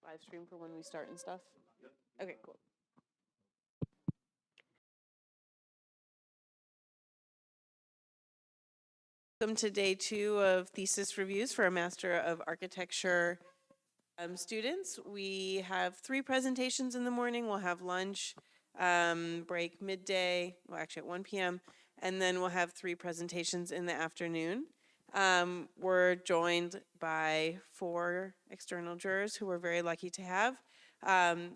live stream for when we start and stuff? Okay, cool. Welcome to day 2 of thesis reviews for a Master of Architecture students. We have 3 presentations in the morning. We'll have lunch, break midday, well actually at 1 p.m., and then we'll have 3 presentations in the afternoon. We're joined by 4 external jurors who we're very lucky to have.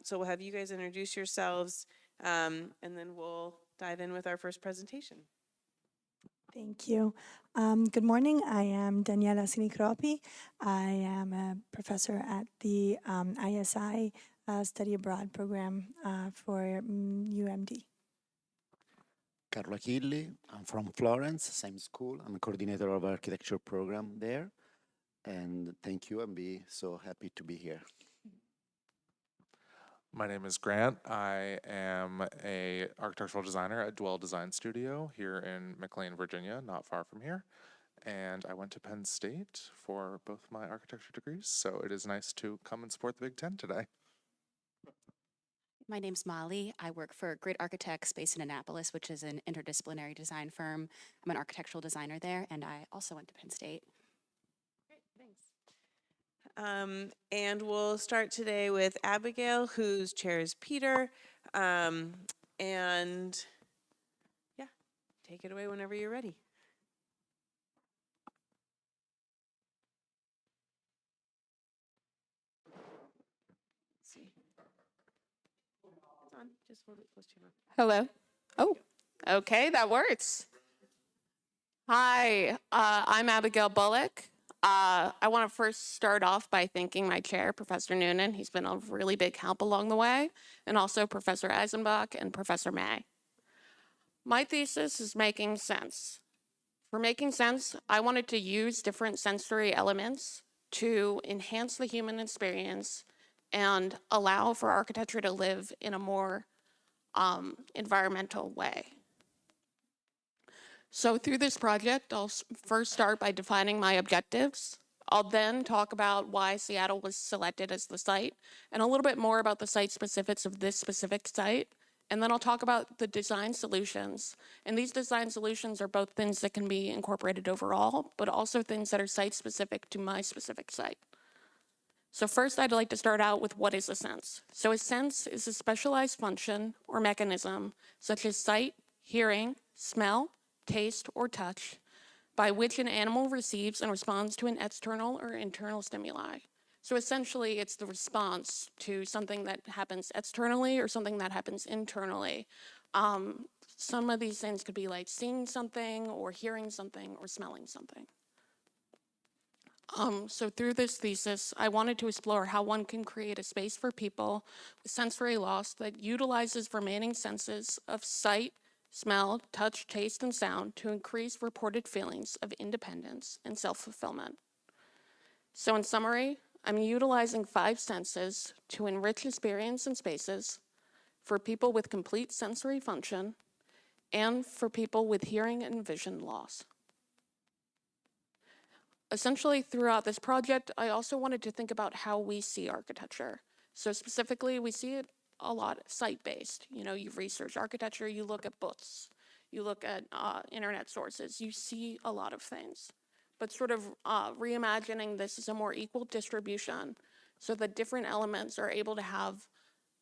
So we'll have you guys introduce yourselves, and then we'll dive in with our first presentation. Thank you. Good morning. I am Daniela Sinicropi. I am a professor at the ISI Study Abroad program for UMD. Carlo Achilli, I'm from Florence, same school. I'm a coordinator of architecture program there. And thank you, I'm so happy to be here. My name is Grant. I am an architectural designer at Dwell Design Studio here in McLean, Virginia, not far from here. And I went to Penn State for both my architecture degrees, so it is nice to come and support the Big Ten today. My name's Molly. I work for Grid Architects based in Annapolis, which is an interdisciplinary design firm. I'm an architectural designer there, and I also went to Penn State. Great, thanks. And we'll start today with Abigail, whose chairs Peter. And yeah, take it away whenever you're ready. Let's see. It's on. Just hold it close to your mouth. Hello. Oh, okay, that works. Hi, I'm Abigail Bullock. I want to first start off by thanking my chair, Professor Noonan. He's been a really big help along the way, and also Professor Eisenbach and Professor May. My thesis is making sense. For making sense, I wanted to use different sensory elements to enhance the human experience and allow for architecture to live in a more environmental way. So through this project, I'll first start by defining my objectives. I'll then talk about why Seattle was selected as the site, and a little bit more about the site specifics of this specific site. And then I'll talk about the design solutions. And these design solutions are both things that can be incorporated overall, but also things that are site specific to my specific site. So first, I'd like to start out with what is a sense. So a sense is a specialized function or mechanism, such as sight, hearing, smell, taste, or touch, by which an animal receives and responds to an external or internal stimuli. So essentially, it's the response to something that happens externally or something that happens internally. Some of these things could be like seeing something or hearing something or smelling something. So through this thesis, I wanted to explore how one can create a space for people with sensory loss that utilizes remaining senses of sight, smell, touch, taste, and sound to increase reported feelings of independence and self-fulfillment. So in summary, I'm utilizing 5 senses to enrich experience in spaces for people with complete sensory function and for people with hearing and vision loss. Essentially, throughout this project, I also wanted to think about how we see architecture. So specifically, we see it a lot site-based. You know, you research architecture, you look at books, you look at internet sources, you see a lot of things. But sort of reimagining this as a more equal distribution so that different elements are able to have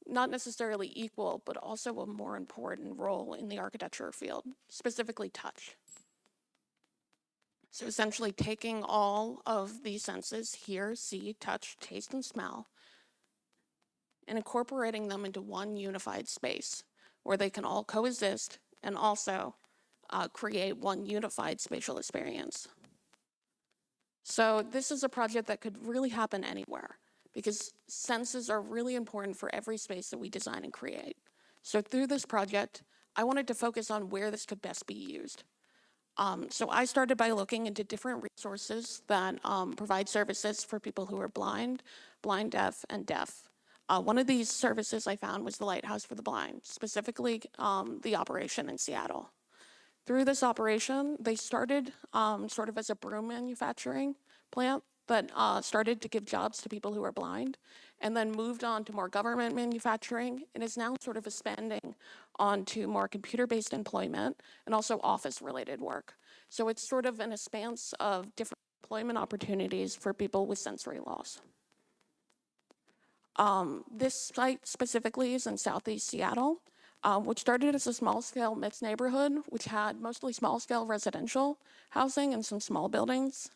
not necessarily equal, but also a more important role in the architecture field, specifically touch. So essentially taking all of these senses, hear, see, touch, taste, and smell, and incorporating them into one unified space where they can all coexist and also create one unified spatial experience. So this is a project that could really happen anywhere because senses are really important for every space that we design and create. So through this project, I wanted to focus on where this could best be used. So I started by looking into different resources that provide services for people who are blind, deaf, and deaf. One of these services I found was the Lighthouse for the Blind, specifically the operation in Seattle. Through this operation, they started sort of as a broom manufacturing plant that started to give jobs to people who are blind. and then moved on to more government manufacturing, and is now sort of expanding onto more computer-based employment and also office-related work. So it's sort of an expanse of different employment opportunities for people with sensory loss. This site specifically is in Southeast Seattle, which started as a small-scale mixed neighborhood, which had mostly small-scale residential housing and some small buildings.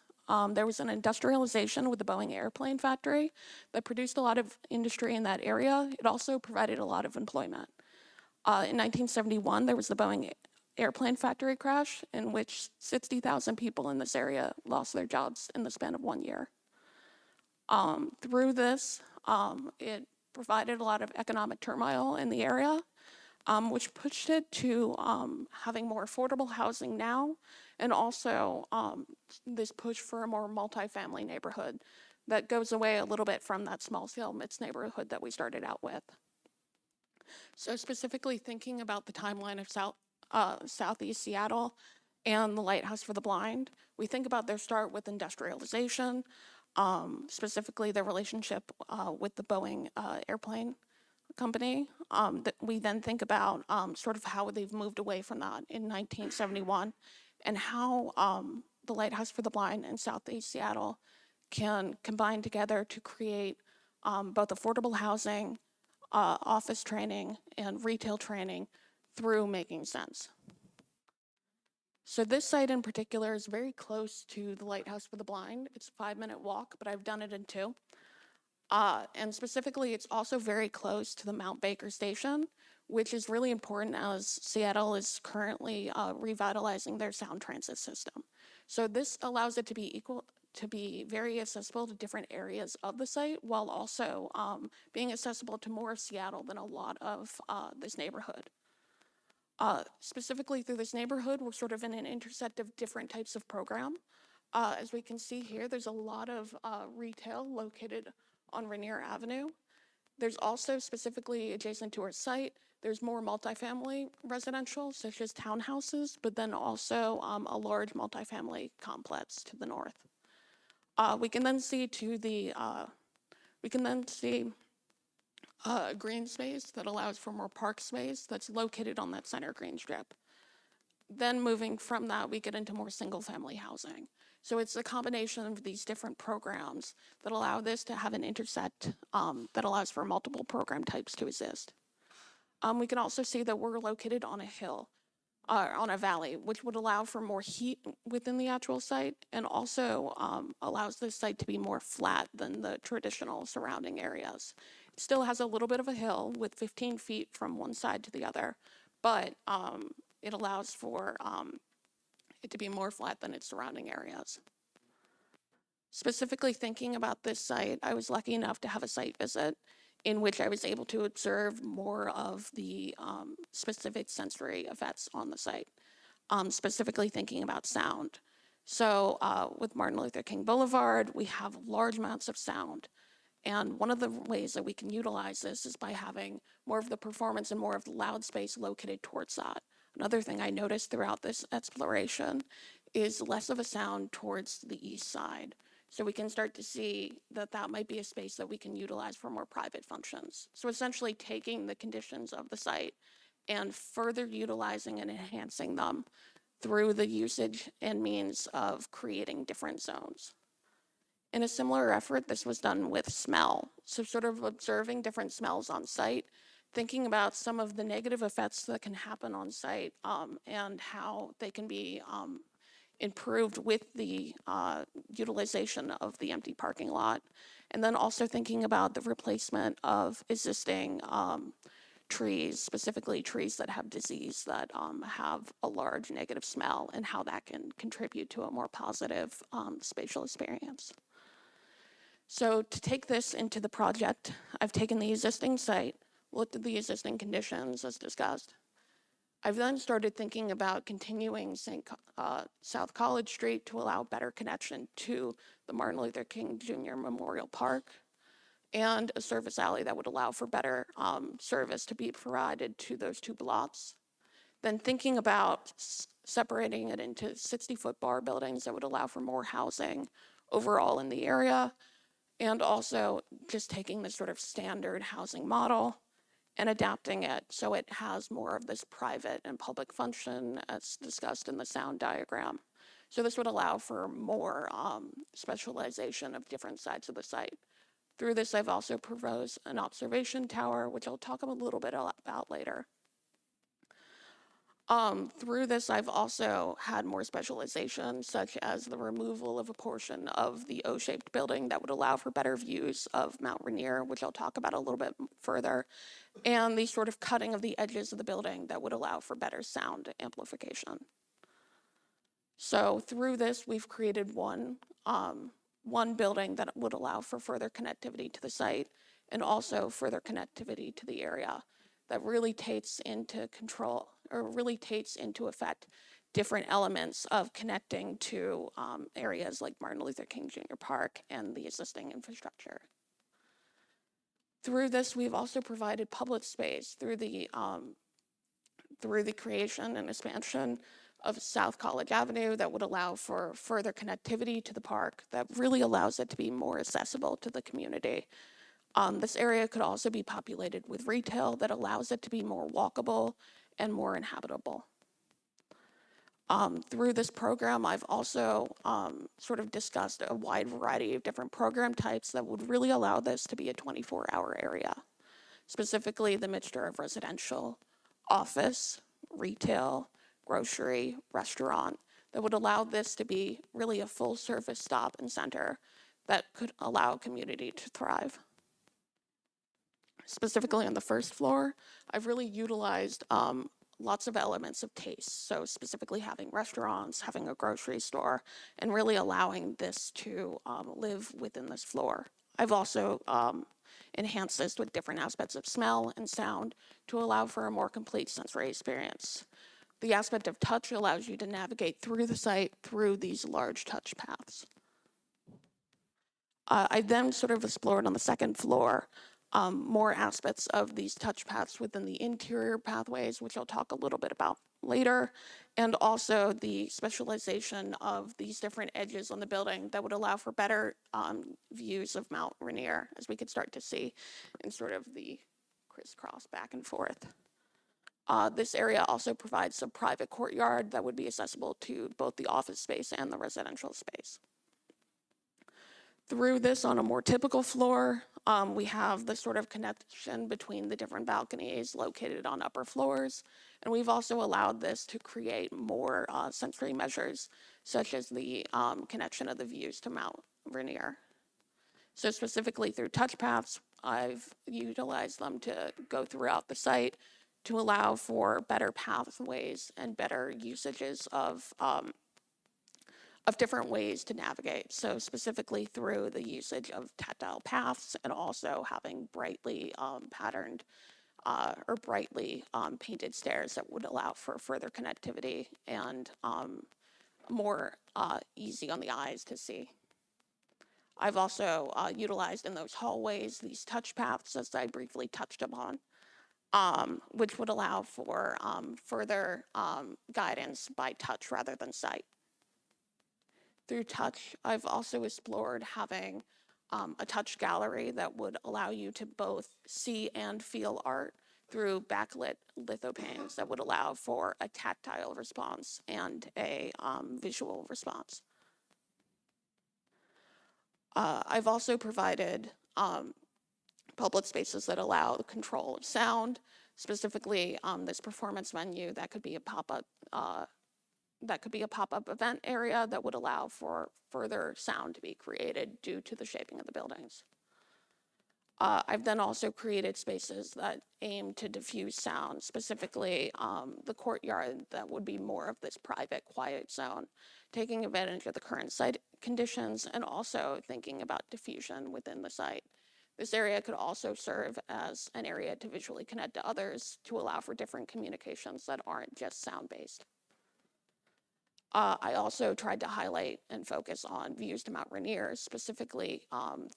There was an industrialization with the Boeing airplane factory that produced a lot of industry in that area. It also provided a lot of employment. In 1971, there was the Boeing airplane factory crash in which 60,000 people in this area lost their jobs in the span of 1 year. Through this, it provided a lot of economic turmoil in the area, which pushed it to having more affordable housing now, and also this push for a more multifamily neighborhood that goes away a little bit from that small-scale mixed neighborhood that we started out with. So specifically thinking about the timeline of Southeast Seattle and the Lighthouse for the Blind, we think about their start with industrialization, specifically their relationship with the Boeing airplane company. That we then think about sort of how they've moved away from that in 1971, and how the Lighthouse for the Blind and Southeast Seattle can combine together to create both affordable housing, office training, and retail training through making sense. So this site in particular is very close to the Lighthouse for the Blind. It's a 5-minute walk, but I've done it in 2. And specifically, it's also very close to the Mount Baker station, which is really important as Seattle is currently revitalizing their sound transit system. So this allows it to be very accessible to different areas of the site, while also being accessible to more of Seattle than a lot of this neighborhood. Specifically through this neighborhood, we're sort of in an intersect of different types of program. As we can see here, there's a lot of retail located on Rainier Avenue. There's also, specifically adjacent to our site, there's more multifamily residential, such as townhouses, but then also a large multifamily complex to the north. We can then see green space that allows for more park space that's located on that center green strip. Then moving from that, we get into more single-family housing. So it's a combination of these different programs that allow this to have an intersect that allows for multiple program types to exist. We can also see that we're located on a hill, on a valley, which would allow for more heat within the actual site, and also allows this site to be more flat than the traditional surrounding areas. It still has a little bit of a hill with 15 feet from one side to the other, but it allows for it to be more flat than its surrounding areas. Specifically thinking about this site, I was lucky enough to have a site visit in which I was able to observe more of the specific sensory effects on the site, specifically thinking about sound. So with Martin Luther King Boulevard, we have large amounts of sound. And one of the ways that we can utilize this is by having more of the performance and more of the loud space located towards that. Another thing I noticed throughout this exploration is less of a sound towards the east side. So we can start to see that that might be a space that we can utilize for more private functions. So essentially taking the conditions of the site and further utilizing and enhancing them through the usage and means of creating different zones. In a similar effort, this was done with smell. So sort of observing different smells on site, thinking about some of the negative effects that can happen on site and how they can be improved with the utilization of the empty parking lot. And then also thinking about the replacement of existing trees, specifically trees that have disease that have a large negative smell, and how that can contribute to a more positive spatial experience. So to take this into the project, I've taken the existing site, looked at the existing conditions as discussed. I've then started thinking about continuing South College Street to allow better connection to the Martin Luther King Jr. Memorial Park, and a service alley that would allow for better service to be provided to those 2 blocks. Then thinking about separating it into 60-foot bar buildings that would allow for more housing overall in the area, and also just taking this sort of standard housing model and adapting it so it has more of this private and public function as discussed in the sound diagram. So this would allow for more specialization of different sides of the site. Through this, I've also proposed an observation tower, which I'll talk a little bit about later. Through this, I've also had more specialization, such as the removal of a portion of the O-shaped building that would allow for better views of Mount Rainier, which I'll talk about a little bit further, and the sort of cutting of the edges of the building that would allow for better sound amplification. So through this, we've created one building that would allow for further connectivity to the site and also further connectivity to the area that really takes into effect different elements of connecting to areas like Martin Luther King Jr. Park and the existing infrastructure. Through this, we've also provided public space through the creation and expansion of South College Avenue that would allow for further connectivity to the park that really allows it to be more accessible to the community. This area could also be populated with retail that allows it to be more walkable and more inhabitable. Through this program, I've also sort of discussed a wide variety of different program types that would really allow this to be a 24-hour area, specifically the mixture of residential, office, retail, grocery, restaurant, that would allow this to be really a full-service stop and center that could allow a community to thrive. Specifically on the first floor, I've really utilized lots of elements of taste. So specifically having restaurants, having a grocery store, and really allowing this to live within this floor. I've also enhanced this with different aspects of smell and sound to allow for a more complete sensory experience. The aspect of touch allows you to navigate through the site through these large touch paths. I then sort of explored on the second floor more aspects of these touch paths within the interior pathways, which I'll talk a little bit about later, and also the specialization of these different edges on the building that would allow for better views of Mount Rainier, as we could start to see in sort of the crisscross back and forth. This area also provides a private courtyard that would be accessible to both the office space and the residential space. Through this, on a more typical floor, we have the sort of connection between the different balconies located on upper floors, and we've also allowed this to create more sensory measures, such as the connection of the views to Mount Rainier. So specifically through touch paths, I've utilized them to go throughout the site to allow for better pathways and better usages of different ways to navigate. So specifically through the usage of tactile paths and also having brightly patterned or brightly painted stairs that would allow for further connectivity and more easy on the eyes to see. I've also utilized in those hallways these touch paths, as I briefly touched upon, which would allow for further guidance by touch rather than sight. Through touch, I've also explored having a touch gallery that would allow you to both see and feel art through backlit lithopanes that would allow for a tactile response and a visual response. I've also provided public spaces that allow the control of sound, specifically this performance venue that could be a pop-up event area that would allow for further sound to be created due to the shaping of the buildings. I've then also created spaces that aim to diffuse sound, specifically the courtyard that would be more of this private, quiet zone, taking advantage of the current site conditions and also thinking about diffusion within the site. This area could also serve as an area to visually connect to others to allow for different communications that aren't just sound-based. I also tried to highlight and focus on views to Mount Rainier, specifically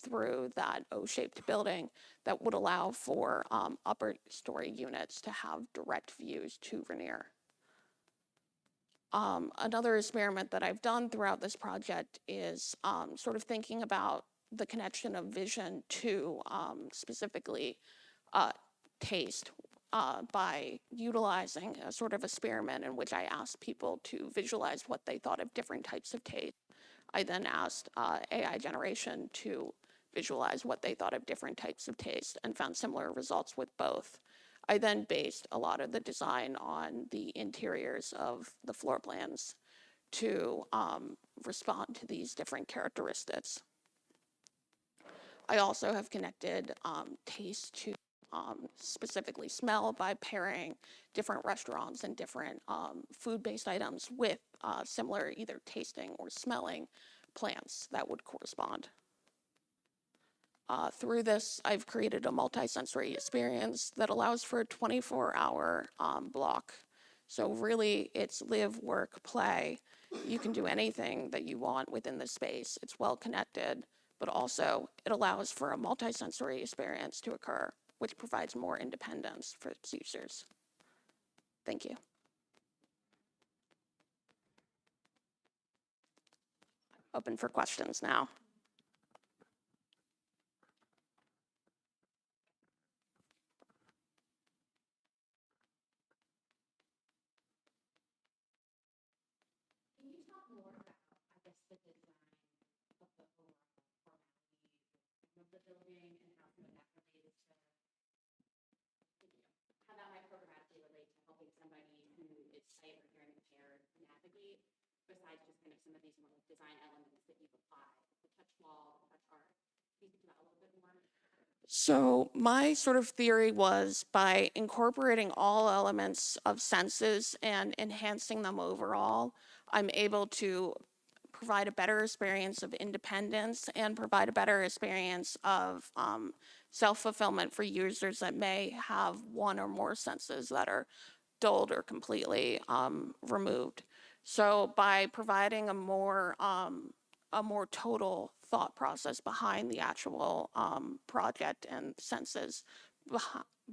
through that O-shaped building that would allow for upper story units to have direct views to Rainier. Another experiment that I've done throughout this project is sort of thinking about the connection of vision to specifically taste by utilizing a sort of experiment in which I asked people to visualize what they thought of different types of taste. I then asked AI generation to visualize what they thought of different types of taste and found similar results with both. I then based a lot of the design on the interiors of the floor plans to respond to these different characteristics. I also have connected taste to specifically smell by pairing different restaurants and different food-based items with similar either tasting or smelling plants that would correspond. Through this, I've created a multi-sensory experience that allows for a 24-hour block. So really, it's live, work, play. You can do anything that you want within the space. It's well connected, but also it allows for a multi-sensory experience to occur, which provides more independence for its users. Thank you. Open for questions now. How that might programmatically relate to helping somebody who is sight or hearing impaired navigate, besides just kind of some of these more design elements that you've applied, the touch wall, touch art. Can you speak to that a little bit more? So my sort of theory was by incorporating all elements of senses and enhancing them overall, I'm able to provide a better experience of independence and provide a better experience of self-fulfillment for users that may have one or more senses that are dulled or completely removed. So by providing a more total thought process behind the actual project and senses,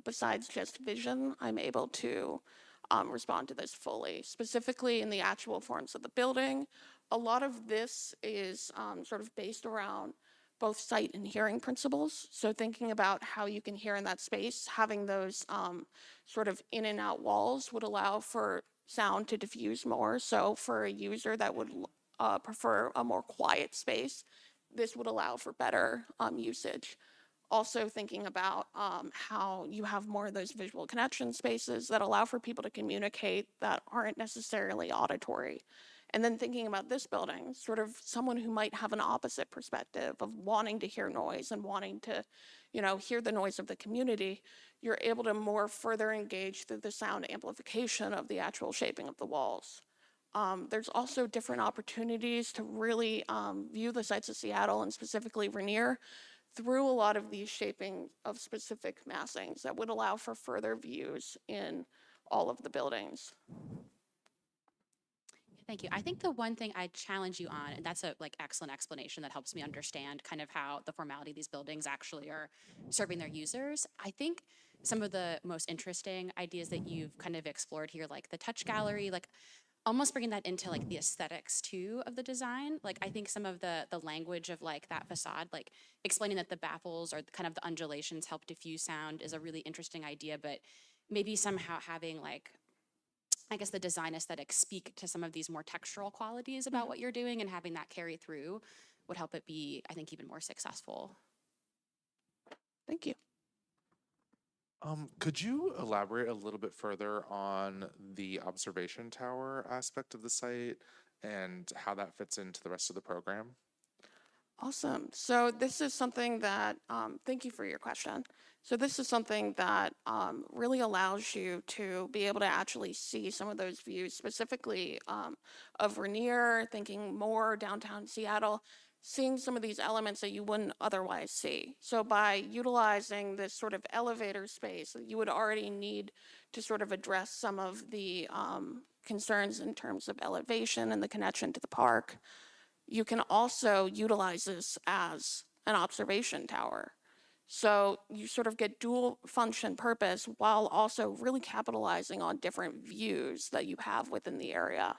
besides just vision, I'm able to respond to this fully. Specifically in the actual forms of the building, a lot of this is sort of based around both sight and hearing principles. So thinking about how you can hear in that space, having those sort of in and out walls would allow for sound to diffuse more. So for a user that would prefer a more quiet space, this would allow for better usage. Also thinking about how you have more of those visual connection spaces that allow for people to communicate that aren't necessarily auditory. And then thinking about this building, sort of someone who might have an opposite perspective of wanting to hear noise and wanting to, hear the noise of the community, you're able to more further engage through the sound amplification of the actual shaping of the walls. There's also different opportunities to really view the sights of Seattle and specifically Rainier through a lot of these shaping of specific massings that would allow for further views in all of the buildings. Thank you. I think the one thing I'd challenge you on, and that's a excellent explanation that helps me understand kind of how the formality of these buildings actually are serving their users. I think some of the most interesting ideas that you've kind of explored here, like the touch gallery, almost bringing that into the aesthetics too of the design. I think some of the language of that facade, explaining that the baffles or kind of the undulations help diffuse sound is a really interesting idea, but maybe somehow having I guess the design aesthetics speak to some of these more textural qualities about what you're doing, and having that carry through would help it be, I think, even more successful. Thank you. Could you elaborate a little bit further on the observation tower aspect of the site and how that fits into the rest of the program? Awesome. So this is something that, thank you for your question. So this is something that really allows you to be able to actually see some of those views, specifically of Rainier, thinking more downtown Seattle, seeing some of these elements that you wouldn't otherwise see. So by utilizing this sort of elevator space, you would already need to sort of address some of the concerns in terms of elevation and the connection to the park. You can also utilize this as an observation tower. So you sort of get dual function purpose while also really capitalizing on different views that you have within the area.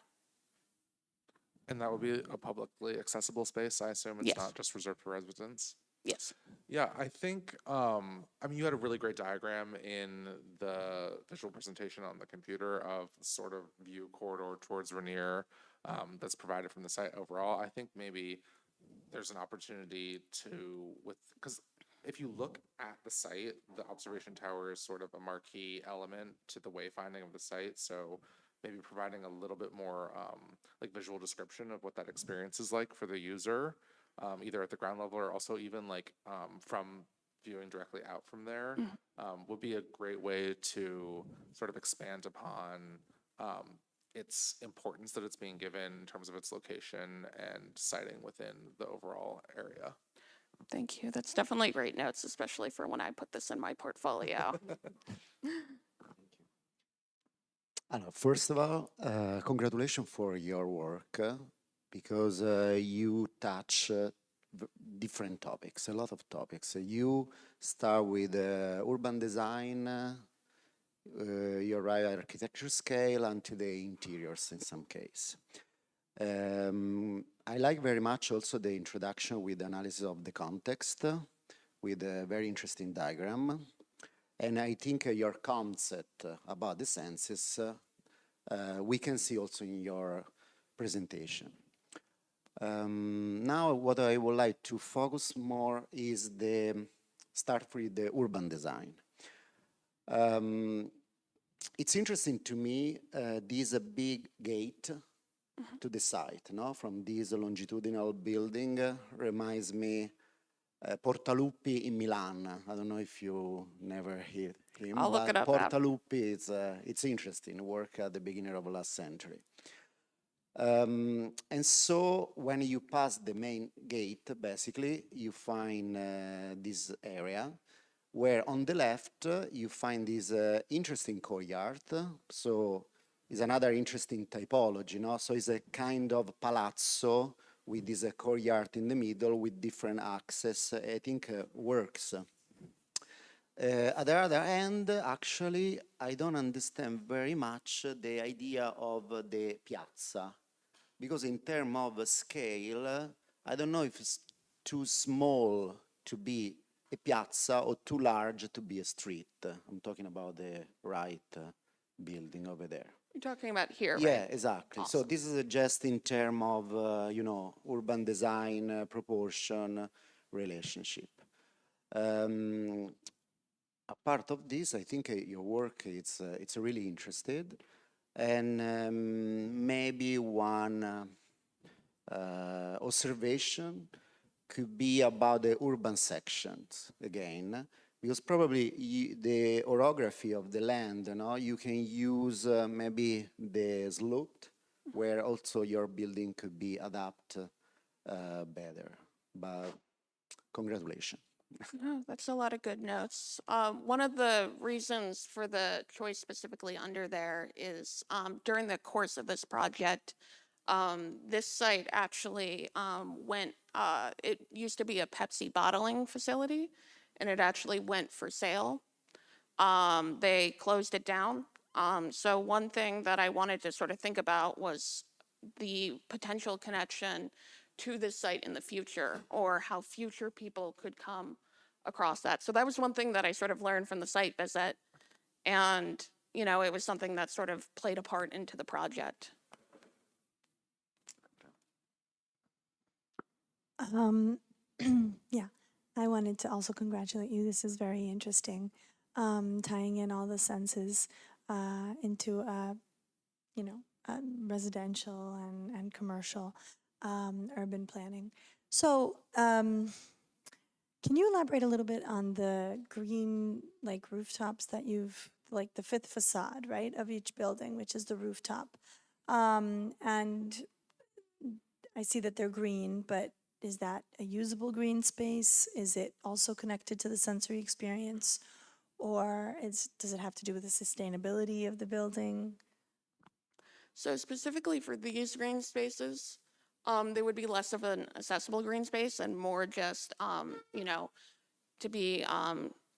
And that would be a publicly accessible space, I assume it's Yes. not just reserved for residents? Yes. Yeah, I think, I mean, you had a really great diagram in the visual presentation on the computer of sort of view corridor towards Rainier that's provided from the site overall. I think maybe there's an opportunity to, because if you look at the site, the observation tower is sort of a marquee element to the wayfinding of the site. So maybe providing a little bit more like visual description of what that experience is like for the user, either at the ground level or also even like from viewing directly out from there, would be a great way to sort of expand upon its importance that it's being given in terms of its location and siting within the overall area. Thank you. That's definitely great notes, especially for when I put this in my portfolio. First of all, congratulations for your work because you touch different topics, a lot of topics. You start with urban design, you arrive at architecture scale until the interiors in some case. I like very much also the introduction with analysis of the context with a very interesting diagram. And I think your concept about the senses we can see also in your presentation. Now what I would like to focus more is start with the urban design. It's interesting to me, this big gate to the site, no? From this longitudinal building reminds me Portaluppi in Milan. I don't know if you never heard him. I'll look it up. Portaluppi is it's interesting work at the beginning of the last century. And so when you pass the main gate, basically you find this area where on the left you find this interesting courtyard. So it's another interesting typology, no? So it's a kind of palazzo with this courtyard in the middle with different access. I think works. At the other end, actually, I don't understand very much the idea of the piazza, because in terms of scale, I don't know if it's too small to be a piazza or too large to be a street. I'm talking about the right building over there. You're talking about here, Yeah, right? exactly. Awesome. So this is just in terms of, you know, urban design, proportion, relationship. A part of this, I think your work, it's really interested. And maybe one observation could be about the urban sections again, because probably the orography of the land, you know, you can use maybe the slope where also your building could be adapted better. But congratulations. No, that's a lot of good notes. One of the reasons for the choice specifically under there is during the course of this project, this site actually it used to be a Pepsi bottling facility, and it actually went for sale. They closed it down. So one thing that I wanted to sort of think about was the potential connection to this site in the future, or how future people could come across that. So that was one thing that I sort of learned from the site visit, and you know, it was something that sort of played a part into the project. Yeah, I wanted to also congratulate you. This is very interesting, tying in all the senses into, you know, residential and commercial urban planning. So, can you elaborate a little bit on the green, like rooftops that you've, like the fifth facade, right, of each building, which is the rooftop? And I see that they're green, but is that a usable green space? Is it also connected to the sensory experience? Or does it have to do with the sustainability of the building? So specifically for these green spaces, they would be less of an accessible green space and more just, you know, to be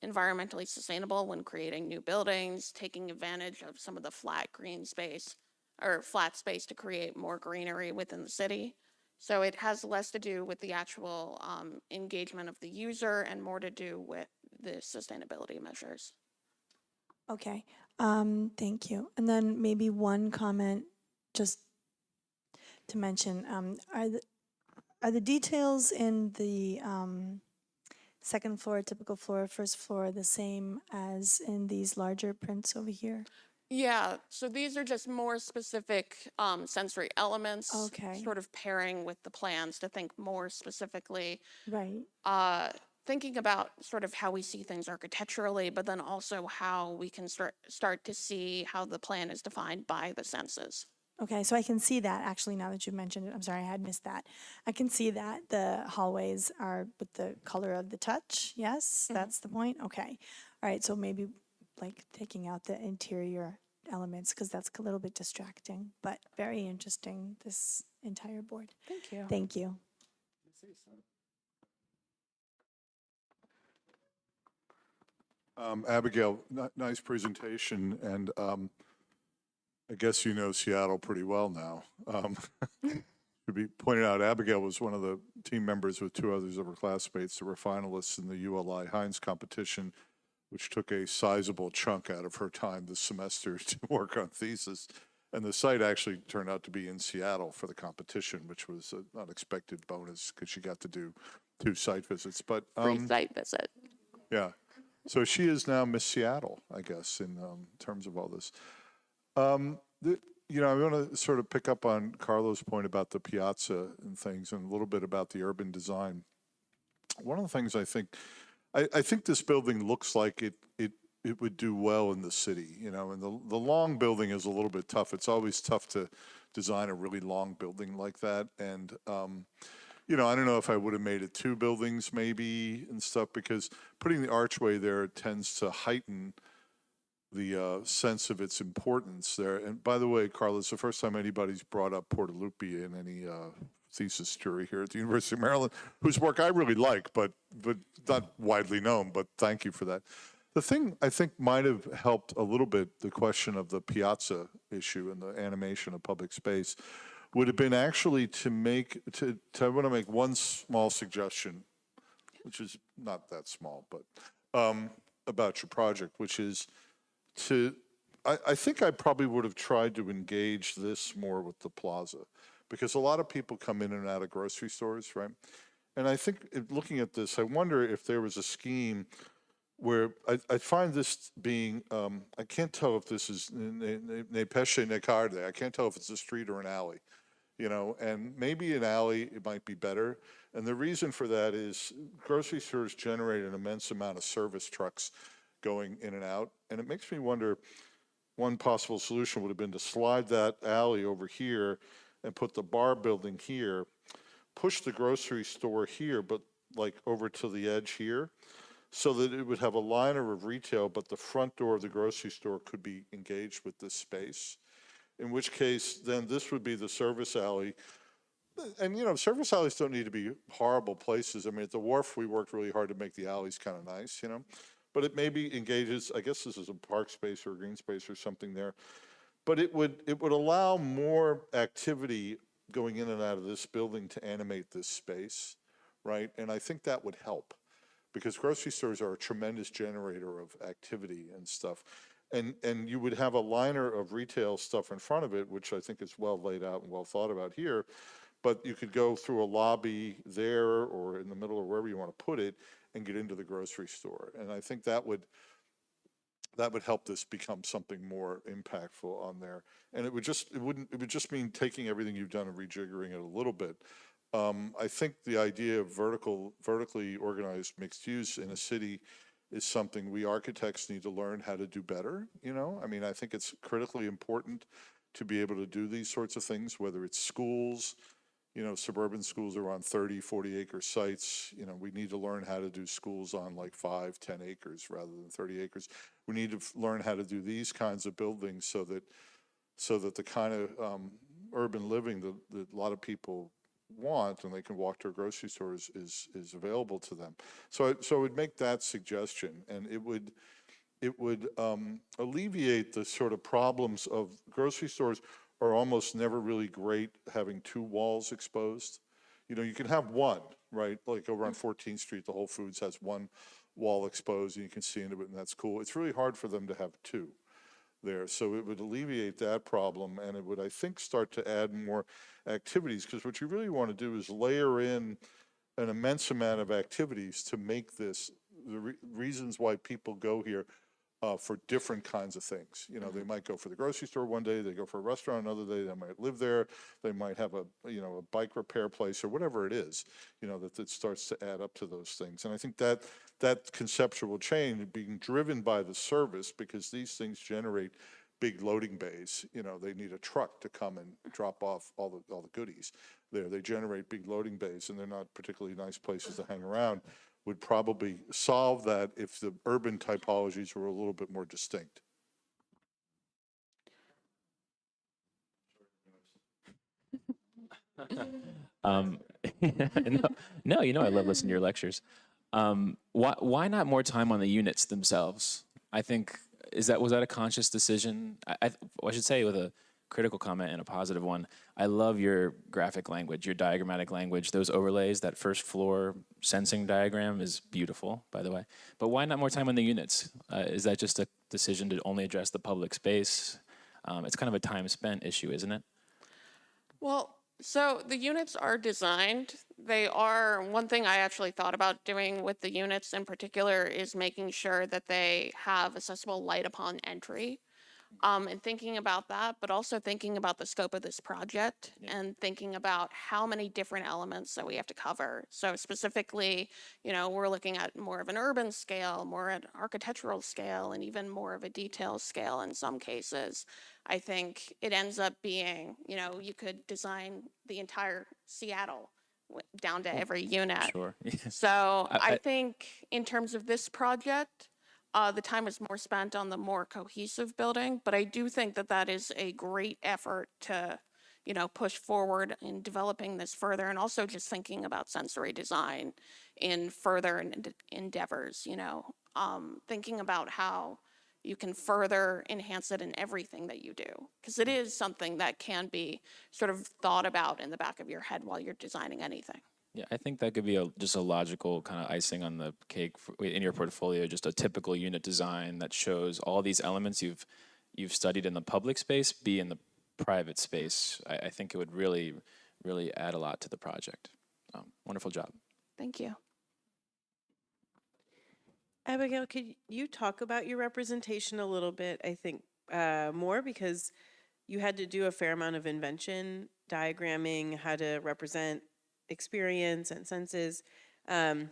environmentally sustainable when creating new buildings, taking advantage of some of the flat green space or flat space to create more greenery within the city. So it has less to do with the actual engagement of the user and more to do with the sustainability measures. Okay, thank you. And then maybe one comment just to mention, are the details in the second floor, typical floor, first floor, the same as in these larger prints over here? Yeah, so these are just more specific sensory elements, Okay. sort of pairing with the plans to think more specifically, Right. thinking about sort of how we see things architecturally, but then also how we can start to see how the plan is defined by the senses. Okay, so I can see that actually now that you mentioned it. I'm sorry, I had missed that. I can see that the hallways are with the color of the touch. Yes, that's the point. Okay. All right, so maybe like taking out the interior elements because that's a little bit distracting, but very interesting, this entire board. Thank you. Thank you. Abigail, nice presentation, and I guess you know Seattle pretty well now. To be pointed out, Abigail was one of the team members with two others of her classmates that were finalists in the ULI Heinz competition, which took a sizable chunk out of her time this semester to work on thesis. And the site actually turned out to be in Seattle for the competition, which was an unexpected bonus because she got to do 2 site visits. But Free site visit. yeah. So she is now Miss Seattle, I guess, in terms of all this. You know, I want to sort of pick up on Carlo's point about the piazza and things and a little bit about the urban design. One of the things I think this building looks like it would do well in the city, you know, and the long building is a little bit tough. It's always tough to design a really long building like that. And, you know, I don't know if I would have made it 2 buildings maybe and stuff, because putting the archway there tends to heighten the sense of its importance there. And by the way, Carla, it's the first time anybody's brought up Portaluppi in any thesis jury here at the University of Maryland, whose work I really like, but not widely known, but thank you for that. The thing I think might have helped a little bit, the question of the piazza issue and the animation of public space, would have been actually to I want to make one small suggestion, which is not that small, but about your project, which is I think I probably would have tried to engage this more with the plaza, because a lot of people come in and out of grocery stores, right? And I think looking at this, I wonder if there was a scheme where I find this being, I can't tell if this is ne pesce ne carde. I can't tell if it's a street or an alley, you know, and maybe an alley, it might be better. And the reason for that is grocery stores generate an immense amount of service trucks going in and out. And it makes me wonder, one possible solution would have been to slide that alley over here and put the bar building here, push the grocery store here, but like over to the edge here, so that it would have a liner of retail, but the front door of the grocery store could be engaged with this space. In which case, then this would be the service alley. And, you know, service alleys don't need to be horrible places. I mean, at the Wharf, we worked really hard to make the alleys kind of nice, you know. But it maybe engages, I guess this is a park space or a green space or something there. But it would allow more activity going in and out of this building to animate this space, right? And I think that would help, because grocery stores are a tremendous generator of activity and stuff. And you would have a liner of retail stuff in front of it, which I think is well laid out and well thought about here. But you could go through a lobby there or in the middle or wherever you want to put it and get into the grocery store. And I think that would help this become something more impactful on there. And it would just mean taking everything you've done and rejiggering it a little bit. I think the idea of vertically organized mixed use in a city is something we architects need to learn how to do better, you know? I mean, I think it's critically important to be able to do these sorts of things, whether it's schools, you know, suburban schools are on 30, 40 acre sites. You know, we need to learn how to do schools on like 5, 10 acres rather than 30 acres. We need to learn how to do these kinds of buildings so that the kind of urban living that a lot of people want and they can walk to a grocery store is available to them. So I would make that suggestion, and it would alleviate the sort of problems of grocery stores are almost never really great having two walls exposed. You know, you can have one, right? Like over on 14th Street, the Whole Foods has one wall exposed and you can see into it and that's cool. It's really hard for them to have two there. So it would alleviate that problem and it would, I think, start to add more activities, because what you really want to do is layer in an immense amount of activities to make this, the reasons why people go here for different kinds of things. You know, they might go for the grocery store one day, they go for a restaurant another day, they might live there, they might have a, you know, a bike repair place or whatever it is, you know, that starts to add up to those things. And I think that that conceptual change being driven by the service, because these things generate big loading bays. You know, they need a truck to come and drop off all the goodies there. They generate big loading bays and they're not particularly nice places to hang around. Would probably solve that if the urban typologies were a little bit more distinct. Um, no, you know, I love listening to your lectures. Why not more time on the units themselves? I think, was that a conscious decision? I should say with a critical comment and a positive one. I love your graphic language, your diagrammatic language, those overlays. That first floor sensing diagram is beautiful, by the way. But why not more time on the units? Is that just a decision to only address the public space? It's kind of a time spent issue, isn't it? Well, so the units are designed. They are, one thing I actually thought about doing with the units in particular is making sure that they have accessible light upon entry. And thinking about that, but also thinking about the scope of this project and thinking about how many different elements that we have to cover. So specifically, you know, we're looking at more of an urban scale, more at architectural scale, and even more of a detail scale in some cases. I think it ends up being, you know, you could design the entire Seattle down to every unit. Sure. So I think in terms of this project, the time is more spent on the more cohesive building, but I do think that that is a great effort to, you know, push forward in developing this further, and also just thinking about sensory design in further endeavors, you know, thinking about how you can further enhance it in everything that you do, because it is something that can be sort of thought about in the back of your head while you're designing anything. Yeah, I think that could be just a logical kind of icing on the cake in your portfolio, just a typical unit design that shows all these elements you've studied in the public space be in the private space. I think it would really, really add a lot to the project. Wonderful job. Thank you. Abigail, could you talk about your representation a little bit, I think, more, because you had to do a fair amount of invention, diagramming, how to represent experience and senses. And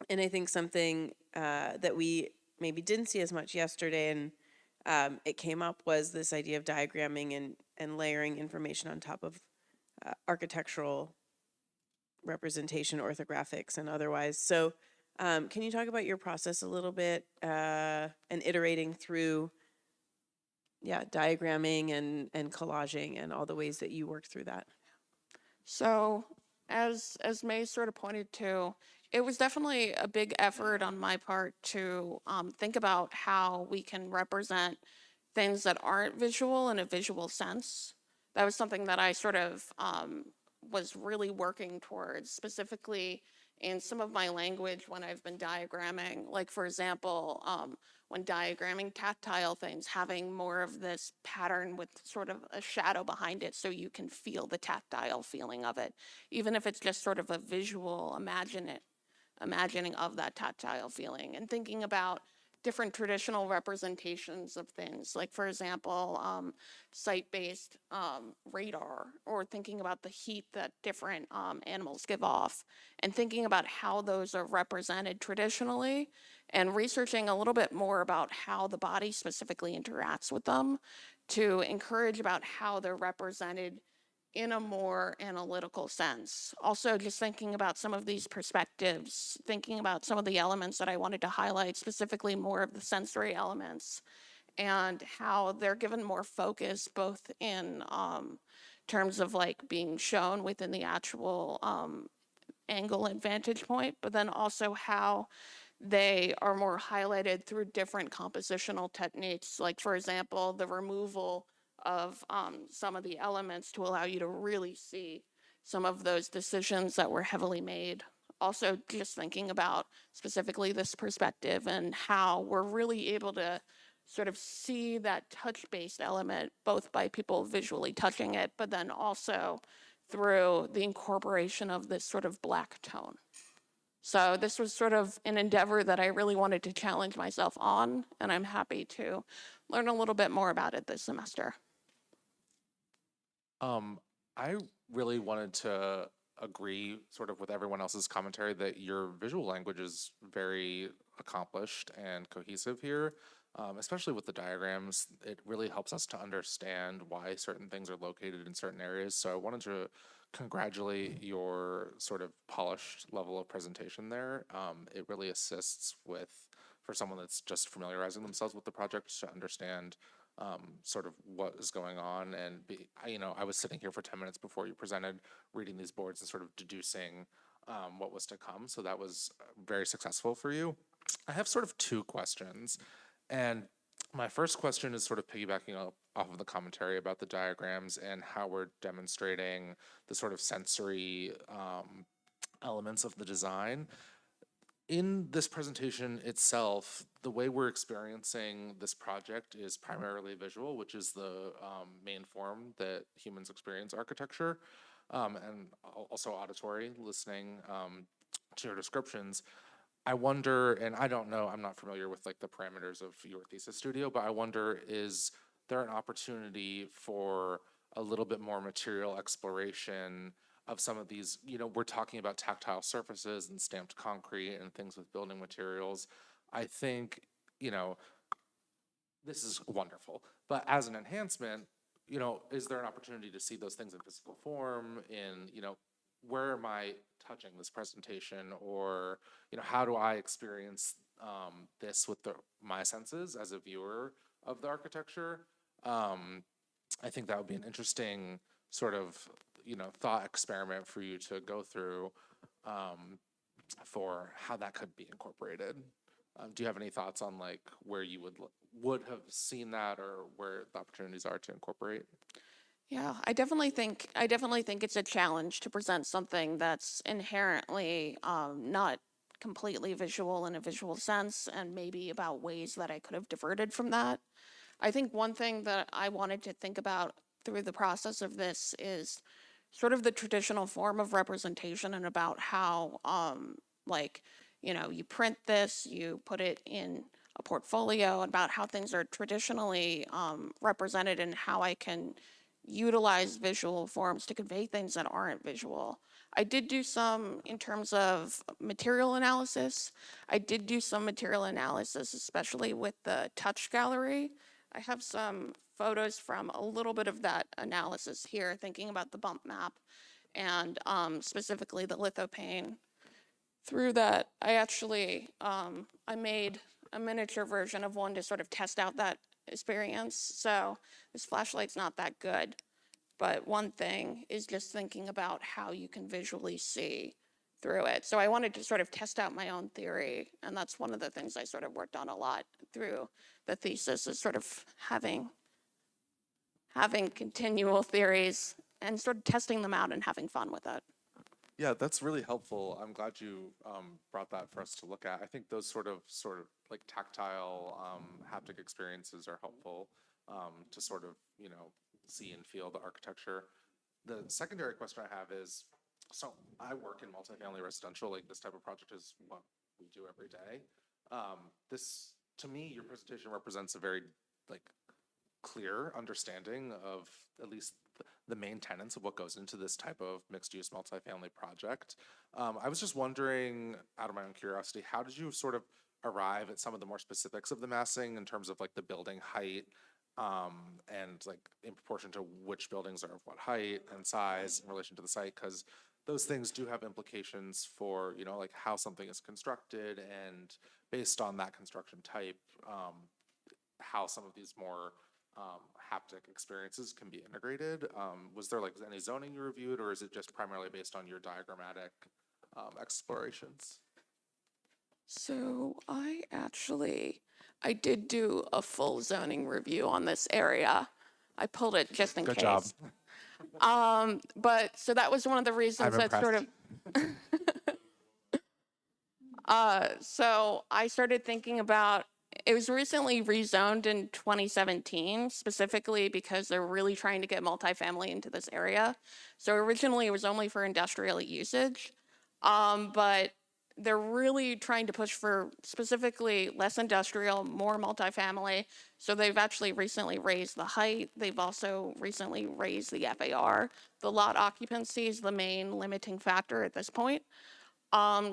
I think something that we maybe didn't see as much yesterday and it came up was this idea of diagramming and layering information on top of architectural representation, orthographics and otherwise. So can you talk about your process a little bit and iterating through diagramming and collaging and all the ways that you worked through that? So as May sort of pointed to, it was definitely a big effort on my part to think about how we can represent things that aren't visual in a visual sense. That was something that I sort of was really working towards, specifically in some of my language when I've been diagramming. Like, for example, when diagramming tactile things, having more of this pattern with sort of a shadow behind it so you can feel the tactile feeling of it, even if it's just sort of a visual imagining of that tactile feeling, and thinking about different traditional representations of things, like, for example, site-based radar, or thinking about the heat that different animals give off, and thinking about how those are represented traditionally, and researching a little bit more about how the body specifically interacts with them to encourage about how they're represented in a more analytical sense. Also, just thinking about some of these perspectives, thinking about some of the elements that I wanted to highlight, specifically more of the sensory elements, and how they're given more focus, both in terms of like being shown within the actual angle and vantage point, but then also how they are more highlighted through different compositional techniques, like, for example, the removal of some of the elements to allow you to really see some of those decisions that were heavily made. Also, just thinking about specifically this perspective and how we're really able to sort of see that touch-based element, both by people visually touching it, but then also through the incorporation of this sort of black tone. So this was sort of an endeavor that I really wanted to challenge myself on, and I'm happy to learn a little bit more about it this semester. I really wanted to agree sort of with everyone else's commentary that your visual language is very accomplished and cohesive here, especially with the diagrams. It really helps us to understand why certain things are located in certain areas. So I wanted to congratulate your sort of polished level of presentation there. It really assists with, for someone that's just familiarizing themselves with the project, to understand sort of what is going on. And I was sitting here for 10 minutes before you presented, reading these boards and sort of deducing what was to come. So that was very successful for you. I have sort of two questions. And my first question is sort of piggybacking off of the commentary about the diagrams and how we're demonstrating the sort of sensory elements of the design. In this presentation itself, the way we're experiencing this project is primarily visual, which is the main form that humans experience architecture, and also auditory, listening to your descriptions. I wonder, and I don't know, I'm not familiar with like the parameters of your thesis studio, but I wonder, is there an opportunity for a little bit more material exploration of some of these? We're talking about tactile surfaces and stamped concrete and things with building materials. I think, this is wonderful, but as an enhancement, is there an opportunity to see those things in physical form in, where am I touching this presentation, or, how do I experience this with my senses as a viewer of the architecture? I think that would be an interesting sort of, thought experiment for you to go through for how that could be incorporated. Do you have any thoughts on like where you would have seen that, or where the opportunities are to incorporate? Yeah, I definitely think it's a challenge to present something that's inherently not completely visual in a visual sense, and maybe about ways that I could have diverted from that. I think one thing that I wanted to think about through the process of this is sort of the traditional form of representation, and about how you print this, you put it in a portfolio, about how things are traditionally represented, and how I can utilize visual forms to convey things that aren't visual. I did do some in terms of material analysis. I did do some material analysis, especially with the touch gallery. I have some photos from a little bit of that analysis here, thinking about the bump map and specifically the lithopane. Through that, I actually, I made a miniature version of one to sort of test out that experience. So this flashlight's not that good, but one thing is just thinking about how you can visually see through it. So I wanted to sort of test out my own theory, and that's one of the things I sort of worked on a lot through the thesis, is sort of having continual theories and sort of testing them out and having fun with it. Yeah, that's really helpful. I'm glad you brought that for us to look at. I think those sort of like tactile haptic experiences are helpful to sort of, see and feel the architecture. The secondary question I have is, so I work in multifamily residential, like this type of project is what we do every day. This, to me, your presentation represents a very like clear understanding of at least the main tenets of what goes into this type of mixed-use multifamily project. I was just wondering, out of my own curiosity, how did you sort of arrive at some of the more specifics of the massing in terms of like the building height, and like in proportion to which buildings are of what height and size in relation to the site? Because those things do have implications for, like how something is constructed, and based on that construction type, how some of these more haptic experiences can be integrated. Was there like any zoning you reviewed, or is it just primarily based on your diagrammatic explorations? So I did do a full zoning review on this area. I pulled it just in Good case. job. But so that was one of the reasons I'm that sort of. So I started thinking about, it was recently rezoned in 2017, specifically because they're really trying to get multifamily into this area. So originally it was only for industrial usage, but they're really trying to push for specifically less industrial, more multifamily. So they've actually recently raised the height. They've also recently raised the FAR. The lot occupancy is the main limiting factor at this point.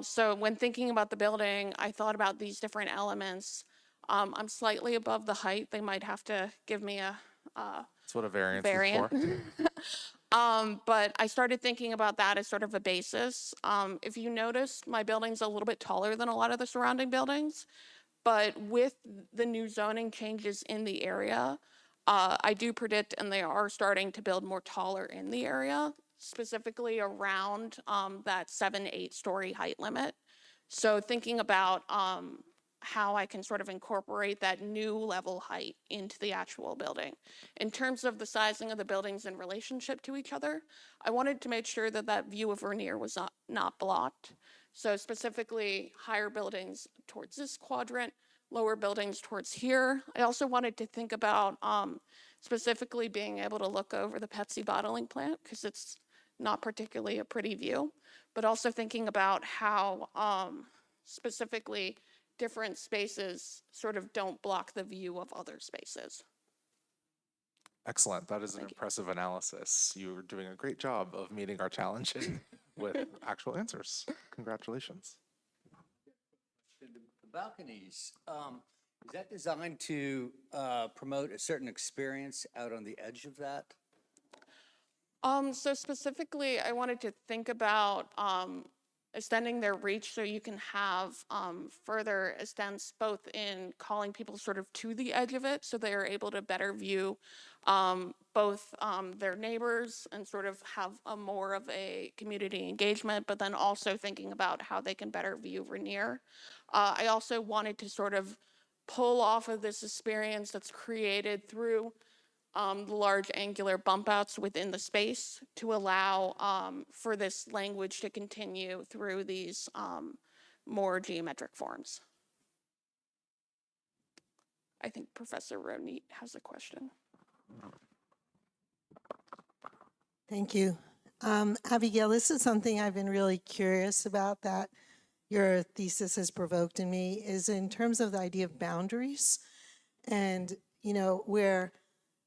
So when thinking about the building, I thought about these different elements. I'm slightly above the height. They might have to give me a That's what a variance variant. is for. But I started thinking about that as sort of a basis. If you notice, my building's a little bit taller than a lot of the surrounding buildings. But with the new zoning changes in the area, I do predict, and they are starting to build more taller in the area, specifically around that 7-8 story height limit. So thinking about how I can sort of incorporate that new level height into the actual building. In terms of the sizing of the buildings in relationship to each other, I wanted to make sure that that view of Rainier was not blocked. So specifically higher buildings towards this quadrant, lower buildings towards here. I also wanted to think about specifically being able to look over the Pepsi bottling plant, because it's not particularly a pretty view, but also thinking about how specifically different spaces sort of don't block the view of other spaces. Excellent. That is an impressive analysis. You're doing a great job of meeting our challenges with actual answers. Congratulations. The balconies, is that designed to promote a certain experience out on the edge of that? So specifically, I wanted to think about extending their reach so you can have further extents both in calling people sort of to the edge of it so they are able to better view both their neighbors and sort of have a more of a community engagement, but then also thinking about how they can better view Rainier. I also wanted to sort of pull off of this experience that's created through the large angular bump outs within the space to allow for this language to continue through these more geometric forms. I think Professor Ronit has a question. Thank you. Abigail, this is something I've been really curious about that your thesis has provoked in me, is in terms of the idea of boundaries. And, you know, where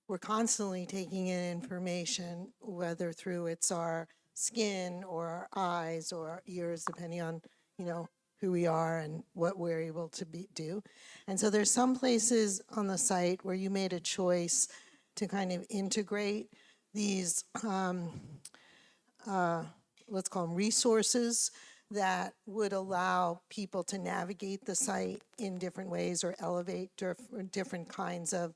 we're constantly taking in information, whether through it's our skin or our eyes or our ears, depending on, you know, who we are and what we're able to do. And so there's some places on the site where you made a choice to kind of integrate these, let's call them resources that would allow people to navigate the site in different ways or elevate different kinds of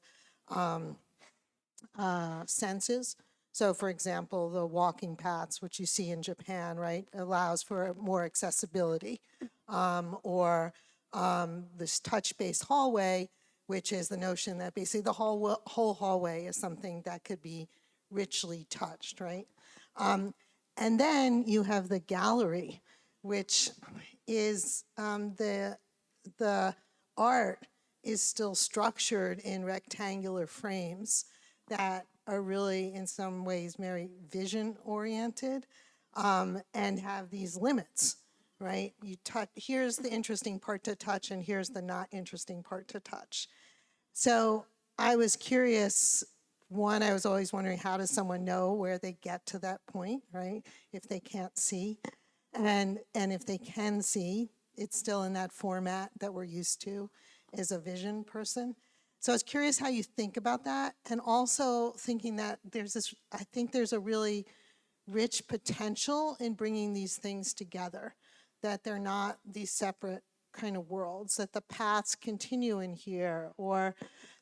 senses. So for example, the walking paths, which you see in Japan, right, allows for more accessibility. Or this touch-based hallway, which is the notion that basically the whole hallway is something that could be richly touched, right? And then you have the gallery, which is the art is still structured in rectangular frames that are really in some ways very vision oriented and have these limits, right? You touch, here's the interesting part to touch and here's the not interesting part to touch. So I was curious, one, I was always wondering, how does someone know where they get to that point, right? If they can't see. And if they can see, it's still in that format that we're used to as a vision person. So I was curious how you think about that, and also thinking that there's this, I think there's a really rich potential in bringing these things together, that they're not these separate kind of worlds, that the paths continue in here, or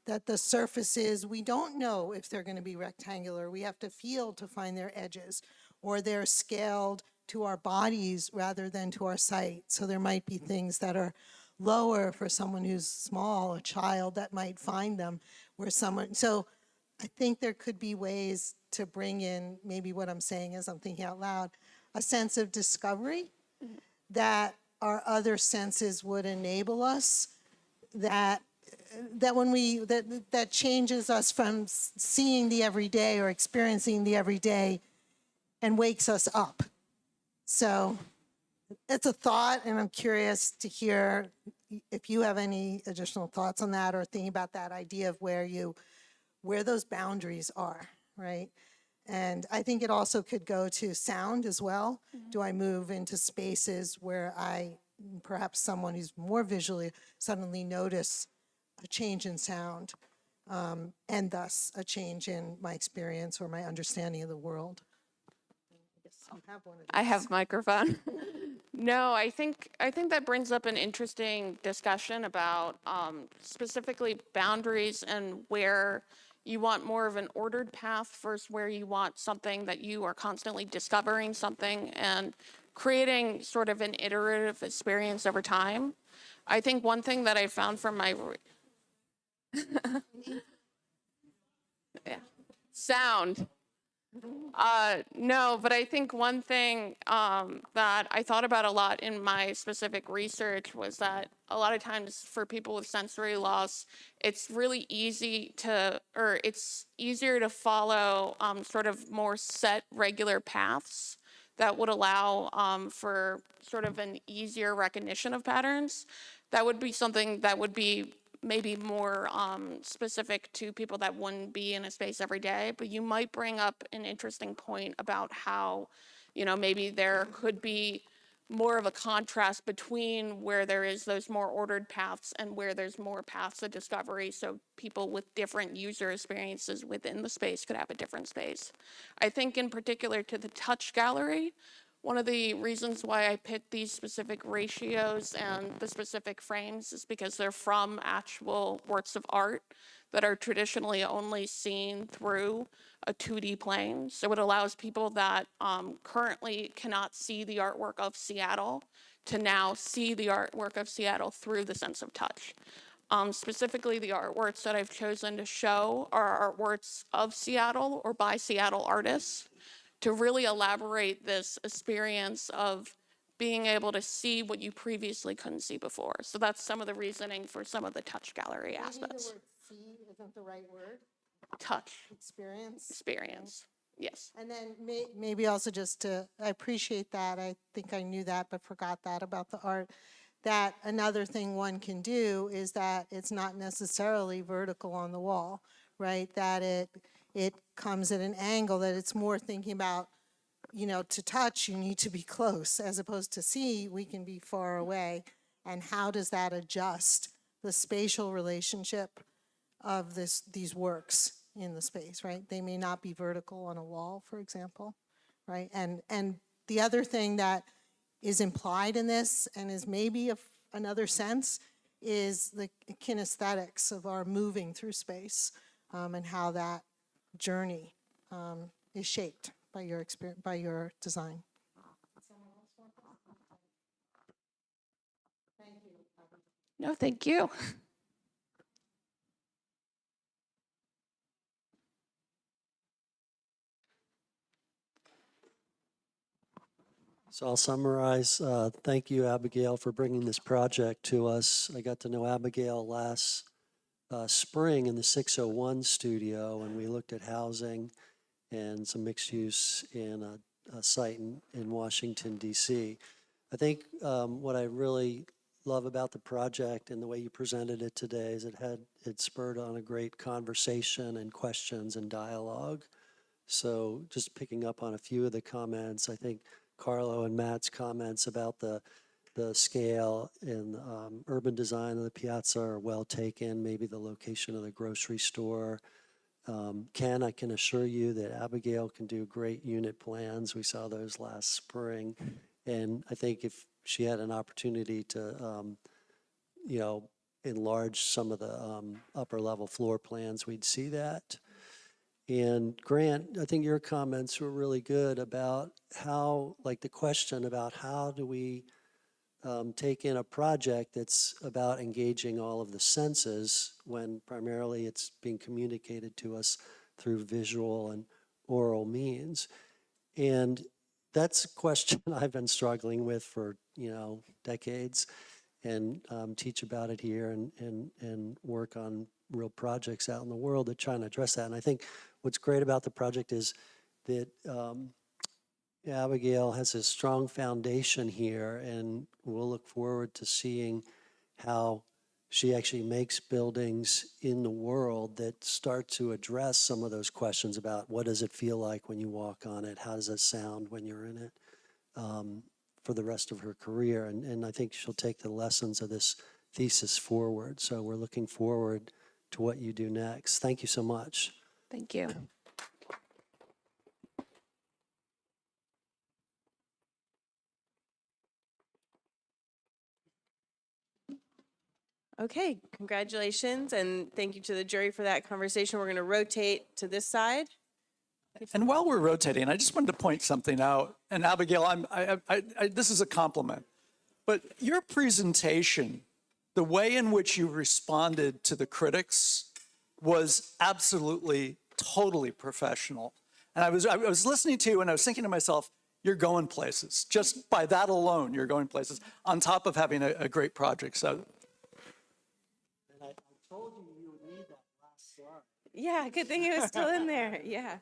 that the surfaces, we don't know if they're going to be rectangular. We have to feel to find their edges, or they're scaled to our bodies rather than to our sight. So there might be things that are lower for someone who's small, a child that might find them, where someone, so I think there could be ways to bring in, maybe what I'm saying as I'm thinking out loud, a sense of discovery that our other senses would enable us, that that changes us from seeing the everyday or experiencing the everyday and wakes us up. So it's a thought, and I'm curious to hear if you have any additional thoughts on that, or thinking about that idea of where those boundaries are, right? And I think it also could go to sound as well. Do I move into spaces where perhaps someone who's more visually suddenly notice a change in sound, and thus a change in my experience or my understanding of the world? I have microphone. No, I think that brings up an interesting discussion about specifically boundaries and where you want more of an ordered path versus where you want something that you are constantly discovering something and creating sort of an iterative experience over time. I think one thing that I found from my yeah. Sound. No, but I think one thing that I thought about a lot in my specific research was that a lot of times for people with sensory loss, it's really it's easier to follow sort of more set regular paths that would allow for sort of an easier recognition of patterns. That would be something that would be maybe more specific to people that wouldn't be in a space every day, but you might bring up an interesting point about how, maybe there could be more of a contrast between where there is those more ordered paths and where there's more paths of discovery, so people with different user experiences within the space could have a different space. I think in particular to the touch gallery, one of the reasons why I picked these specific ratios and the specific frames is because they're from actual works of art that are traditionally only seen through a 2D plane. So it allows people that currently cannot see the artwork of Seattle to now see the artwork of Seattle through the sense of touch. Specifically, the artworks that I've chosen to show are artworks of Seattle or by Seattle artists, to really elaborate this experience of being able to see what you previously couldn't see before. So that's some of the reasoning for some of the touch gallery aspects. Maybe the word see isn't the right word. Touch. Experience. Yes. And then maybe also just I appreciate that. I think I knew that, but forgot that about the art. That another thing one can do is that it's not necessarily vertical on the wall, right? That it comes at an angle, that it's more thinking about, to touch, you need to be close, as opposed to see, we can be far away. And how does that adjust the spatial relationship of these works in the space, right? They may not be vertical on a wall, for example, right? And the other thing that is implied in this, and is maybe another sense, is the kinesthetics of our moving through space, and how that journey is shaped by your experience, by your design. No, thank you. So I'll summarize. Thank you, Abigail, for bringing this project to us. I got to know Abigail last spring in the 601 studio, and we looked at housing and some mixed use in a site in Washington, D.C. I think what I really love about the project and the way you presented it today is it spurred on a great conversation and questions and dialogue. So just picking up on a few of the comments, I think Carlo and Matt's comments about the scale and urban design of the piazza are well taken, maybe the location of the grocery store. I can assure you that Abigail can do great unit plans. We saw those last spring. And I think if she had an opportunity to, enlarge some of the upper level floor plans, we'd see that. And Grant, I think your comments were really good about how, like the question about how do we take in a project that's about engaging all of the senses when primarily it's being communicated to us through visual and oral means. And that's a question I've been struggling with for, decades, and teach about it here and work on real projects out in the world that try and address that. And I think what's great about the project is that Abigail has a strong foundation here, and we'll look forward to seeing how she actually makes buildings in the world that start to address some of those questions about what does it feel like when you walk on it, how does it sound when you're in it, for the rest of her career. And I think she'll take the lessons of this thesis forward. So we're looking forward to what you do next. Thank you so much. Thank you. Okay, congratulations, and thank you to the jury for that conversation. We're going to rotate to this side. And while we're rotating, I just wanted to point something out. And Abigail, this is a compliment. But your presentation, the way in which you responded to the critics was absolutely, totally professional. And I was listening to you and I was thinking to myself, you're going places. Just by that alone, you're going places, on top of having a great project. So. And I told you would need that last slide. Yeah, good thing it was still in there. Yeah.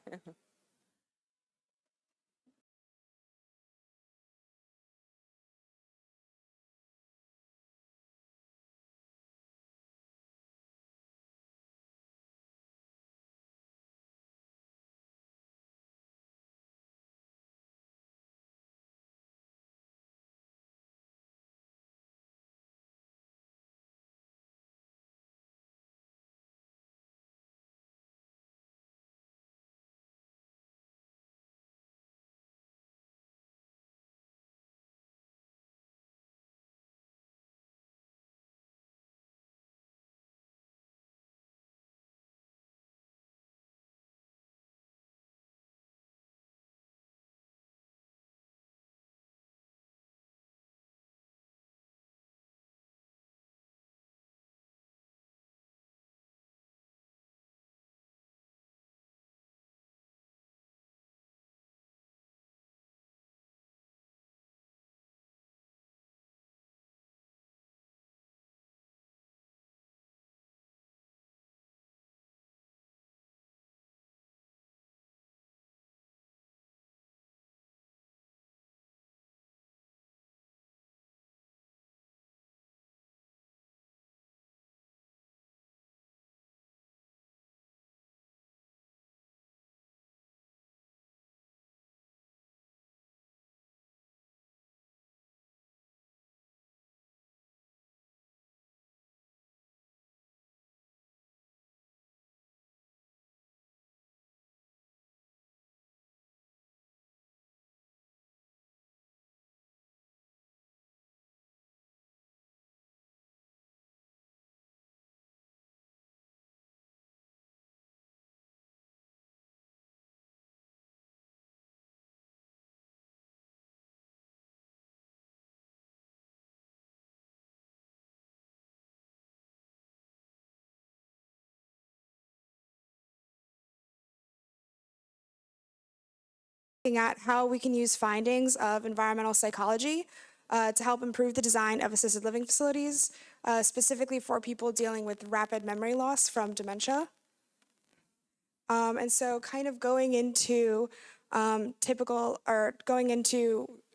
At how we can use findings of environmental psychology to help improve the design of assisted living facilities, specifically for people dealing with rapid memory loss from dementia. And so kind of going into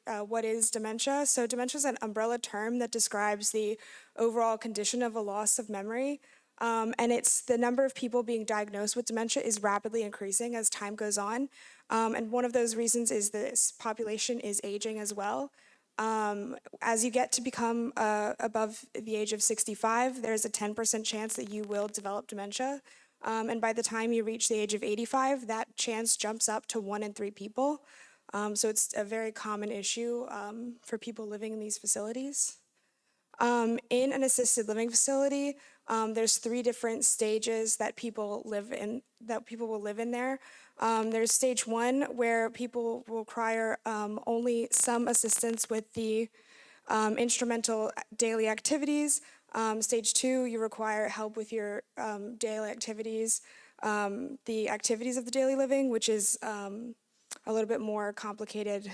what is dementia. So dementia is an umbrella term that describes the overall condition of a loss of memory. And it's the number of people being diagnosed with dementia is rapidly increasing as time goes on. And one of those reasons is this population is aging as well. As you get to become above the age of 65, there's a 10% chance that you will develop dementia. And by the time you reach the age of 85, that chance jumps up to 1 in 3 people. So it's a very common issue for people living in these facilities. In an assisted living facility, there's 3 different stages that people live in. Will live in there. There's stage 1, where people will require only some assistance with the instrumental daily activities. Stage 2, you require help with your daily activities. the activities of the daily living, which is a little bit more complicated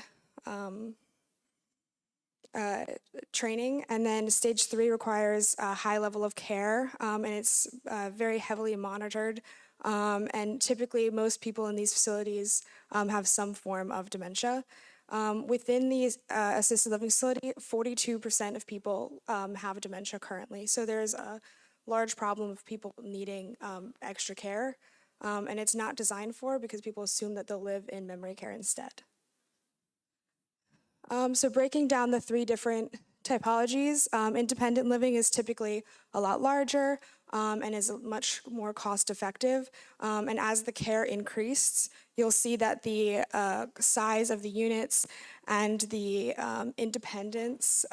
training. And then stage 3 requires a high level of care, and it's very heavily monitored. And typically, most people in these facilities have some form of dementia. Within the assisted living facility, 42% of people have dementia currently. So there's a large problem of people needing extra care, and it's not designed for because people assume that they'll live in memory care instead. So breaking down the 3 different typologies, independent living is typically a lot larger and is much more cost effective. And as the care increases, you'll see that the size of the units and the independence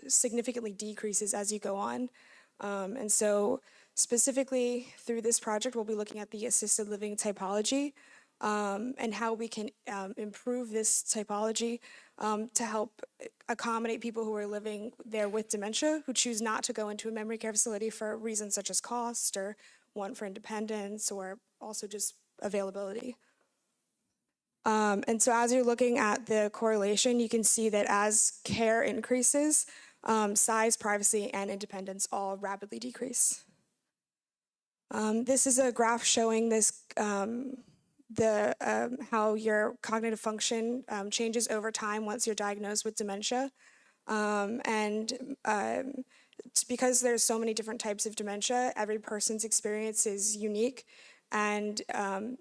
significantly decreases as you go on. And so specifically through this project, we'll be looking at the assisted living typology and how we can improve this typology to help accommodate people who are living there with dementia, who choose not to go into a memory care facility for reasons such as cost or want for independence or also just availability. And so as you're looking at the correlation, you can see that as care increases, size, privacy, and independence all rapidly decrease. This is a graph showing this how your cognitive function changes over time once you're diagnosed with dementia. It's because there's so many different types of dementia, every person's experience is unique. And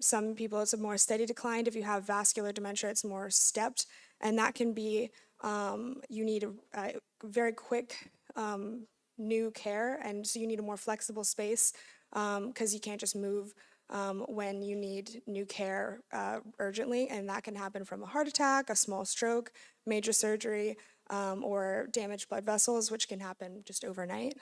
some people, it's a more steady decline. If you have vascular dementia, it's more stepped. And that can be, you need a very quick new care. And so you need a more flexible space because you can't just move when you need new care urgently, and that can happen from a heart attack, a small stroke, major surgery, or damaged blood vessels, which can happen just overnight.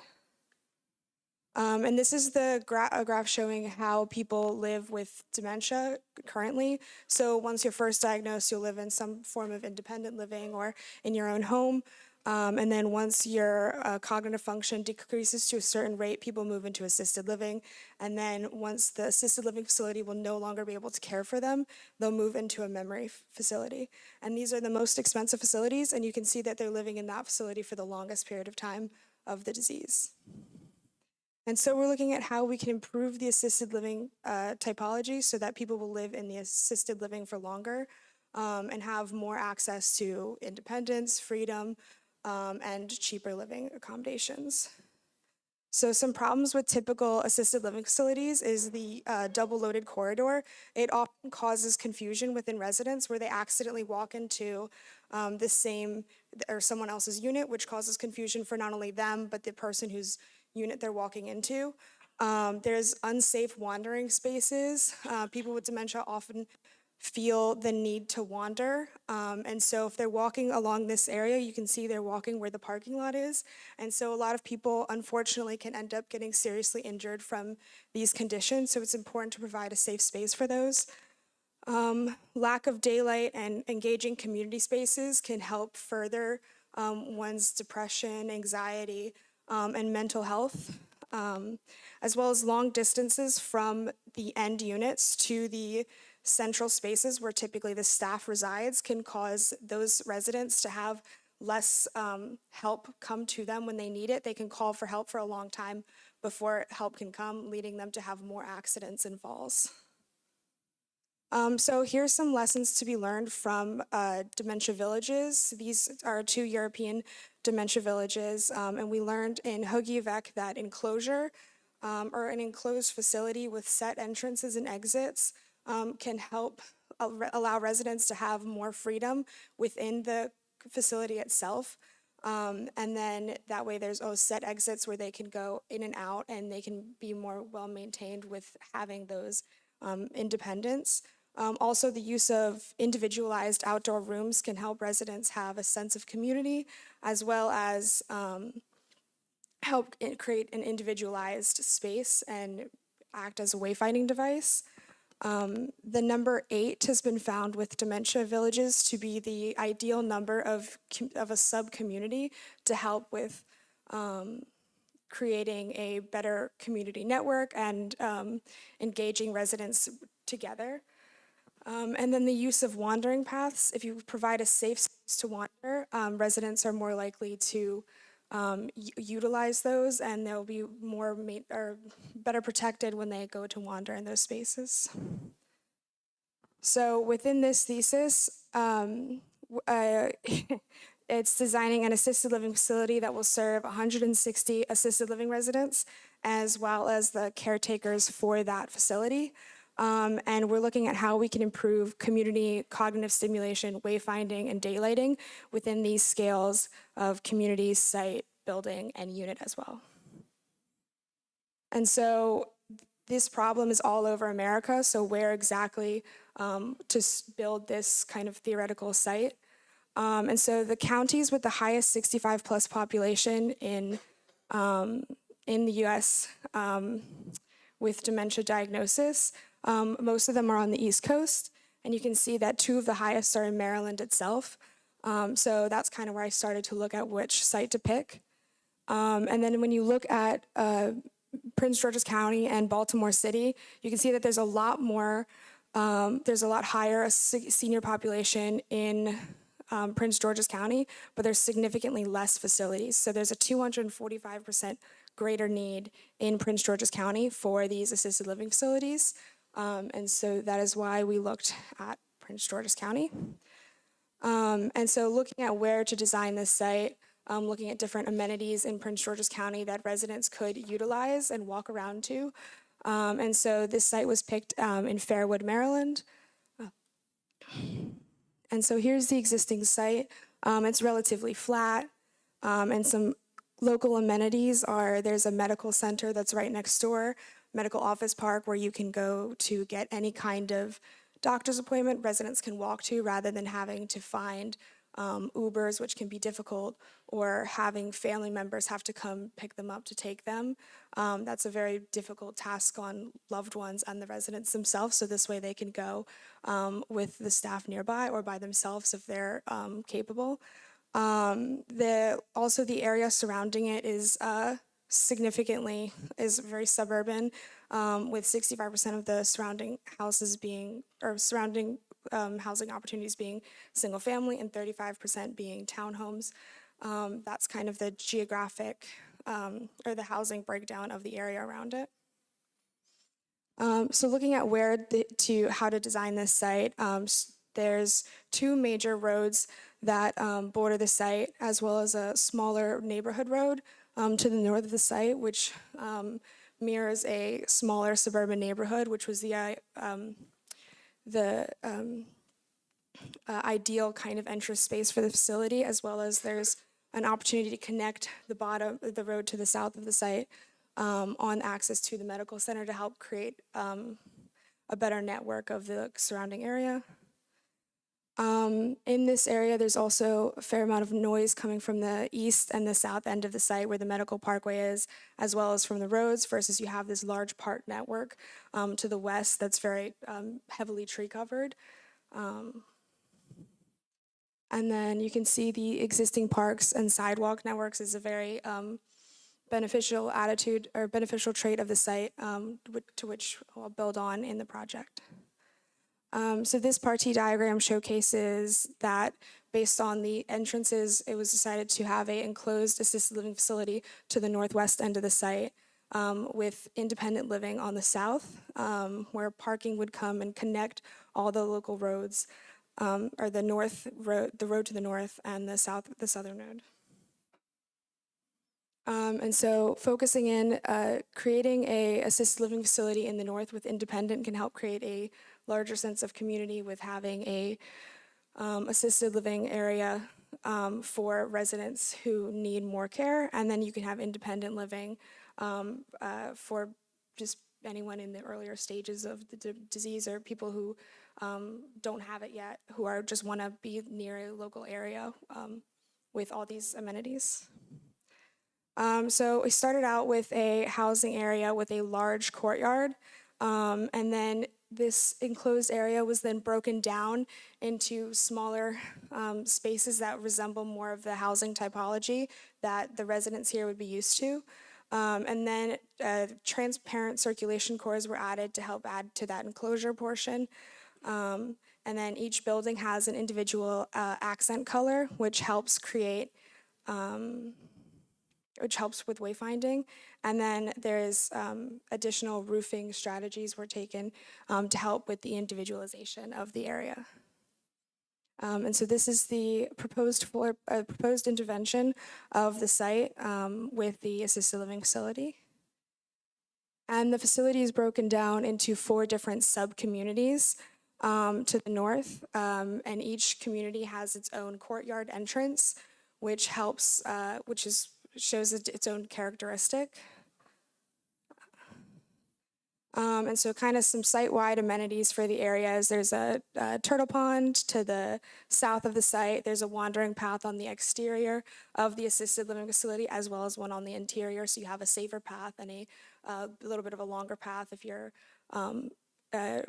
And this is the graph showing how people live with dementia currently. So once you're first diagnosed, you'll live in some form of independent living or in your own home. And then once your cognitive function decreases to a certain rate, people move into assisted living. And then once the assisted living facility will no longer be able to care for them, they'll move into a memory facility. And these are the most expensive facilities, and you can see that they're living in that facility for the longest period of time of the disease. And so we're looking at how we can improve the assisted living typology so that people will live in the assisted living for longer and have more access to independence, freedom, and cheaper living accommodations. So some problems with typical assisted living facilities is the double-loaded corridor. It often causes confusion within residents where they accidentally walk into the same or someone else's unit, which causes confusion for not only them, but the person whose unit they're walking into. There's unsafe wandering spaces. People with dementia often feel the need to wander. And so if they're walking along this area, you can see they're walking where the parking lot is. And so a lot of people, unfortunately, can end up getting seriously injured from these conditions. So it's important to provide a safe space for those. Lack of daylight and engaging community spaces can help further one's depression, anxiety, and mental health, as well as long distances from the end units to the central spaces where typically the staff resides can cause those residents to have less help come to them when they need it. They can call for help for a long time before help can come, leading them to have more accidents and falls. So here's some lessons to be learned from dementia villages. These are 2 European dementia villages, and we learned in Hogevek that enclosure or an enclosed facility with set entrances and exits can help allow residents to have more freedom within the facility itself. And then that way there's set exits where they can go in and out and they can be more well maintained with having those independence. Also, the use of individualized outdoor rooms can help residents have a sense of community, as well as help create an individualized space and act as a wayfinding device. The number 8 has been found with dementia villages to be the ideal number of a sub-community to help with creating a better community network and engaging residents together. And then the use of wandering paths. If you provide a safe space to wander, residents are more likely to utilize those, and they'll be more or better protected when they go to wander in those spaces. So within this thesis, it's designing an assisted living facility that will serve 160 assisted living residents, as well as the caretakers for that facility. And we're looking at how we can improve community cognitive stimulation, wayfinding, and daylighting within these scales of community, site, building, and unit as well. And so this problem is all over America, so where exactly to build this kind of theoretical site? And so the counties with the highest 65 plus population in the US with dementia diagnosis, most of them are on the East Coast, and you can see that 2 of the highest are in Maryland itself. So that's kind of where I started to look at which site to pick. And then when you look at Prince George's County and Baltimore City, you can see that there's a lot more, there's a lot higher senior population in Prince George's County, but there's significantly less facilities. So there's a 245% greater need in Prince George's County for these assisted living facilities. And so that is why we looked at Prince George's County. And so looking at where to design this site, looking at different amenities in Prince George's County that residents could utilize and walk around to. And so this site was picked in Fairwood, Maryland. And so here's the existing site. It's relatively flat, and some local amenities are, there's a medical center that's right next door, medical office park where you can go to get any kind of doctor's appointment residents can walk to rather than having to find Ubers, which can be difficult, or having family members have to come pick them up to take them. That's a very difficult task on loved ones and the residents themselves, so this way they can go with the staff nearby or by themselves if they're capable. Also the area surrounding it is is very suburban, with 65% of the surrounding houses being, or surrounding housing opportunities being single family and 35% being townhomes. That's kind of the geographic or the housing breakdown of the area around it. So looking at how to design this site, there's 2 major roads that border the site, as well as a smaller neighborhood road to the north of the site, which mirrors a smaller suburban neighborhood, which was the ideal kind of entrance space for the facility, as well as there's an opportunity to connect the road to the south of the site on access to the medical center to help create a better network of the surrounding area. In this area, there's also a fair amount of noise coming from the east and the south end of the site where the medical parkway is, as well as from the roads, versus you have this large park network to the west that's very heavily tree covered. And then you can see the existing parks and sidewalk networks is a very beneficial attitude or beneficial trait of the site to which I'll build on in the project. So this partie diagram showcases that based on the entrances, it was decided to have an enclosed assisted living facility to the northwest end of the site with independent living on the south, where parking would come and connect all the local roads, or the road to the north and the southern node. And so focusing in, creating a assisted living facility in the north with independent can help create a larger sense of community with having a assisted living area for residents who need more care, and then you can have independent living for just anyone in the earlier stages of the disease or people who don't have it yet, who are just want to be near a local area with all these amenities. So we started out with a housing area with a large courtyard, and then this enclosed area was then broken down into smaller spaces that resemble more of the housing typology that the residents here would be used to. And then transparent circulation cores were added to help add to that enclosure portion. And then each building has an individual accent color, which helps create, which helps with wayfinding. And then there's additional roofing strategies were taken to help with the individualization of the area. And so this is the proposed intervention of the site with the assisted living facility. And the facility is broken down into 4 different sub-communities to the north, and each community has its own courtyard entrance, which helps, shows its own characteristic. And so kind of some site-wide amenities for the areas. There's a turtle pond to the south of the site. There's a wandering path on the exterior of the assisted living facility, as well as one on the interior, so you have a safer path and a little bit of a longer path if your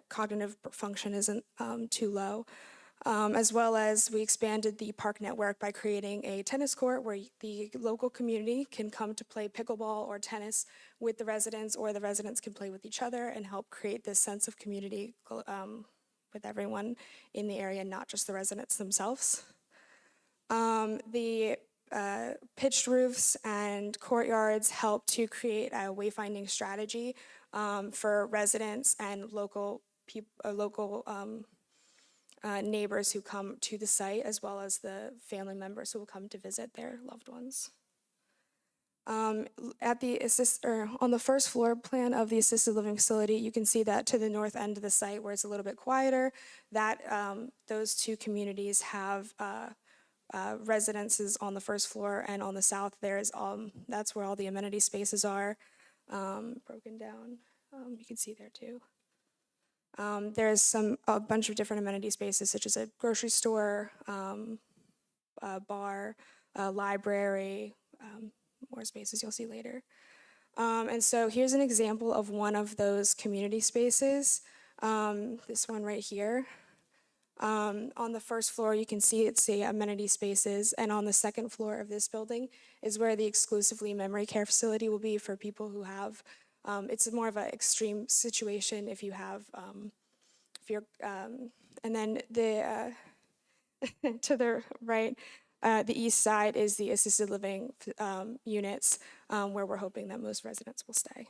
cognitive function isn't too low. As well as we expanded the park network by creating a tennis court where the local community can come to play pickleball or tennis with the residents, or the residents can play with each other and help create this sense of community with everyone in the area, not just the residents themselves. The pitched roofs and courtyards help to create a wayfinding strategy for residents and local neighbors who come to the site, as well as the family members who will come to visit their loved ones. On the first floor plan of the assisted living facility, you can see that to the north end of the site, where it's a little bit quieter, that those 2 communities have residences on the first floor, and on the south there's that's where all the amenity spaces are broken down. You can see there too. There's a bunch of different amenity spaces, such as a grocery store, a bar, a library, more spaces you'll see later. And so here's an example of one of those community spaces, this one right here. On the first floor, you can see it's the amenity spaces, and on the second floor of this building is where the exclusively memory care facility will be for people who have, it's more of an extreme situation if you have, if you're, and then the, to the right, the east side is the assisted living units, where we're hoping that most residents will stay.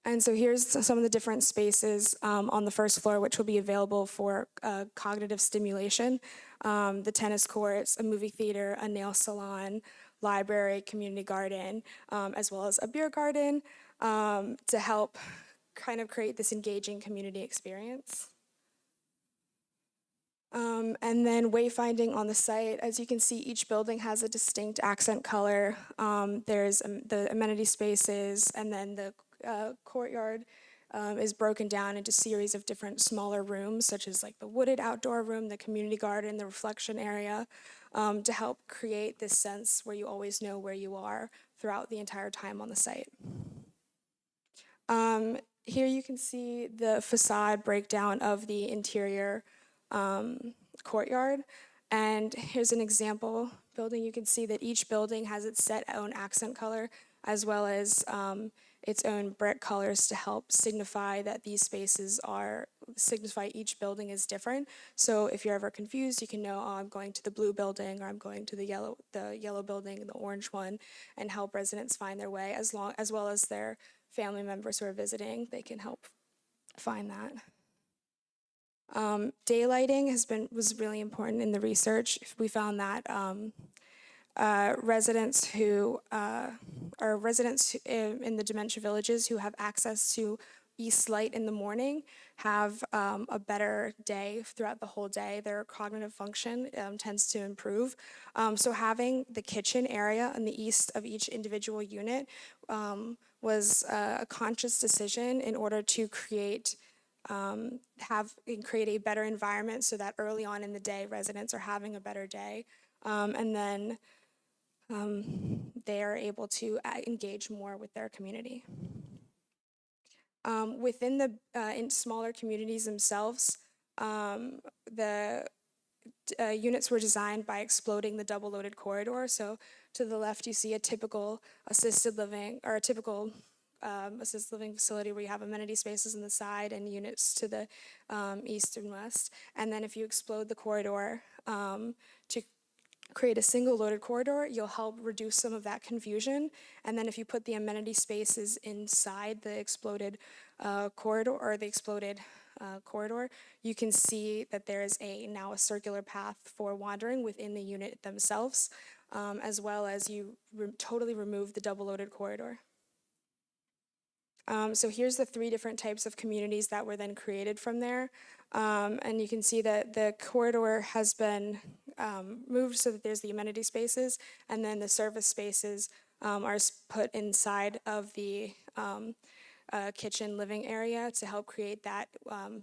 And so here's some of the different spaces on the first floor, which will be available for cognitive stimulation. The tennis courts, a movie theater, a nail salon, library, community garden, as well as a beer garden to help kind of create this engaging community experience. And then wayfinding on the site, as you can see, each building has a distinct accent color. There's the amenity spaces, and then the courtyard is broken down into series of different smaller rooms, such as like the wooded outdoor room, the community garden, the reflection area, to help create this sense where you always know where you are throughout the entire time on the site. Here you can see the facade breakdown of the interior courtyard. And here's an example building. You can see that each building has its set own accent color, as well as its own brick colors to help signify that these spaces signify each building is different. So if you're ever confused, you can know, oh, I'm going to the blue building, or I'm going to the yellow building, the orange one, and help residents find their way, as well as their family members who are visiting. They can help find that. Daylighting was really important in the research. We found that residents who in the dementia villages who have access to east light in the morning have a better day throughout the whole day. Their cognitive function tends to improve. So having the kitchen area on the east of each individual unit was a conscious decision in order to create a better environment, so that early on in the day residents are having a better day, and then they are able to engage more with their community. Within the in smaller communities themselves, the units were designed by exploding the double-loaded corridor, so to the left, you see a typical assisted living or a typical assisted living facility where you have amenity spaces on the side and units to the east and west. And then if you explode the corridor to create a single loaded corridor, you'll help reduce some of that confusion. And then if you put the amenity spaces inside the exploded corridor or the exploded corridor, you can see that there is now a circular path for wandering within the unit themselves, as well as you totally remove the double loaded corridor. So here's the 3 different types of communities that were then created from there. And you can see that the corridor has been moved so that there's the amenity spaces, and then the service spaces are put inside of the kitchen living area to help create that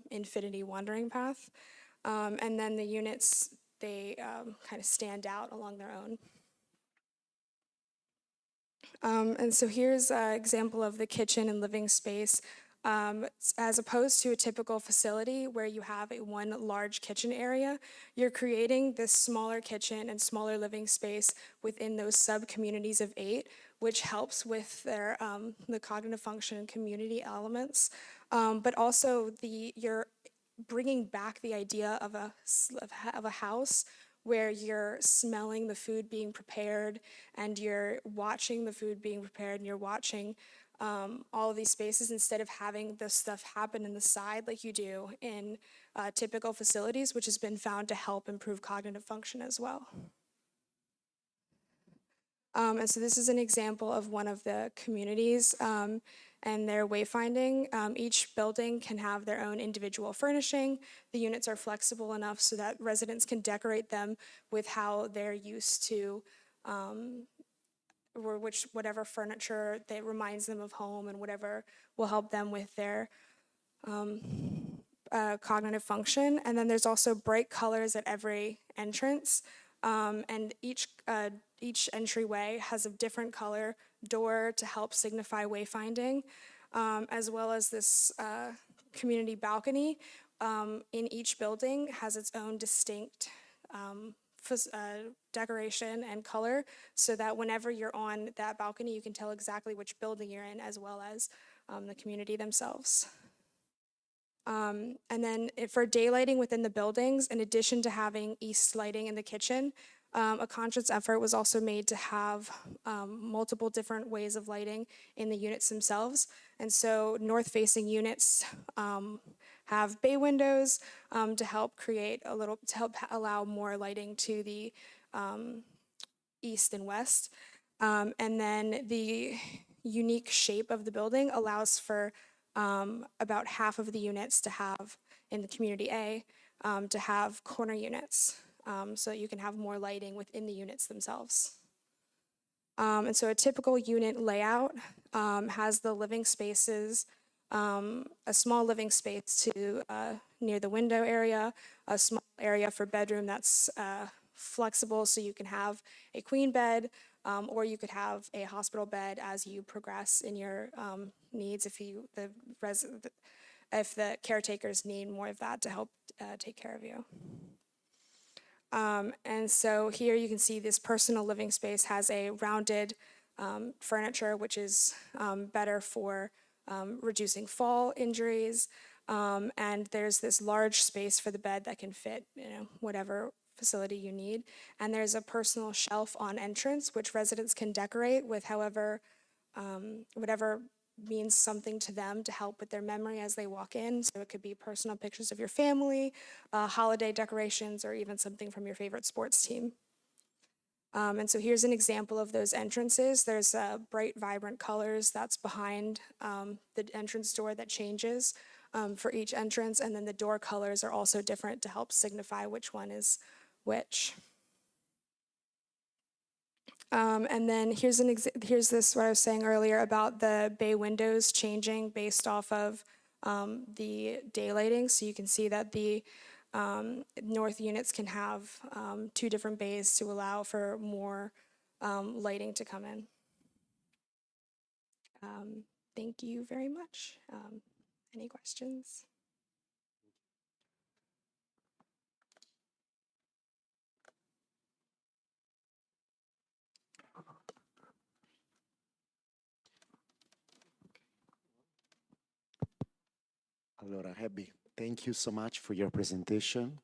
infinity wandering path. And then the units, they kind of stand out along their own. And so here's an example of the kitchen and living space. As opposed to a typical facility where you have one large kitchen area, you're creating this smaller kitchen and smaller living space within those sub-communities of 8, which helps with their the cognitive function and community elements. But also you're bringing back the idea of a house where you're smelling the food being prepared and you're watching the food being prepared and you're watching all of these spaces instead of having this stuff happen in the side like you do in typical facilities, which has been found to help improve cognitive function as well. And so this is an example of one of the communities and their wayfinding. Each building can have their own individual furnishing. The units are flexible enough so that residents can decorate them with how they're used to, or whatever furniture that reminds them of home and whatever will help them with their cognitive function. And then there's also bright colors at every entrance. And each entryway has a different color door to help signify wayfinding, as well as this community balcony in each building has its own distinct decoration and color, so that whenever you're on that balcony, you can tell exactly which building you're in, as well as the community themselves. And then for daylighting within the buildings, in addition to having east lighting in the kitchen, a conscious effort was also made to have multiple different ways of lighting in the units themselves. And so north-facing units have bay windows to help allow more lighting to the east and west. And then the unique shape of the building allows for about half of the units to have, in the community A, to have corner units, so that you can have more lighting within the units themselves. And so a typical unit layout has the living spaces, a small living space to near the window area, a small area for bedroom that's flexible, so you can have a queen bed, or you could have a hospital bed as you progress in your needs if the caretakers need more of that to help take care of you. And so here you can see this personal living space has a rounded furniture, which is better for reducing fall injuries. And there's this large space for the bed that can fit, whatever facility you need. And there's a personal shelf on entrance, which residents can decorate with whatever means something to them to help with their memory as they walk in. So it could be personal pictures of your family, holiday decorations, or even something from your favorite sports team. And so here's an example of those entrances. There's bright, vibrant colors that's behind the entrance door that changes for each entrance. And then the door colors are also different to help signify which one is which. And then here's this what I was saying earlier about the bay windows changing based off of the daylighting. So you can see that the north units can have 2 different bays to allow for more lighting to come in. Thank you very much. Any questions? Allora, Abby, thank you so much for your presentation.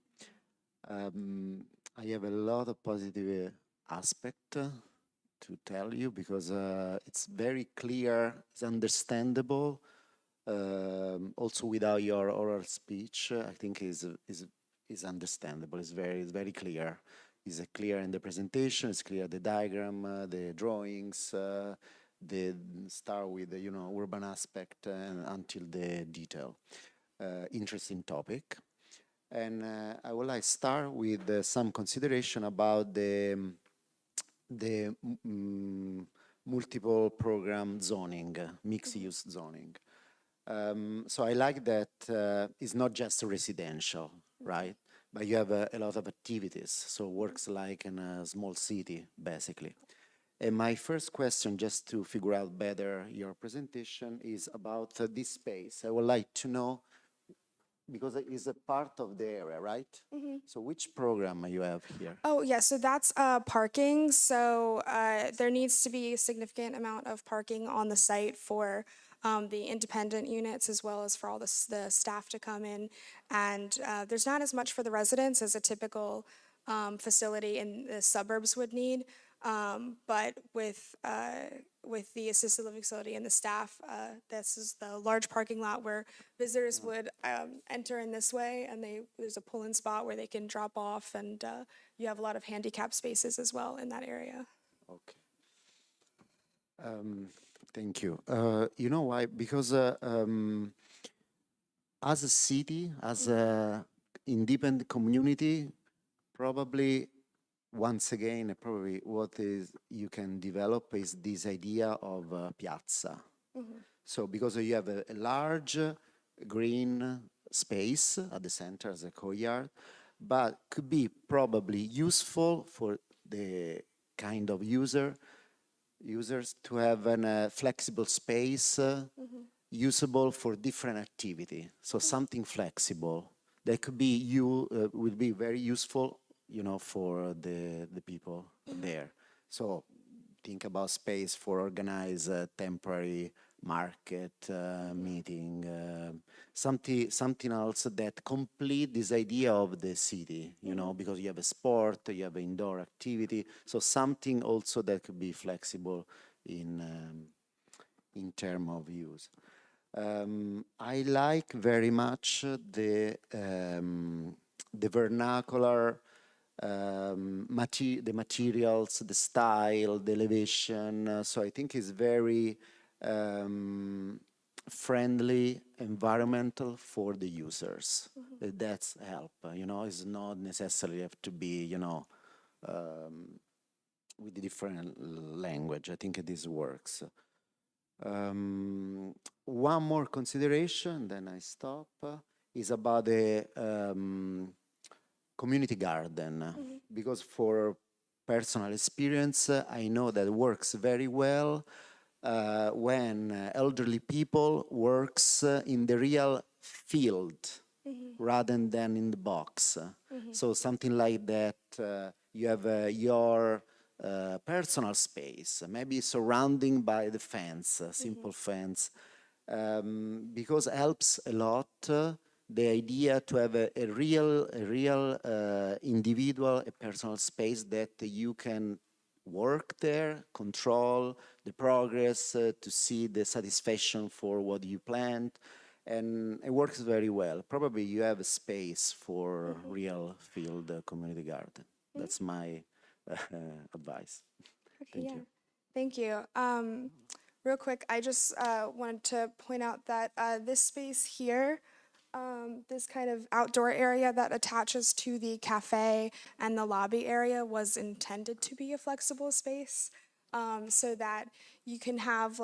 I have a lot of positive aspect to tell you because it's very clear, it's understandable. Also, without your oral speech, I think is understandable. It's very clear. It's clear in the presentation. It's clear the diagram, the drawings. The start with the urban aspect and until the detail. Interesting topic. And I would like to start with some consideration about the multiple program zoning, mixed use zoning. So I like that it's not just residential, right? But you have a lot of activities, so works like in a small city, basically. And my first question, just to figure out better your presentation, is about this space. I would like to know, because it is a part of the area, right? So which program you have here? Oh, yeah, so that's parking. So there needs to be a significant amount of parking on the site for the independent units as well as for all the staff to come in. And there's not as much for the residents as a typical facility in the suburbs would need. But with the assisted living facility and the staff, this is the large parking lot where visitors would enter in this way, and there's a pull-in spot where they can drop off, and you have a lot of handicap spaces as well in that area. Okay. Thank you. You know why? Because as a city, as a independent community, probably once again, probably what is you can develop is this idea of piazza. So because you have a large green space at the center as a courtyard, but could be probably useful for the kind of users to have a flexible space usable for different activity. So something flexible that could be will be very useful, for the people there. So think about space for organize a temporary market meeting, something else that complete this idea of the city, because you have a sport, you have indoor activity, so something also that could be flexible in term of use. I like very much the vernacular, the materials, the style, the elevation. So I think it's very friendly, environmental for the users. That's help. It's not necessarily have to be, with a different language. I think this works. One more consideration, then I stop, is about the community garden, because for personal experience, I know that works very well when elderly people works in the real field rather than in the box. So something like that, you have your personal space, maybe surrounding by the fence, simple fence, because helps a lot the idea to have a real individual, a personal space that you can work there, control the progress, to see the satisfaction for what you planned, and it works very well. Probably you have a space for real field community garden. That's my advice. Okay, Thank yeah. you. Thank you. Real quick, I just wanted to point out that this space here, this kind of outdoor area that attaches to the cafe and the lobby area was intended to be a flexible space, so that you can have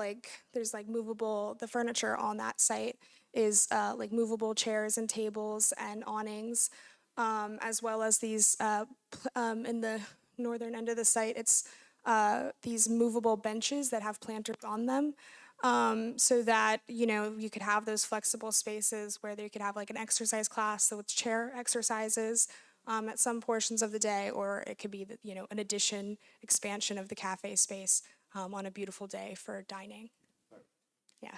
there's movable, the furniture on that site is movable chairs and tables and awnings, as well as these, in the northern end of the site, it's these movable benches that have planters on them, so that you could have those flexible spaces where you could have an exercise class, so it's chair exercises at some portions of the day, or it could be an expansion of the cafe space on a beautiful day for dining. Yeah.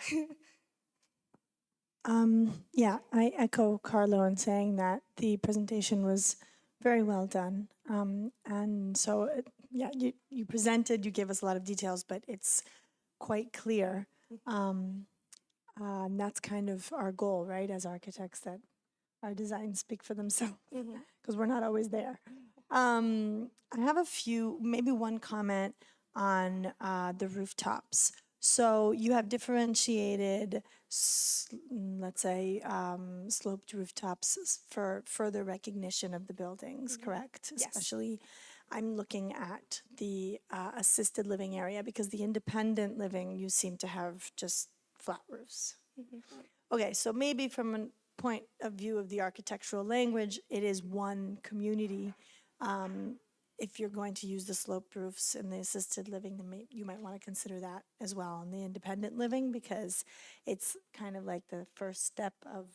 Yeah, I echo Carlo in saying that the presentation was very well done. And so, yeah, you presented, you gave us a lot of details, but it's quite clear. And that's kind of our goal, right, as architects, that our designs speak for themselves because we're not always there. I have a few, maybe one comment on the rooftops. So you have differentiated, let's say, sloped rooftops for further recognition of the buildings, correct? Yes. Especially, I'm looking at the assisted living area because the independent living, you seem to have just flat roofs. Okay, so maybe from a point of view of the architectural language, it is one community. If you're going to use the sloped roofs in the assisted living, then you might want to consider that as well in the independent living because it's kind of like the first step of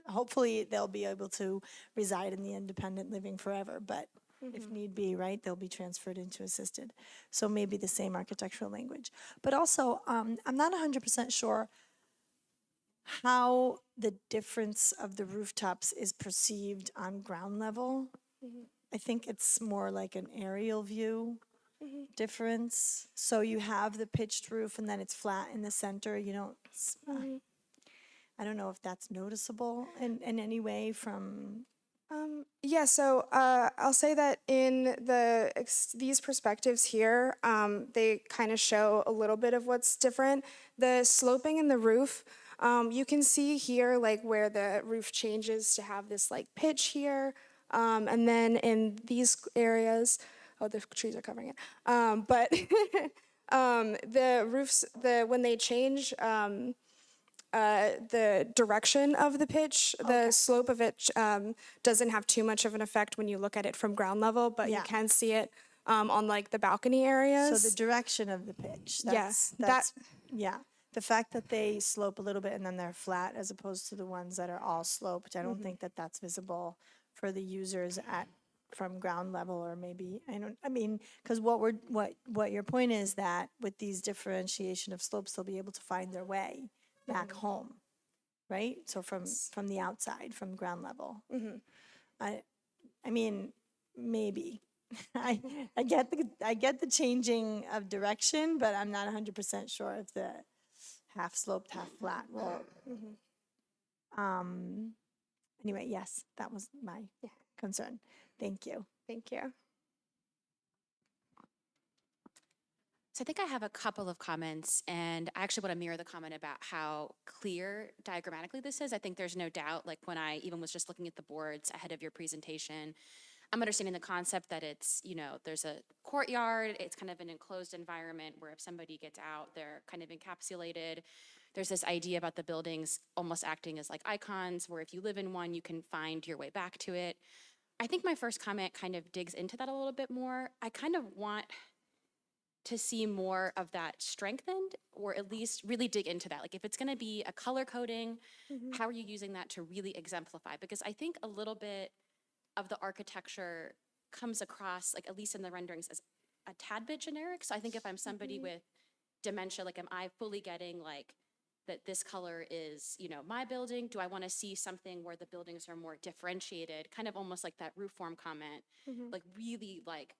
hopefully they'll be able to reside in the independent living forever, but if need be, right, they'll be transferred into assisted. So maybe the same architectural language. But also, I'm not 100% sure how the difference of the rooftops is perceived on ground level. I think it's more like an aerial view difference. So you have the pitched roof and then it's flat in the center. You don't, I don't know if that's noticeable in any way from. Yeah, so I'll say that in these perspectives here, they kind of show a little bit of what's different. The sloping in the roof, you can see here like where the roof changes to have this like pitch here, and then in these areas, oh, the trees are covering it. But the roofs, when they change. The direction of the pitch, the slope of it doesn't have too much of an effect when you look at it from ground level, but you can see it on like the balcony areas. So the direction of the pitch. Yes, Yeah. The fact that they slope a little bit and then they're flat as opposed to the ones that are all sloped, I don't think that that's visible for the users from ground level, or maybe, because what your point is that with these differentiation of slopes, they'll be able to find their way back home, right? So from the outside, from ground level. I mean, maybe. I get the changing of direction, but I'm not 100% sure if the half sloped, half flat will. Anyway, yes, that was my concern. Thank you. Thank you. So I think I have a couple of comments, and I actually want to mirror the comment about how clear diagrammatically this is. I think there's no doubt, like when I even was just looking at the boards ahead of your presentation, I'm understanding the concept that it's, there's a courtyard, it's kind of an enclosed environment where if somebody gets out, they're kind of encapsulated. There's this idea about the buildings almost acting as like icons, where if you live in one, you can find your way back to it. I think my first comment kind of digs into that a little bit more. I kind of want to see more of that strengthened, or at least really dig into that. Like if it's gonna be a color coding, how are you using that to really exemplify? Because I think a little bit of the architecture comes across, like at least in the renderings, as a tad bit generic. So I think if I'm somebody with dementia, like am I fully getting like that this color is, my building? Do I wanna see something where the buildings are more differentiated, kind of almost like that roof form comment, like really like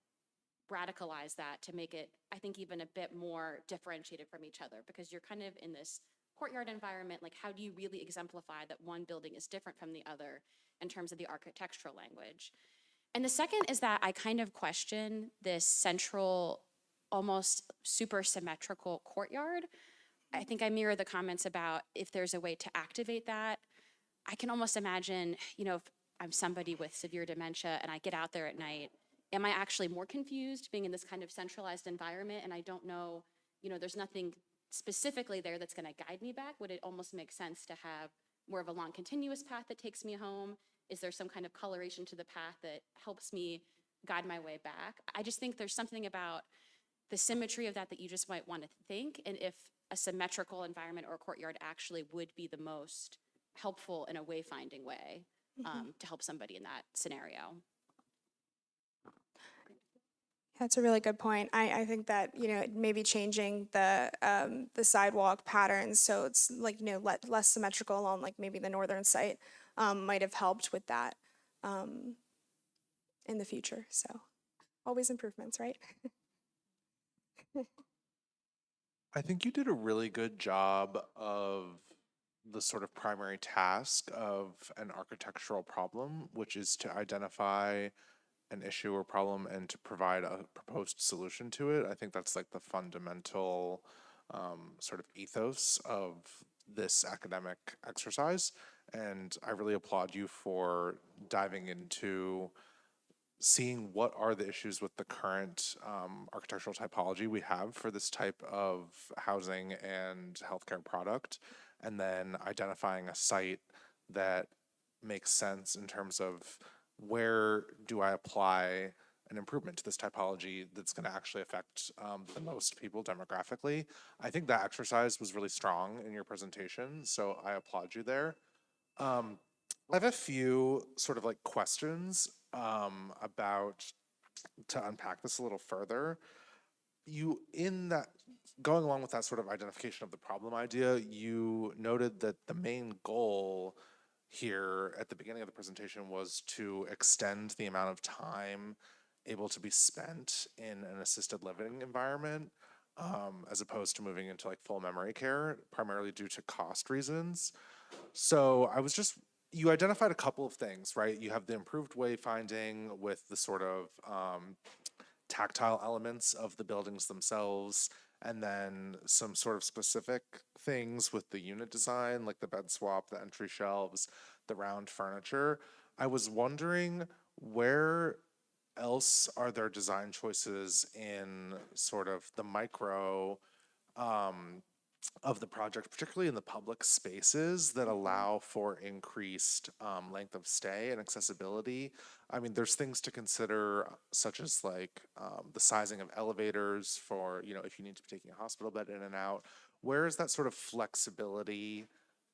radicalize that to make it, I think, even a bit more differentiated from each other, because you're kind of in this courtyard environment. Like, how do you really exemplify that one building is different from the other in terms of the architectural language? And the second is that I kind of question this central, almost super symmetrical courtyard. I think I mirror the comments about if there's a way to activate that. I can almost imagine, if I'm somebody with severe dementia and I get out there at night, am I actually more confused being in this kind of centralized environment and I don't know, there's nothing specifically there that's going to guide me back? Would it almost make sense to have more of a long continuous path that takes me home? Is there some kind of coloration to the path that helps me guide my way back? I just think there's something about the symmetry of that you just might want to think, and if a symmetrical environment or courtyard actually would be the most helpful in a wayfinding way to help somebody in that scenario. That's a really good point. I think that, maybe changing the sidewalk patterns so it's like, less symmetrical along like maybe the northern site might have helped with that in the future. So always improvements, right? I think you did a really good job of the sort of primary task of an architectural problem, which is to identify an issue or problem and to provide a proposed solution to it. I think that's like the fundamental sort of ethos of this academic exercise. And I really applaud you for diving into seeing what are the issues with the current architectural typology we have for this type of housing and healthcare product, and then identifying a site that makes sense in terms of where do I apply an improvement to this typology that's going to actually affect the most people demographically. I think that exercise was really strong in your presentation, so I applaud you there. I have a few sort of like questions about to unpack this a little further. You, in that, going along with that sort of identification of the problem idea, you noted that the main goal here at the beginning of the presentation was to extend the amount of time able to be spent in an assisted living environment, as opposed to moving into like full memory care, primarily due to cost reasons. So I was just, you identified a couple of things, right? You have the improved wayfinding with the sort of tactile elements of the buildings themselves, and then some sort of specific things with the unit design, like the bed swap, the entry shelves, the round furniture. I was wondering, where else are there design choices in sort of the micro of the project, particularly in the public spaces, that allow for increased length of stay and accessibility? I mean, there's things to consider, such as like the sizing of elevators for, if you need to be taking a hospital bed in and out. Where is that sort of flexibility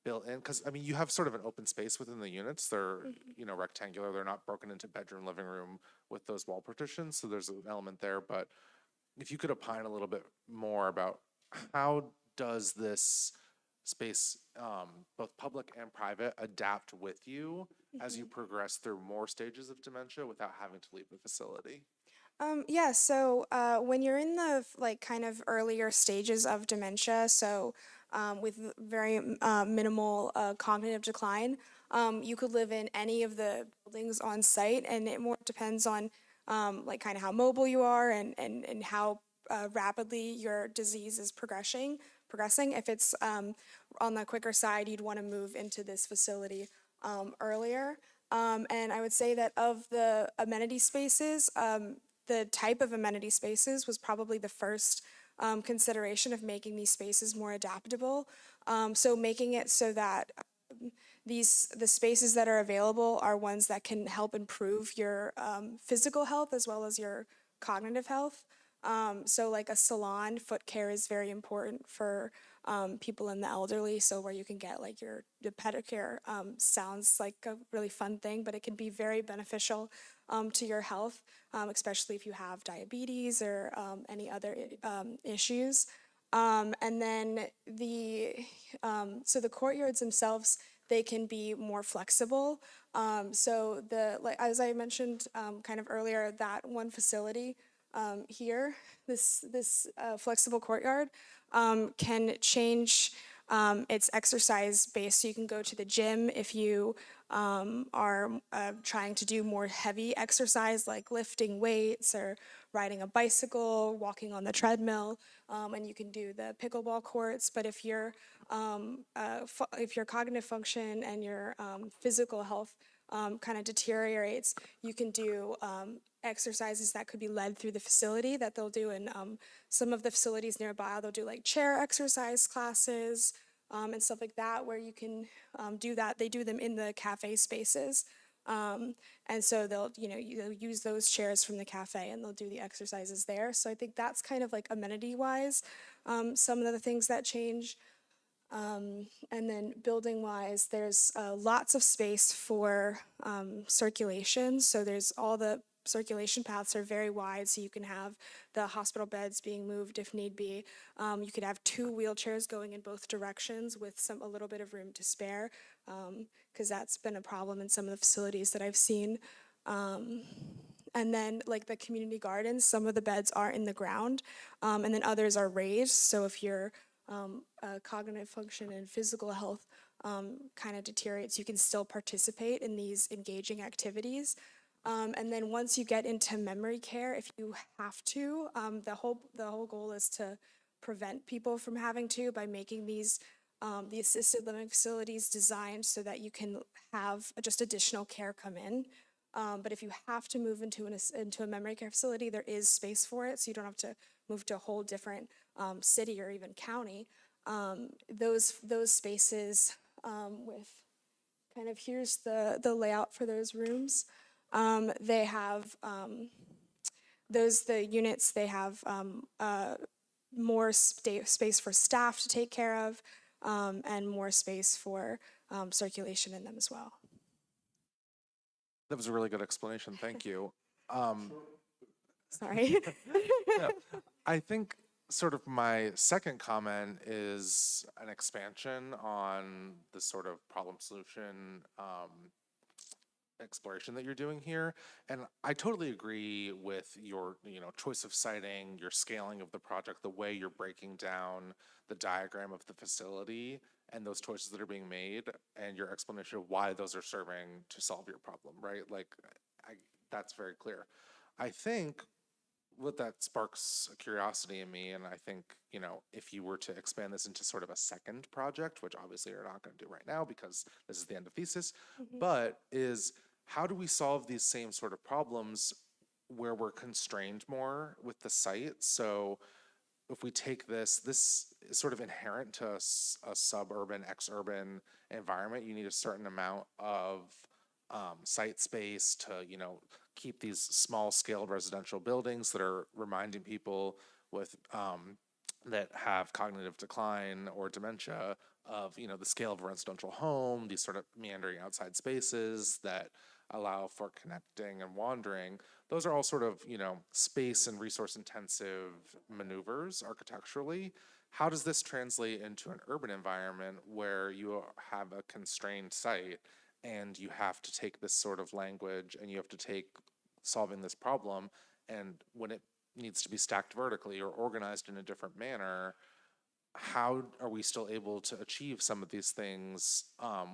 built in? Because, I mean, you have sort of an open space within the units. They're, rectangular. They're not broken into bedroom, living room with those wall partitions. So there's an element there. But if you could opine a little bit more about how does this space, both public and private, adapt with you as you progress through more stages of dementia without having to leave the facility? Yeah, so when you're in the like kind of earlier stages of dementia, so with very minimal cognitive decline, you could live in any of the buildings on site, and it more depends on like kind of how mobile you are and how rapidly your disease is progressing. If it's on the quicker side, you'd want to move into this facility earlier. And I would say that of the amenity spaces, the type of amenity spaces was probably the first consideration of making these spaces more adaptable. So making it so that the spaces that are available are ones that can help improve your physical health as well as your cognitive health. So like a salon, foot care is very important for people in the elderly. So where you can get like your pedicure sounds like a really fun thing, but it can be very beneficial to your health, especially if you have diabetes or any other issues. And then so the courtyards themselves, they can be more flexible. So like as I mentioned kind of earlier, that one facility here, this flexible courtyard can change its exercise base. So you can go to the gym if you are trying to do more heavy exercise like lifting weights or riding a bicycle, walking on the treadmill, and you can do the pickleball courts. But if your cognitive function and your physical health kind of deteriorates, you can do exercises that could be led through the facility that they'll do in some of the facilities nearby. They'll do like chair exercise classes and stuff like that, where you can do that. They do them in the cafe spaces. And so they'll use those chairs from the cafe and they'll do the exercises there. So I think that's kind of like amenity wise, some of the things that change. And then building wise, there's lots of space for circulation. So there's all the circulation paths are very wide, so you can have the hospital beds being moved if need be. You could have 2 wheelchairs going in both directions with a little bit of room to spare, because that's been a problem in some of the facilities that I've seen. And then like the community gardens, some of the beds are in the ground, and then others are raised. So if your cognitive function and physical health kind of deteriorates, you can still participate in these engaging activities. And then once you get into memory care, if you have to, the whole goal is to prevent people from having to by making these the assisted living facilities designed so that you can have just additional care come in. But if you have to move into a memory care facility, there is space for it, so you don't have to move to a whole different city or even county. Those spaces with kind of, here's the layout for those rooms. They have the units, they have more space for staff to take care of, and more space for circulation in them as well. That was a really good explanation. Thank you. Sorry. Yeah. I think sort of my second comment is an expansion on the sort of problem solution exploration that you're doing here. And I totally agree with your, choice of siting, your scaling of the project, the way you're breaking down the diagram of the facility and those choices that are being made, and your explanation of why those are serving to solve your problem, right? Like, that's very clear. I think what that sparks a curiosity in me, and I think, if you were to expand this into sort of a second project, which obviously you're not going to do right now because this is the end of thesis, but is how do we solve these same sort of problems where we're constrained more with the site? So if we take this is sort of inherent to a suburban, exurban environment. You need a certain amount of site space to, keep these small-scale residential buildings that are reminding people with that have cognitive decline or dementia of, the scale of a residential home, these sort of meandering outside spaces that allow for connecting and wandering. Those are all sort of, space and resource intensive maneuvers architecturally. How does this translate into an urban environment where you have a constrained site and you have to take this sort of language and you have to take solving this problem, and when it needs to be stacked vertically or organized in a different manner, how are we still able to achieve some of these things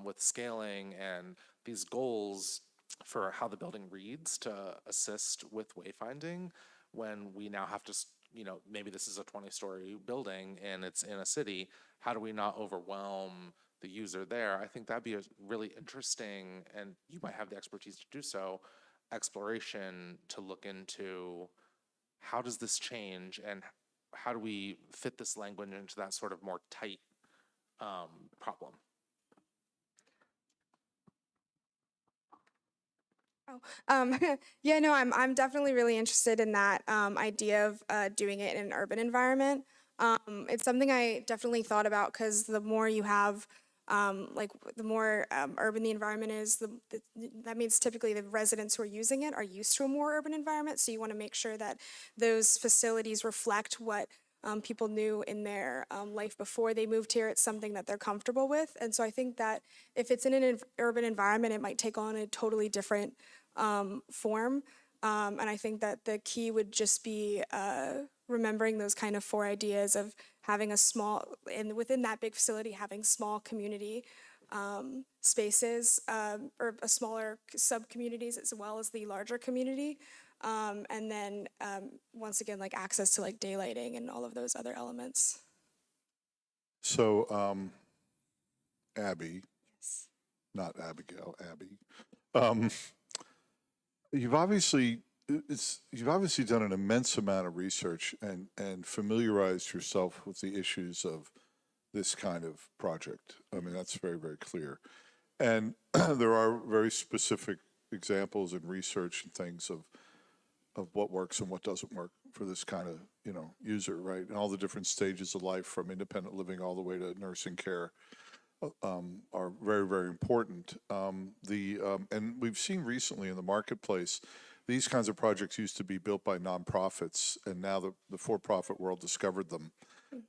with scaling and these goals for how the building reads to assist with wayfinding when we now have to, maybe this is a 20-story building and it's in a city, how do we not overwhelm the user there? I think that'd be a really interesting, and you might have the expertise to do so, exploration to look into how does this change and how do we fit this language into that sort of more tight problem? Yeah, no, I'm definitely really interested in that idea of doing it in an urban environment. It's something I definitely thought about, because the more you have, the more urban the environment is, that means typically the residents who are using it are used to a more urban environment. So you want to make sure that those facilities reflect what people knew in their life before they moved here. It's something that they're comfortable with. And so I think that if it's in an urban environment, it might take on a totally different form. And I think that the key would just be remembering those kind of 4 ideas of having a small, and within that big facility, having small community spaces, or a smaller sub-communities as well as the larger community. And then once again, like access to like daylighting and all of those other elements. So, Abby, Yes. not Abigail, Abby, you've obviously done an immense amount of research and familiarized yourself with the issues of this kind of project. I mean, that's very, very clear. And there are very specific examples in research and things of what works and what doesn't work for this kind of, user, right? And all the different stages of life, from independent living all the way to nursing care, are very, very important. And we've seen recently in the marketplace these kinds of projects used to be built by nonprofits, and now the for-profit world discovered them.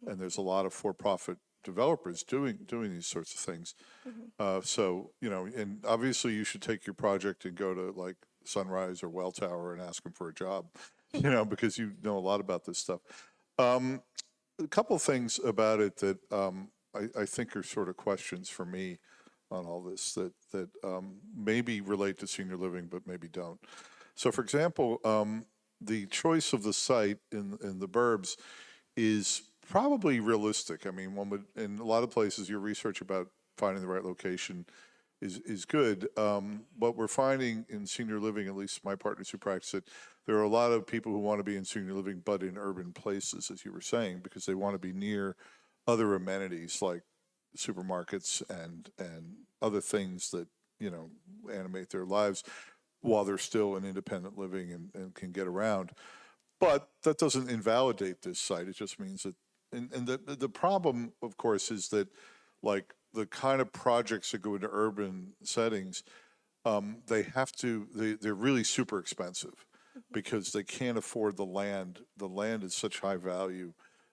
And there's a lot of for-profit developers doing these sorts of things. So, you know, and obviously you should take your project and go to like Sunrise or Welltower and ask them for a job, you know, because you know a lot about this stuff. A couple things about it that I think are sort of questions for me on all this that maybe relate to senior living, but maybe don't. So, for example, the choice of the site in the burbs is probably realistic. I mean, one would, in a lot of places, your research about finding the right location is good. What we're finding in senior living, at least my partners who practice it, there are a lot of people who want to be in senior living, but in urban places, as you were saying, because they want to be near other amenities like supermarkets and other things that, you know, animate their lives while they're still in independent living and can get around. But that doesn't invalidate this site. It just means that, and the problem, of course, is that like the kind of projects that go into urban settings, they're really super expensive because they can't afford the land. The land is such high value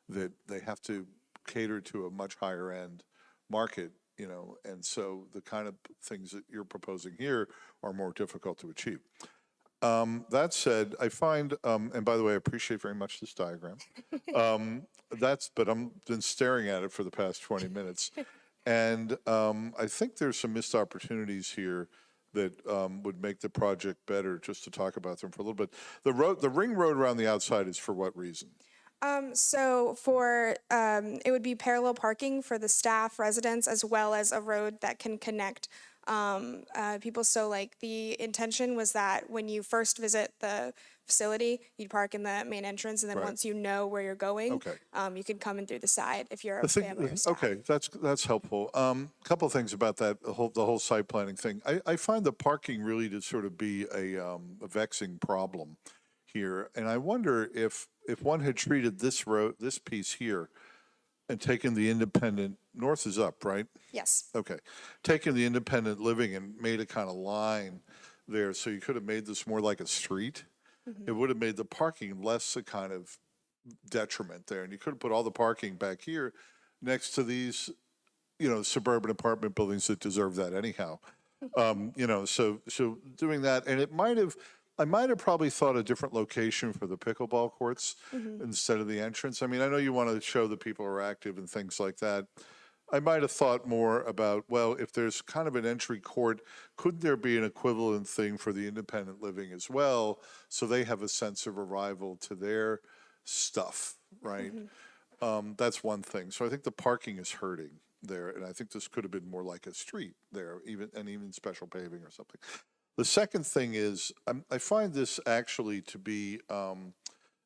that they have to cater to a much higher end market, you know, and so the kind of things that you're proposing here are more difficult to achieve. That said, I find, and by the way, I appreciate very much this diagram. But I've been staring at it for the past 20 minutes. And I think there's some missed opportunities here that would make the project better, just to talk about them for a little bit. The ring road around the outside is for what reason? So for, it would be parallel parking for the staff, residents, as well as a road that can connect people. So like the intention was that when you first visit the facility, you'd park in the main entrance, and then Right. once you know where you're going, Okay. you can come in through the side if you're The a thing, family or staff. okay, that's helpful. Couple of things about that, the whole site planning thing. I find the parking really to sort of be a vexing problem here, and I wonder if one had treated this road, this piece here, and taken the independent, north is up, right? Yes. Okay, taken the independent living and made a kind of line there, so you could have made this more like a street. It would have made the parking less a kind of detriment there, and you could have put all the parking back here next to these, you know, suburban apartment buildings that deserve that anyhow. You know, so doing that, and I might have probably thought a different location for the pickleball courts instead of the entrance. I mean, I know you want to show that people are active and things like that. I might have thought more about, well, if there's kind of an entry court, couldn't there be an equivalent thing for the independent living as well, so they have a sense of arrival to their stuff, right? That's one thing. So I think the parking is hurting there, and I think this could have been more like a street there, even special paving or something. The second thing is, I find this actually to be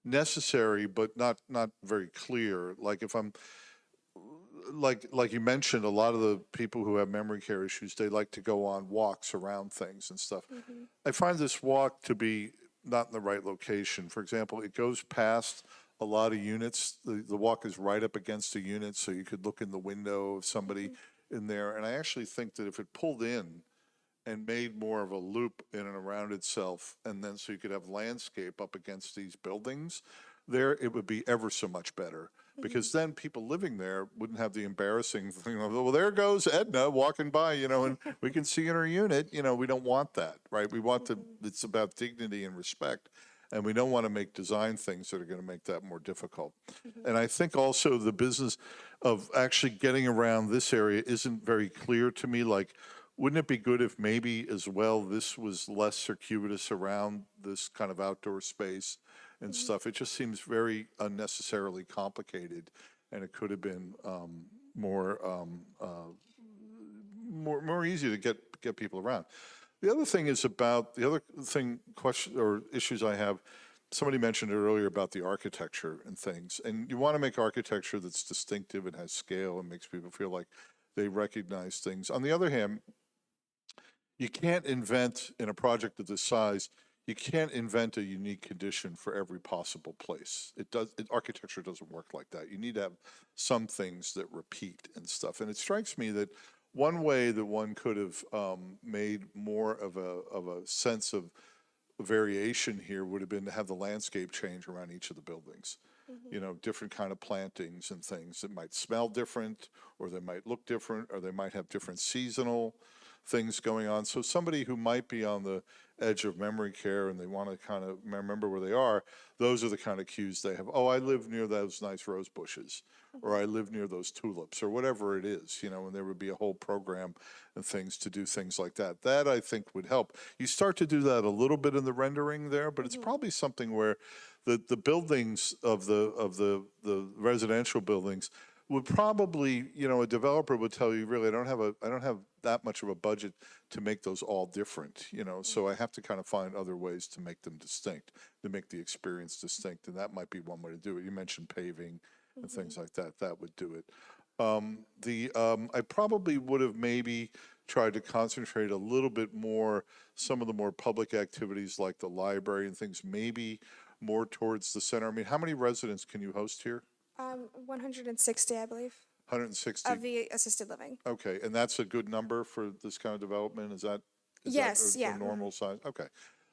necessary, but not very clear. Like if I'm, like you mentioned, a lot of the people who have memory care issues, they like to go on walks around things and stuff. I find this walk to be not in the right location. For example, it goes past a lot of units. The walk is right up against a unit, so you could look in the window of somebody in there. And I actually think that if it pulled in and made more of a loop in and around itself, and then so you could have landscape up against these buildings there, it would be ever so much better. Because then people living there wouldn't have the embarrassing thing of, well, there goes Edna walking by, you know, and we can see in her unit, you know, we don't want that, right? We want it's about dignity and respect, and we don't want to make design things that are going to make that more difficult. And I think also the business of actually getting around this area isn't very clear to me. Like, wouldn't it be good if maybe as well this was less circuitous around this kind of outdoor space and stuff? It just seems very unnecessarily complicated, and it could have been more easy to get people around. The other thing is about question or issues I have. Somebody mentioned it earlier about the architecture and things, and you want to make architecture that's distinctive and has scale and makes people feel like they recognize things. On the other hand, you can't invent in a project of this size. You can't invent a unique condition for every possible place. Architecture doesn't work like that. You need to have some things that repeat and stuff. And it strikes me that one way that one could have made more of a sense of variation here would have been to have the landscape change around each of the buildings. You know, different kind of plantings and things that might smell different, or they might look different, or they might have different seasonal things going on. So somebody who might be on the edge of memory care and they want to kind of remember where they are, those are the kind of cues they have. Oh, I live near those nice rose bushes, or I live near those tulips, or whatever it is, you know, and there would be a whole program and things to do things like that. That I think would help. You start to do that a little bit in the rendering there, but it's probably something where the buildings of the residential buildings would probably, you know, a developer would tell you, really, I don't have that much of a budget to make those all different, you know, so I have to kind of find other ways to make them distinct, to make the experience distinct, and that might be one way to do it. You mentioned paving and things like that. That would do it. I probably would have maybe tried to concentrate a little bit more, some of the more public activities like the library and things, maybe more towards the center. I mean, how many residents can you host here? 160, I believe, 160? of the assisted living. Okay, and that's a good number for this kind of development? Is that Yes, a yeah. normal size? Okay.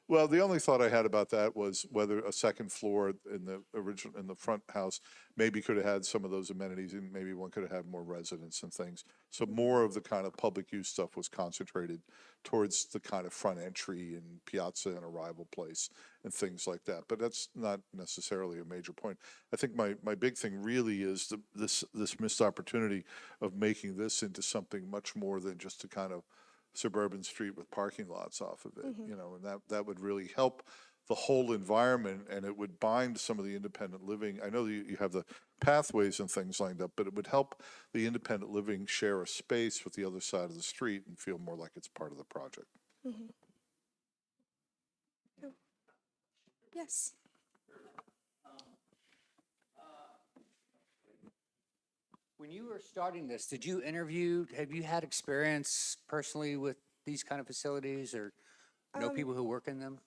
Well, the only thought I had about that was whether a second floor in the front house maybe could have had some of those amenities, and maybe one could have had more residents and things. So more of the kind of public use stuff was concentrated towards the kind of front entry and piazza and arrival place and things like that. But that's not necessarily a major point. I think my big thing really is this missed opportunity of making this into something much more than just a kind of suburban street with parking lots off of it, you know, and that would really help the whole environment, and it would bind some of the independent living. I know you have the pathways and things lined up, but it would help the independent living share a space with the other side of the street and feel more like it's part of the project. Yes. When you were starting this, have you had experience personally with these kind of facilities, or know people who work in them?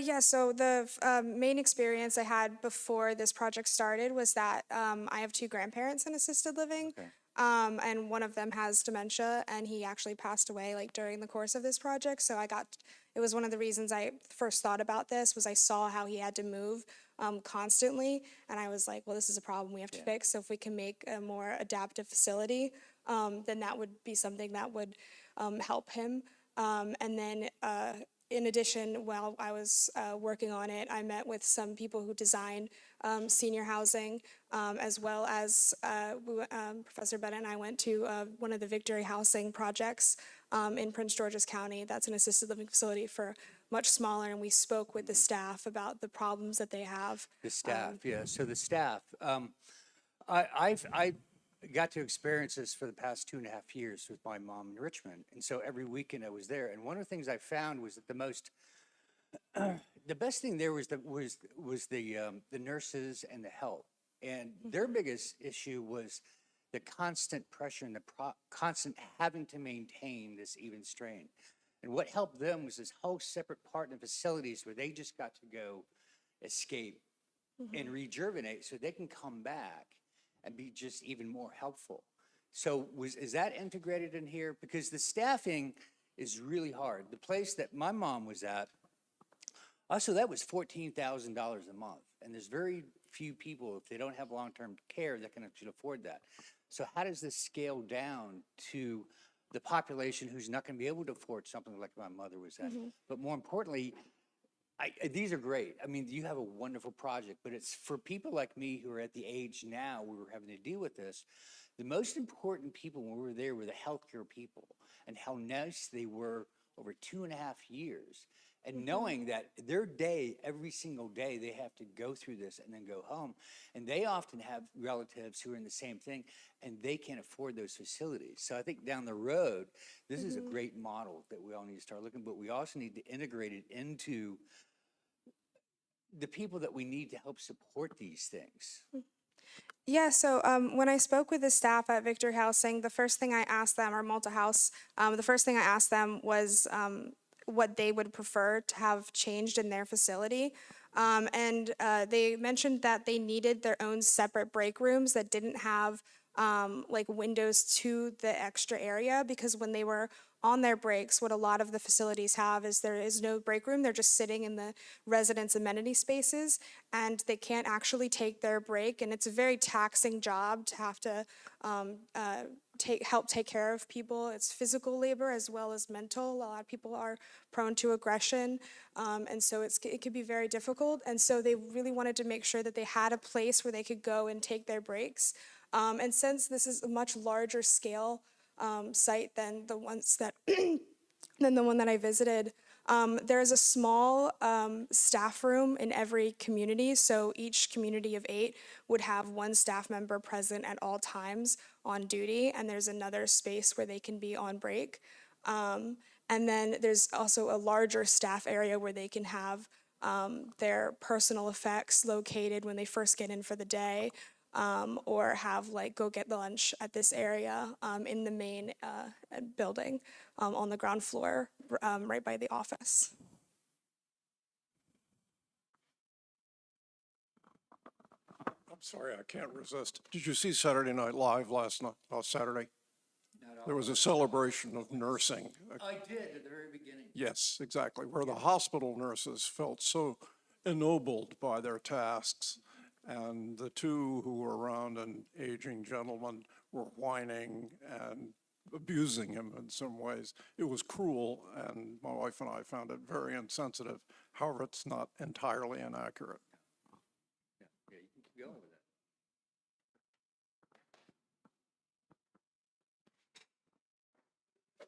Yeah, so the main experience I had before this project started was that I have two grandparents in assisted living. Okay. And one of them has dementia, and he actually passed away like during the course of this project. So it was one of the reasons I first thought about this was I saw how he had to move constantly, and I was like, well, this is a problem we have to fix. So if we can make a more adaptive facility, then that would be something that would help him. And then in addition, while I was working on it, I met with some people who design senior housing, as well as Professor Bennett and I went to one of the Victory Housing projects in Prince George's County. That's an assisted living facility for much smaller, and we spoke with the staff about the problems that they have. The staff, yeah. So the staff, I got to experience this for the past 2.5 years with my mom in Richmond, and so every weekend I was there. And one of the things I found was that the best thing there was the nurses and the help, and their biggest issue was the constant pressure and the constant having to maintain this even strain. And what helped them was this whole separate part in the facilities where they just got to go escape and rejuvenate so they can come back and be just even more helpful. So is that integrated in here? Because the staffing is really hard. The place that my mom was at, also that was $14,000 a month. And there's very few people, if they don't have long-term care, that can actually afford that. So how does this scale down to the population who's not gonna be able to afford something like my mother was at? But more importantly, these are great. I mean, you have a wonderful project, but it's for people like me who are at the age now where we're having to deal with this. The most important people when we were there were the healthcare people, and how nice they were over 2.5 years. And knowing that their day, every single day, they have to go through this and then go home. And they often have relatives who are in the same thing, and they can't afford those facilities. So I think down the road, this is a great model that we all need to start looking, but we also need to integrate it into the people that we need to help support these things. Yeah, so when I spoke with the staff at Victory Housing, the first thing I asked them, or Malta House, the first thing I asked them was what they would prefer to have changed in their facility. And they mentioned that they needed their own separate break rooms that didn't have like windows to the extra area, because when they were on their breaks, what a lot of the facilities have is there is no break room. They're just sitting in the residence amenity spaces, and they can't actually take their break. And it's a very taxing job to have to help take care of people. It's physical labor as well as mental. A lot of people are prone to aggression, and so it can be very difficult. And so they really wanted to make sure that they had a place where they could go and take their breaks. And since this is a much larger scale site than the ones that than the one that I visited, there is a small staff room in every community. So each community of 8 would have one staff member present at all times on duty, and there's another space where they can be on break. And then there's also a larger staff area where they can have their personal effects located when they first get in for the day, or have go get lunch at this area in the main building on the ground floor, right by the office. I'm sorry, I can't resist. Did you see Saturday Night Live last Saturday? There was a celebration of nursing. I did at the very beginning. Yes, exactly, where the hospital nurses felt so ennobled by their tasks. And the two who were around an aging gentleman were whining and abusing him in some ways. It was cruel, and my wife and I found it very insensitive. However, it's not entirely inaccurate. Yeah, you can keep going with that.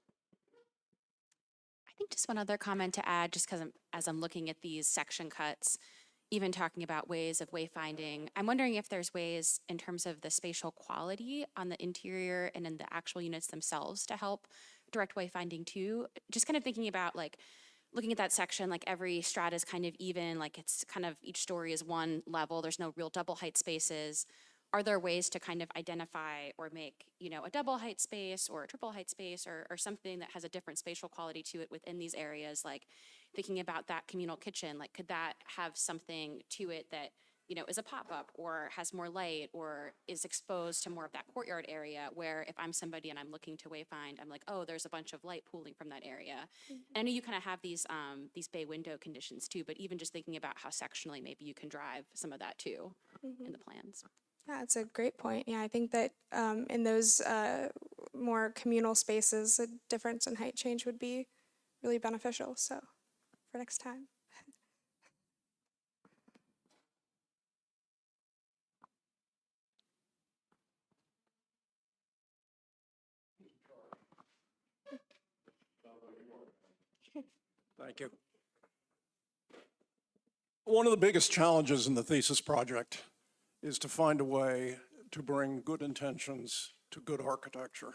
I think just one other comment to add, just because as I'm looking at these section cuts, even talking about ways of wayfinding, I'm wondering if there's ways in terms of the spatial quality on the interior and in the actual units themselves to help direct wayfinding too. Just kind of thinking about looking at that section, every strata is kind of even, it's kind of each story is one level. There's no real double height spaces. Are there ways to kind of identify or make, a double height space or a triple height space or something that has a different spatial quality to it within these areas? Thinking about that communal kitchen, could that have something to it that, is a pop-up or has more light or is exposed to more of that courtyard area where if I'm somebody and I'm looking to wayfind, I'm like, oh, there's a bunch of light pooling from that area. And I know you kind of have these bay window conditions too, but even just thinking about how sectionally maybe you can drive some of that too in the plans. Yeah, that's a great point. Yeah, I think that in those more communal spaces, a difference in height change would be really beneficial. So for next time. Thank you. One of the biggest challenges in the thesis project is to find a way to bring good intentions to good architecture.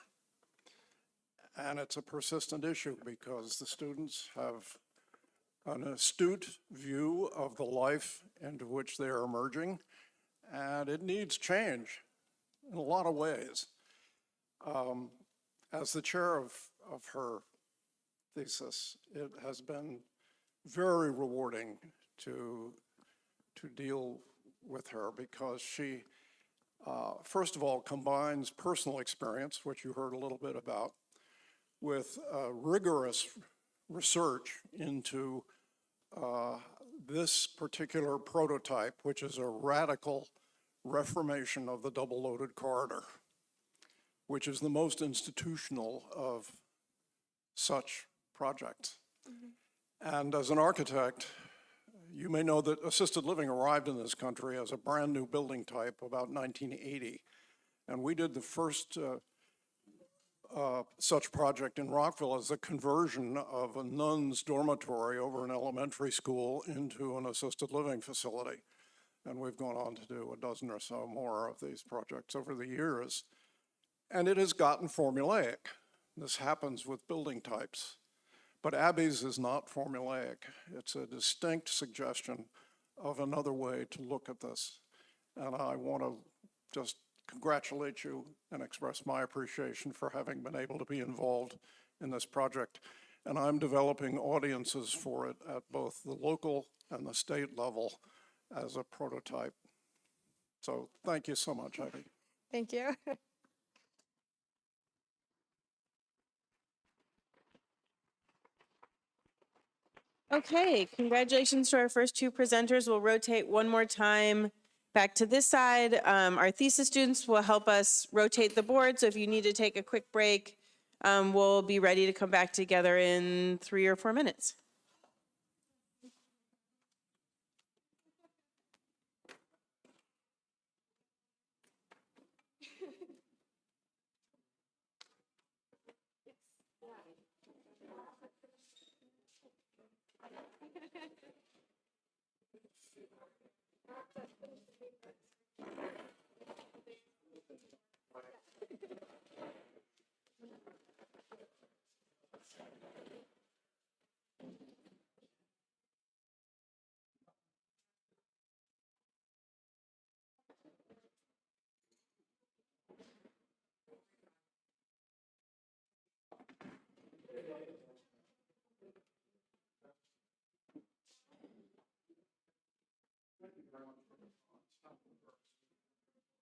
And it's a persistent issue because the students have an astute view of the life into which they are emerging, and it needs change in a lot of ways. As the chair of her thesis, it has been very rewarding to deal with her because she, first of all, combines personal experience, which you heard a little bit about, with rigorous research into this particular prototype, which is a radical reformation of the double-loaded corridor, which is the most institutional of such projects. And as an architect, you may know that assisted living arrived in this country as a brand new building type about 1980. And we did the first such project in Rockville as a conversion of a nun's dormitory over an elementary school into an assisted living facility. And we've gone on to do a dozen or so more of these projects over the years. And it has gotten formulaic. This happens with building types. But Abby's is not formulaic. It's a distinct suggestion of another way to look at this. And I want to just congratulate you and express my appreciation for having been able to be involved in this project. And I'm developing audiences for it at both the local and the state level as a prototype. So thank you so much, Abby. Thank you. Okay, congratulations to our first two presenters. We'll rotate one more time back to this side. Our thesis students will help us rotate the board, so if you need to take a quick break, we'll be ready to come back together in 3 or 4 minutes.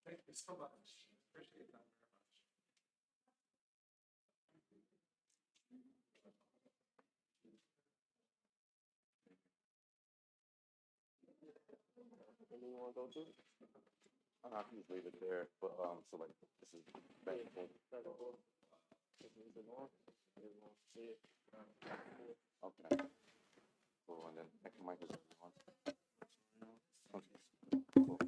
Thank you so much. Appreciate that very much. I can just leave it there, but so like this is back and forth. Okay. Cool, and then next mic is everyone. Okay. Cool.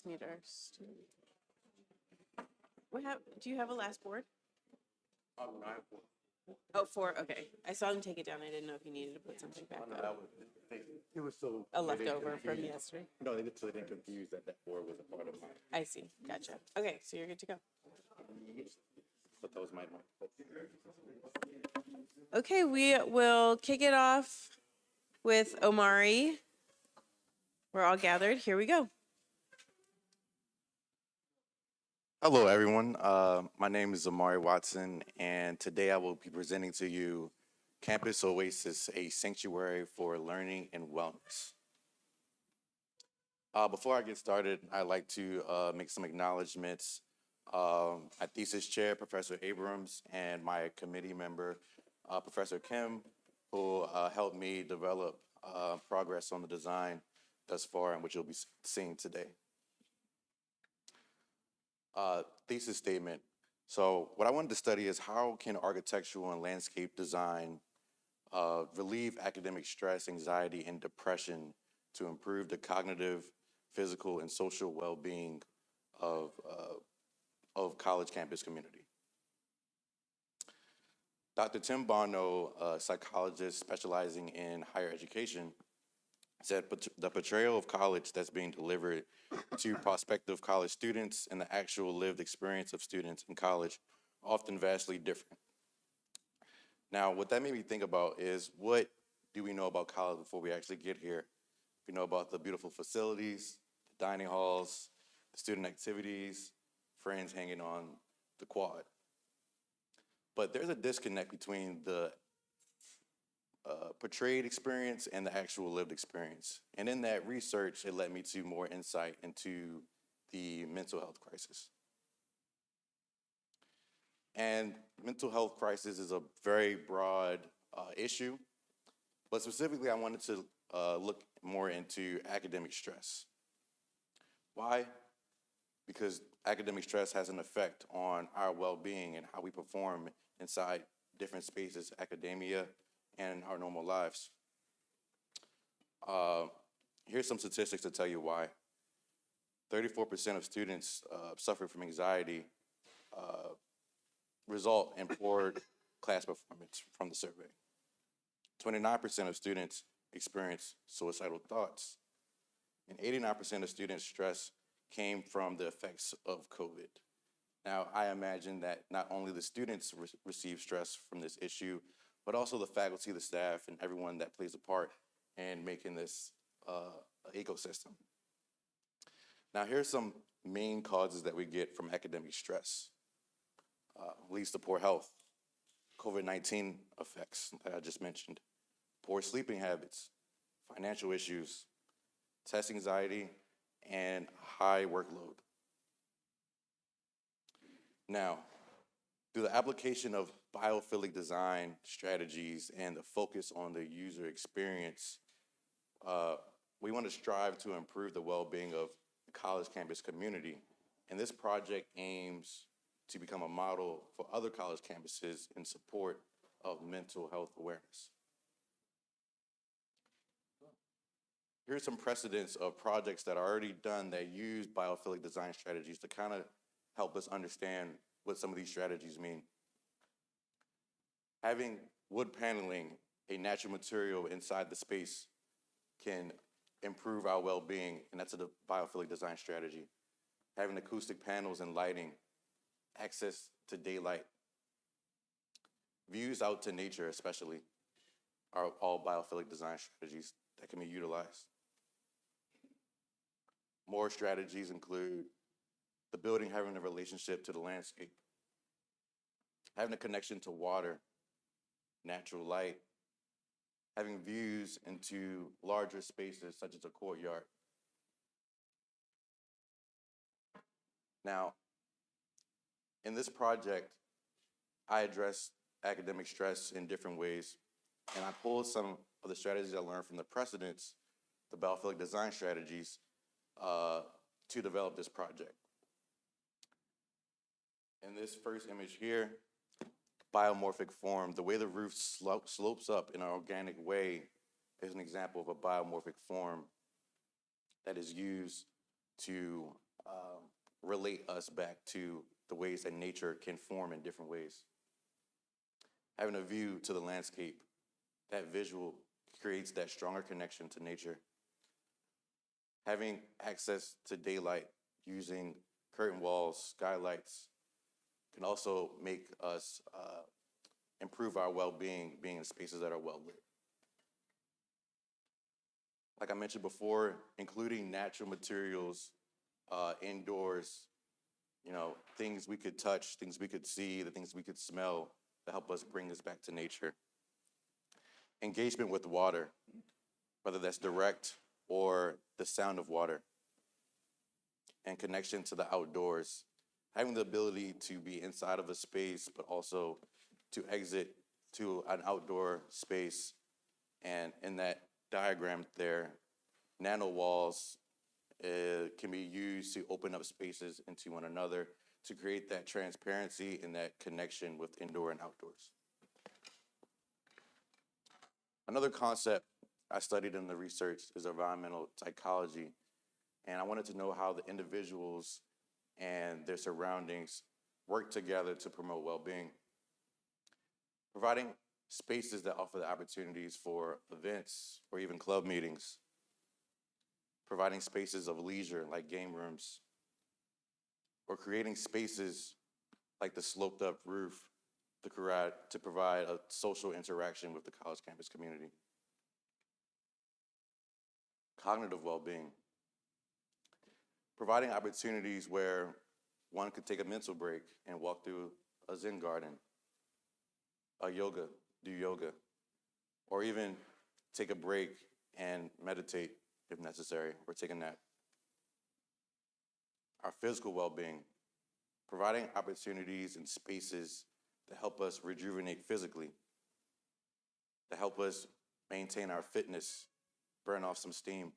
just need our student. Do you have a last board? Oh, 4, okay. I saw him take it down. I didn't know if you needed to put something back up. It was so. A they didn't leftover from confuse- yesterday. No, they didn't confuse that board was a part of mine. I see, gotcha. Okay, so you're good to go. But those might. Okay, we will kick it off with Omari. We're all gathered. Here we go. Hello, everyone. My name is Amari Watson, and today I will be presenting to you Campus Oasis, a sanctuary for learning and wellness. Before I get started, I'd like to make some acknowledgements. My thesis chair, Professor Abrams, and my committee member, Professor Kim, who helped me develop progress on the design thus far, and which you'll be seeing today. Thesis statement. So what I wanted to study is how can architectural and landscape design relieve academic stress, anxiety, and depression to improve the cognitive, physical, and social well-being of college campus community. Dr. Tim Barno, a psychologist specializing in higher education, said the portrayal of college that's being delivered to prospective college students and the actual lived experience of students in college are often vastly different. Now, what that made me think about is, what do we know about college before we actually get here? We know about the beautiful facilities, the dining halls, the student activities, friends hanging on the quad. But there's a disconnect between the portrayed experience and the actual lived experience. And in that research, it led me to more insight into the mental health crisis. And mental health crisis is a very broad issue, but specifically I wanted to look more into academic stress. Why? Because academic stress has an effect on our well-being and how we perform inside different spaces, academia, and our normal lives. Here's some statistics to tell you why. 34% of students suffer from anxiety, result in poor class performance from the survey. 29% of students experience suicidal thoughts, and 89% of students' stress came from the effects of COVID. Now, I imagine that not only the students receive stress from this issue, but also the faculty, the staff, and everyone that plays a part in making this ecosystem. Now, here's some main causes that we get from academic stress. Leads to poor health, COVID-19 effects that I just mentioned, poor sleeping habits, financial issues, test anxiety, and high workload. Now, through the application of biophilic design strategies and the focus on the user experience, we want to strive to improve the well-being of the college campus community. And this project aims to become a model for other college campuses in support of mental health awareness. Here's some precedents of projects that are already done that use biophilic design strategies to kind of help us understand what some of these strategies mean. Having wood paneling, a natural material inside the space, can improve our well-being, and that's a biophilic design strategy. Having acoustic panels and lighting, access to daylight, views out to nature especially, are all biophilic design strategies that can be utilized. More strategies include the building having a relationship to the landscape, having a connection to water, natural light, having views into larger spaces such as a courtyard. Now, in this project, I address academic stress in different ways, and I pulled some of the strategies I learned from the precedents, the biophilic design strategies, to develop this project. In this first image here, biomorphic form, the way the roof slopes up in an organic way is an example of a biomorphic form that is used to relate us back to the ways that nature can form in different ways. Having a view to the landscape, that visual creates that stronger connection to nature. Having access to daylight using curtain walls, skylights, can also make us improve our well-being, being in spaces that are well lit. Like I mentioned before, including natural materials indoors, things we could touch, things we could see, the things we could smell to help us bring us back to nature. Engagement with water, whether that's direct or the sound of water, and connection to the outdoors. Having the ability to be inside of a space, but also to exit to an outdoor space. And in that diagram there, nano walls can be used to open up spaces into one another to create that transparency and that connection with indoor and outdoors. Another concept I studied in the research is environmental psychology, and I wanted to know how the individuals and their surroundings work together to promote well-being. Providing spaces that offer the opportunities for events or even club meetings. Providing spaces of leisure like game rooms, or creating spaces like the sloped up roof to provide a social interaction with the college campus community. Cognitive well-being. Providing opportunities where one could take a mental break and walk through a Zen garden, do yoga, or even take a break and meditate if necessary, or take a nap. Our physical well-being, providing opportunities and spaces that help us rejuvenate physically, that help us maintain our fitness, burn off some steam.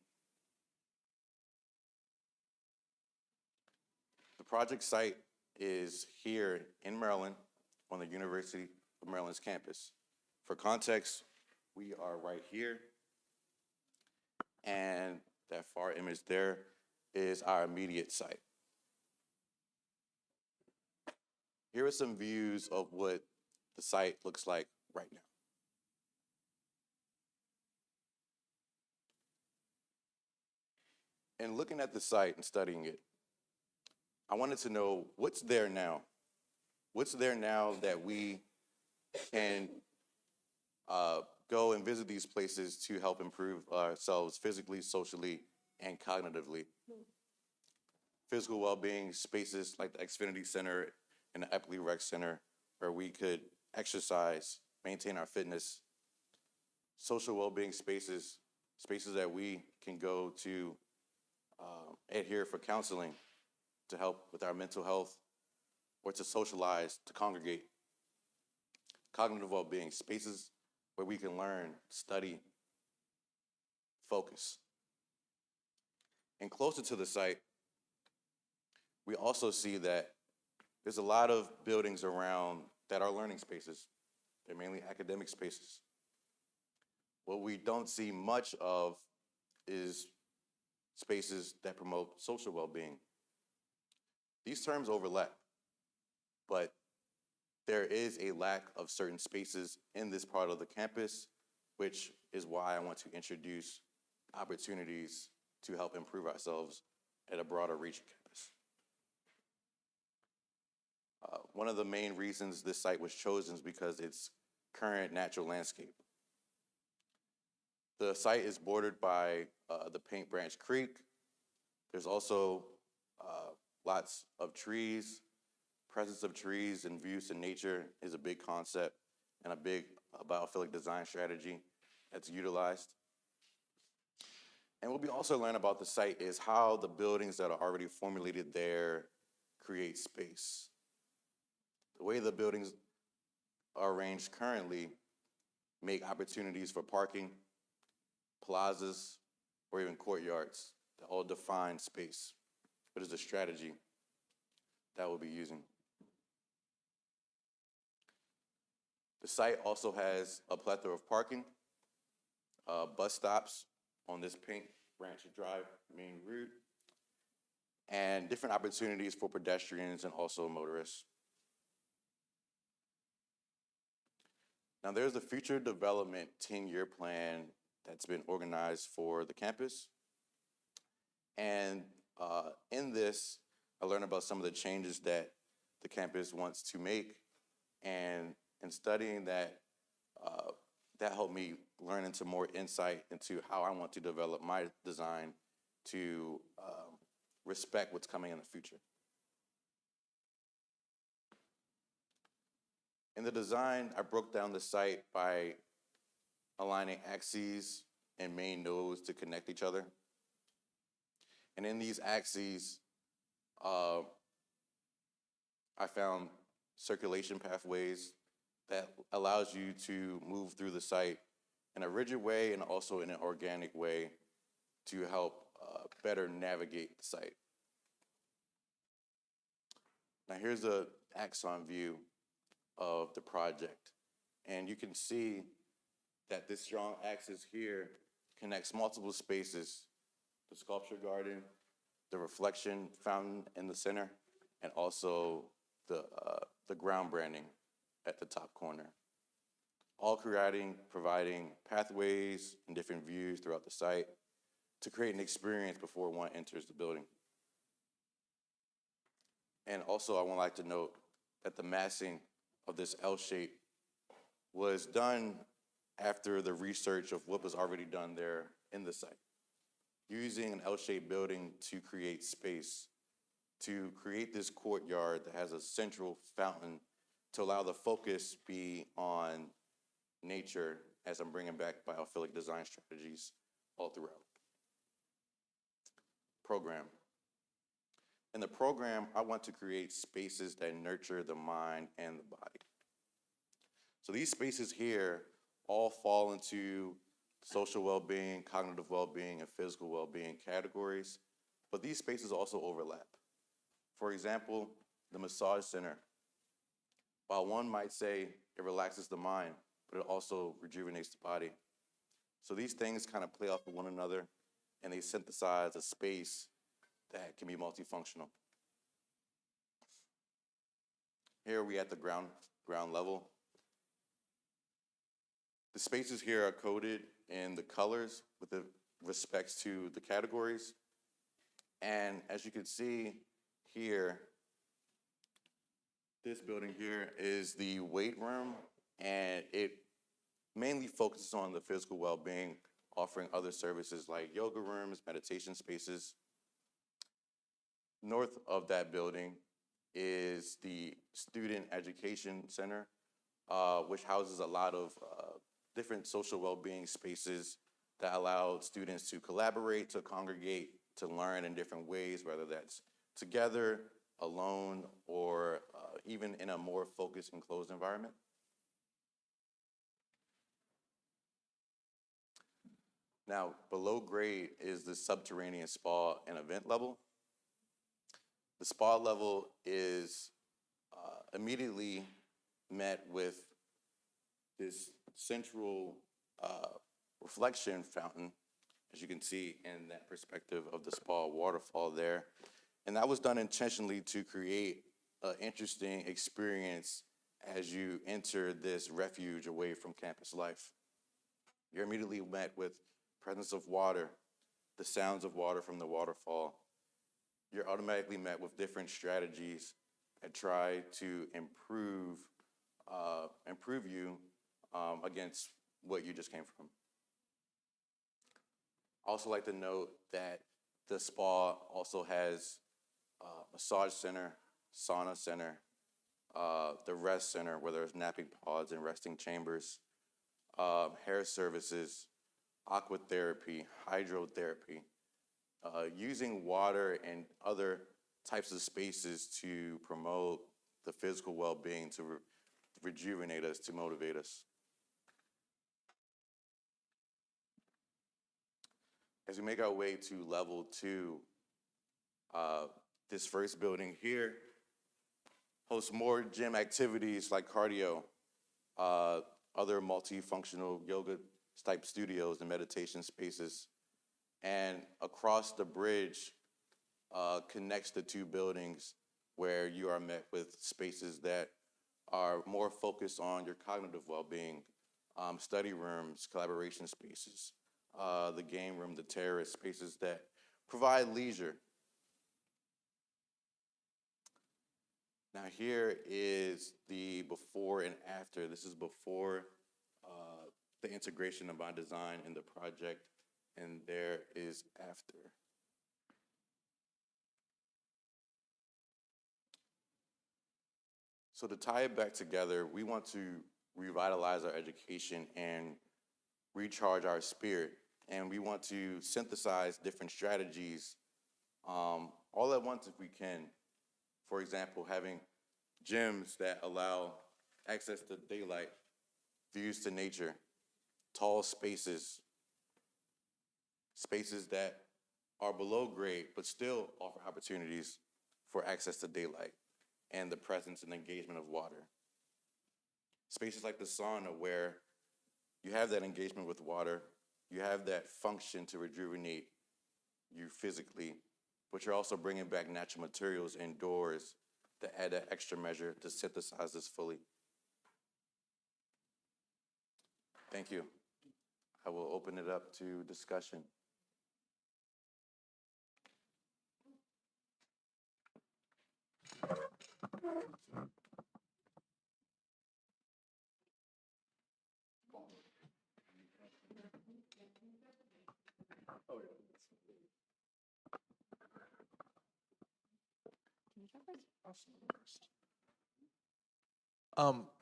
The project site is here in Maryland on the University of Maryland's campus. For context, we are right here, and that far image there is our immediate site. Here are some views of what the site looks like right now. And looking at the site and studying it, I wanted to know what's there now. What's there now that we can go and visit these places to help improve ourselves physically, socially, and cognitively. Physical well-being spaces like the Xfinity Center and the Eppley Rec Center, where we could exercise, maintain our fitness. Social well-being spaces that we can go to adhere for counseling, to help with our mental health, or to socialize, to congregate. Cognitive well-being, spaces where we can learn, study, focus. And closer to the site, we also see that there's a lot of buildings around that are learning spaces. They're mainly academic spaces. What we don't see much of is spaces that promote social well-being. These terms overlap, but there is a lack of certain spaces in this part of the campus, which is why I want to introduce opportunities to help improve ourselves at a broader reach campus. One of the main reasons this site was chosen is because its current natural landscape. The site is bordered by the Paint Branch Creek. There's also lots of trees. Presence of trees and views to nature is a big concept and a big biophilic design strategy that's utilized. And what we also learn about the site is how the buildings that are already formulated there create space. The way the buildings are arranged currently make opportunities for parking, plazas, or even courtyards that all define space. What is the strategy that we'll be using? The site also has a plethora of parking, bus stops on this Paint Branch Drive main route, and different opportunities for pedestrians and also motorists. Now, there's a future development 10-year plan that's been organized for the campus. And in this, I learned about some of the changes that the campus wants to make. And in studying that, that helped me learn into more insight into how I want to develop my design to respect what's coming in the future. In the design, I broke down the site by aligning axes and main nodes to connect each other. And in these axes, I found circulation pathways that allows you to move through the site in a rigid way and also in an organic way to help better navigate the site. Now here's an axon view of the project. And you can see that this strong axis here connects multiple spaces: the sculpture garden, the reflection fountain in the center, and also the ground branding at the top corner. All providing pathways and different views throughout the site to create an experience before one enters the building. And also I would like to note that the massing of this L shape was done after the research of what was already done there in the site. Using an L-shaped building to create space, to create this courtyard that has a central fountain to allow the focus be on nature as I'm bringing back biophilic design strategies all throughout. Program. In the program, I want to create spaces that nurture the mind and the body. So these spaces here all fall into social well-being, cognitive well-being, and physical well-being categories, but these spaces also overlap. For example, the massage center. While one might say it relaxes the mind, but it also rejuvenates the body. So these things kind of play off of one another, and they synthesize a space that can be multifunctional. Here we at the ground level. The spaces here are coded in the colors with the respects to the categories. And as you can see here, this building here is the weight room, and it mainly focuses on the physical well-being, offering other services like yoga rooms, meditation spaces. North of that building is the Student Education Center, which houses a lot of different social well-being spaces that allow students to collaborate, to congregate, to learn in different ways, whether that's together, alone, or even in a more focused and closed environment. Now, below grade is the subterranean spa and event level. The spa level is immediately met with this central reflection fountain, as you can see in that perspective of the spa waterfall there. And that was done intentionally to create an interesting experience as you enter this refuge away from campus life. You're immediately met with presence of water, the sounds of water from the waterfall. You're automatically met with different strategies that try to improve you against what you just came from. I also like to note that the spa also has massage center, sauna center, the rest center where there's napping pods and resting chambers, hair services, aqua therapy, hydrotherapy, using water and other types of spaces to promote the physical well-being, to rejuvenate us, to motivate us. As we make our way to level 2, this first building here hosts more gym activities like cardio, other multifunctional yoga type studios and meditation spaces. And across the bridge connects the two buildings where you are met with spaces that are more focused on your cognitive well-being, study rooms, collaboration spaces, the game room, the terrace, spaces that provide leisure. Now here is the before and after. This is before the integration of my design in the project, and there is after. So to tie it back together, we want to revitalize our education and recharge our spirit. And we want to synthesize different strategies all at once if we can. For example, having gyms that allow access to daylight, views to nature, tall spaces, spaces that are below grade but still offer opportunities for access to daylight and the presence and engagement of water. Spaces like the sauna where you have that engagement with water, you have that function to rejuvenate you physically, but you're also bringing back natural materials indoors that add that extra measure to synthesize this fully. Thank you. I will open it up to discussion.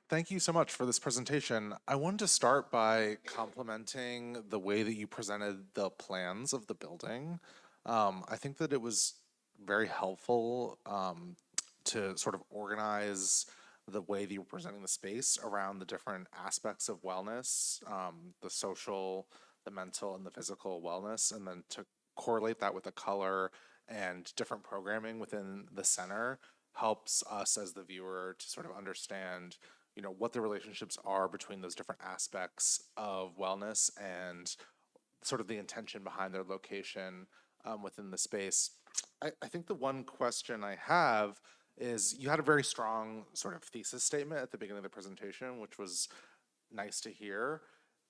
Thank you so much for this presentation. I wanted to start by complimenting the way that you presented the plans of the building. I think that it was very helpful to sort of organize the way that you were presenting the space around the different aspects of wellness, the social, the mental, and the physical wellness, and then to correlate that with the color and different programming within the center helps us as the viewer to sort of understand, you know, what the relationships are between those different aspects of wellness and sort of the intention behind their location within the space. I think the one question I have is you had a very strong sort of thesis statement at the beginning of the presentation, which was nice to hear,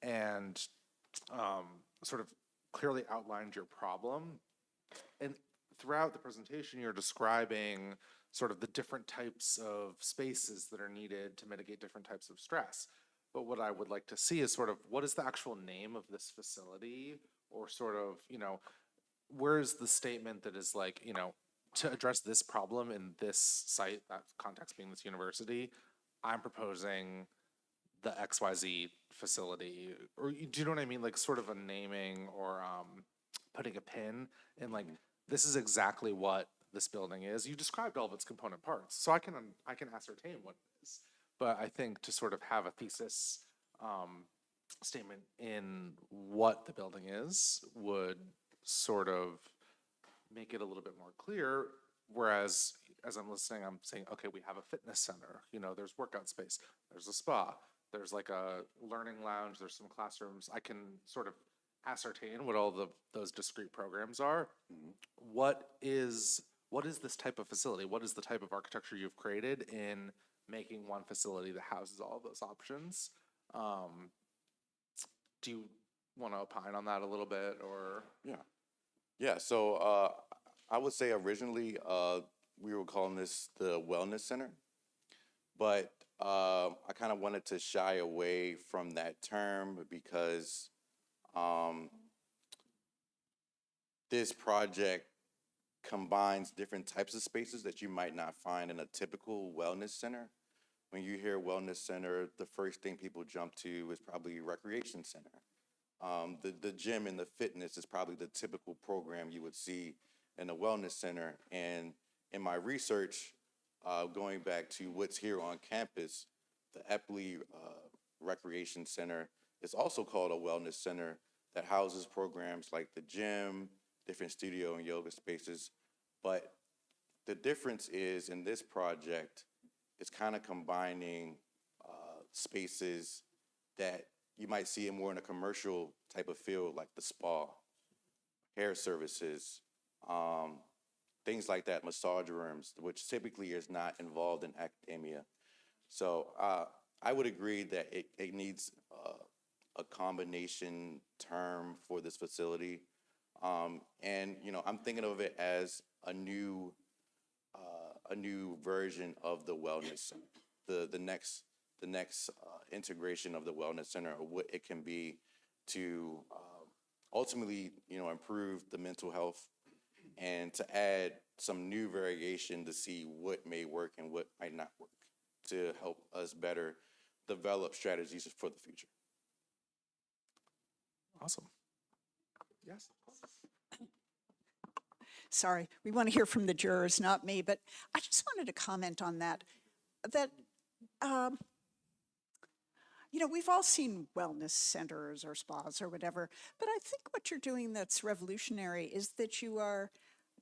and sort of clearly outlined your problem. And throughout the presentation, you're describing sort of the different types of spaces that are needed to mitigate different types of stress. But what I would like to see is sort of what is the actual name of this facility, or sort of, you know, where's the statement that is like, you know, to address this problem in this site, that context being this university, I'm proposing the XYZ facility, or do you know what I mean? Like sort of a naming or putting a pin in like, this is exactly what this building is. You described all of its component parts, so I can ascertain what it is. But I think to sort of have a thesis statement in what the building is would sort of make it a little bit more clear. Whereas as I'm listening, I'm saying, okay, we have a fitness center, you know, there's workout space, there's a spa, there's like a learning lounge, there's some classrooms. I can sort of ascertain what all those discrete programs are. What is this type of facility? What is the type of architecture you've created in making one facility that houses all of those options? Do you want to opine on that a little bit, or? Yeah, so I would say originally we were calling this the Wellness Center, but I kind of wanted to shy away from that term because this project combines different types of spaces that you might not find in a typical wellness center. When you hear wellness center, the first thing people jump to is probably recreation center. The gym and the fitness is probably the typical program you would see in a wellness center. And in my research, going back to what's here on campus, the MAPP+D Recreation Center is also called a wellness center that houses programs like the gym, different studio and yoga spaces. But the difference is in this project, it's kind of combining spaces that you might see it more in a commercial type of field, like the spa, hair services, things like that, massage rooms, which typically is not involved in academia. So I would agree that it needs a combination term for this facility. And I'm thinking of it as a new version of the wellness center, the next integration of the wellness center, or what it can be to ultimately improve the mental health, and to add some new variation to see what may work and what might not work, to help us better develop strategies for the future. Awesome. Yes. Sorry, we want to hear from the jurors, not me, but I just wanted to comment on that. We've all seen wellness centers or spas or whatever, but I think what you're doing that's revolutionary is that you are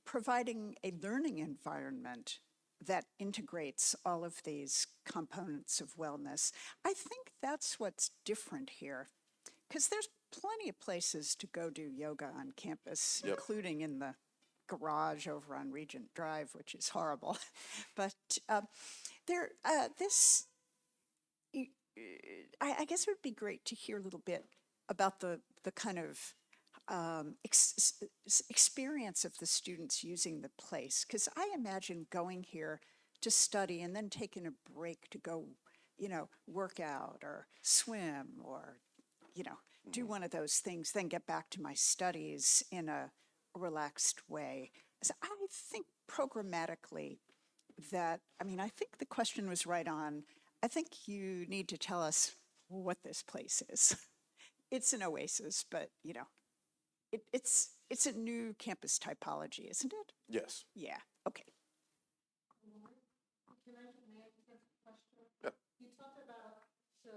providing a learning environment that integrates all of these components of wellness. I think that's what's different here, because there's plenty of places to go do yoga on campus, Yep. including in the garage over on Regent Drive, which is horrible. But I guess it would be great to hear a little bit about the kind of experience of the students using the place, because I imagine going here to study and then taking a break to go, work out or swim or, do one of those things, then get back to my studies in a relaxed way. So I think programmatically I think the question was right on. I think you need to tell us what this place is. It's an oasis, but it's a new campus typology, isn't it? Yes. Yeah. Okay. Can I ask a question? Yep. You talked about the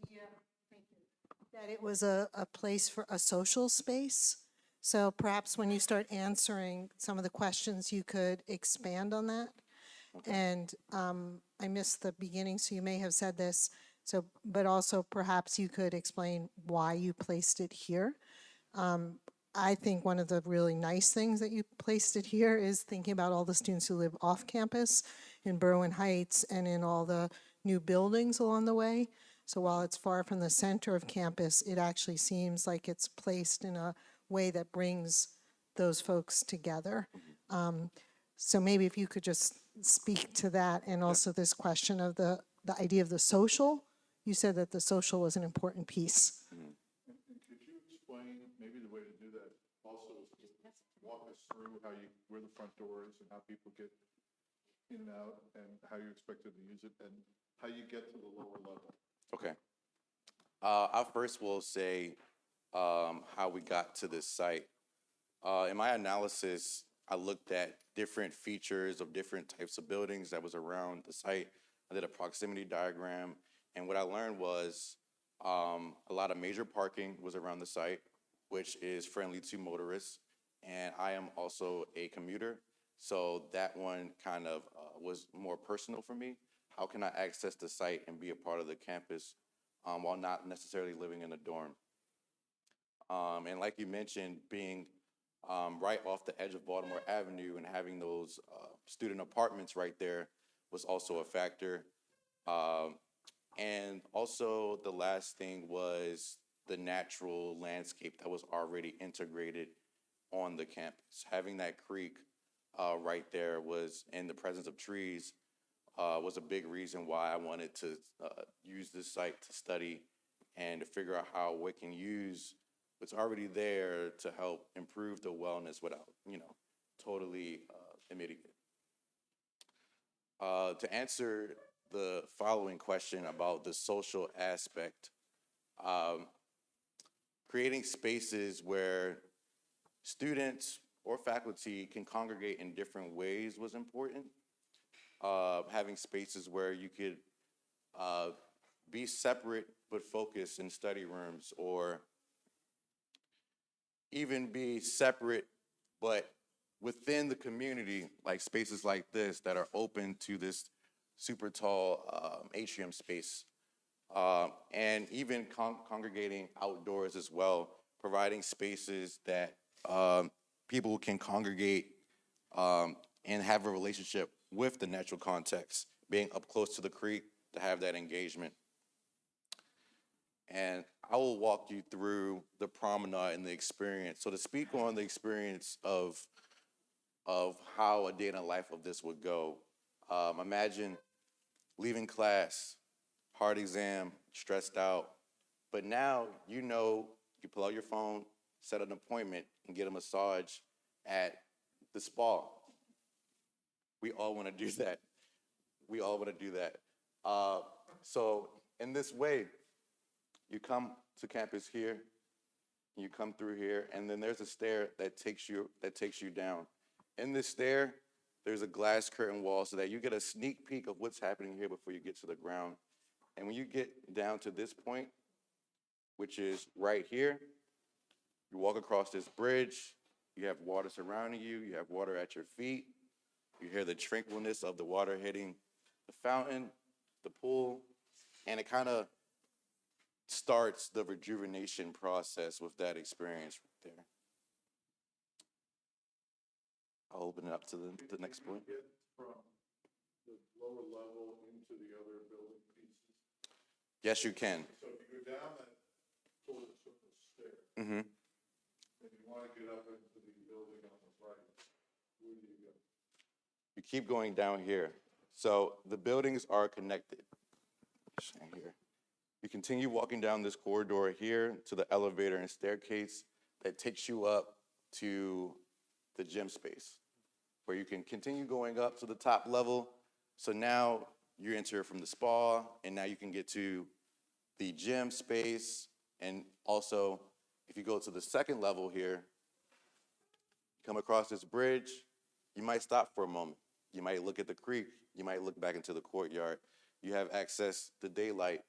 idea, thank you, that it was a place for a social space. So perhaps when you start answering some of the questions, you could expand on that. Okay. And I missed the beginning, so you may have said this. So, but also perhaps you could explain why you placed it here. I think one of the really nice things that you placed it here is thinking about all the students who live off campus in Berwyn Heights and in all the new buildings along the way. So while it's far from the center of campus, it actually seems like it's placed in a way that brings those folks together. So maybe if you could just speak to that, and also this question of the idea of the social. You said that the social was an important piece. And could you explain, maybe the way to do that also is to walk us through where the front door is and how people get in and out, and how you expect them to use it, and how you get to the lower level? Okay. I first will say how we got to this site. In my analysis, I looked at different features of different types of buildings that was around the site. I did a proximity diagram, and what I learned was a lot of major parking was around the site, which is friendly to motorists, and I am also a commuter, so that one kind of was more personal for me. How can I access the site and be a part of the campus while not necessarily living in a dorm? And like you mentioned, being right off the edge of Baltimore Avenue and having those student apartments right there was also a factor. And also the last thing was the natural landscape that was already integrated on the campus. Having that creek right there was in the presence of trees was a big reason why I wanted to use this site to study and to figure out how we can use what's already there to help improve the wellness without, totally emitting it. To answer the following question about the social aspect, creating spaces where students or faculty can congregate in different ways was important. Having spaces where you could be separate but focused in study rooms, or even be separate but within the community, like spaces like this that are open to this super tall atrium space. And even congregating outdoors as well, providing spaces that people can congregate and have a relationship with the natural context, being up close to the creek to have that engagement. And I will walk you through the promenade and the experience. So to speak on the experience of how a day in the life of this would go, imagine leaving class, hard exam, stressed out, but now you know you pull out your phone, set an appointment, and get a massage at the spa. We all want to do that. We all want to do that. So in this way, you come to campus here, you come through here, and then there's a stair that takes you down. In this stair, there's a glass curtain wall so that you get a sneak peek of what's happening here before you get to the ground. And when you get down to this point, which is right here, you walk across this bridge, you have water surrounding you, you have water at your feet, you hear the tranquilness of the water hitting the fountain, the pool, and it kind of starts the rejuvenation process with that experience right there. I'll open it up to the next point. From the lower level into the other building pieces. Yes, you can. So if you go down that sort of stair, Mm-hmm. and you want to get up into the building on the right, where do you go? You keep going down here. So the buildings are connected. Stand here. You continue walking down this corridor here to the elevator and staircase that takes you up to the gym space, where you can continue going up to the top level. So now you enter from the spa, and now you can get to the gym space. And also, if you go to the second level here, you come across this bridge, you might stop for a moment. You might look at the creek. You might look back into the courtyard. You have access to daylight.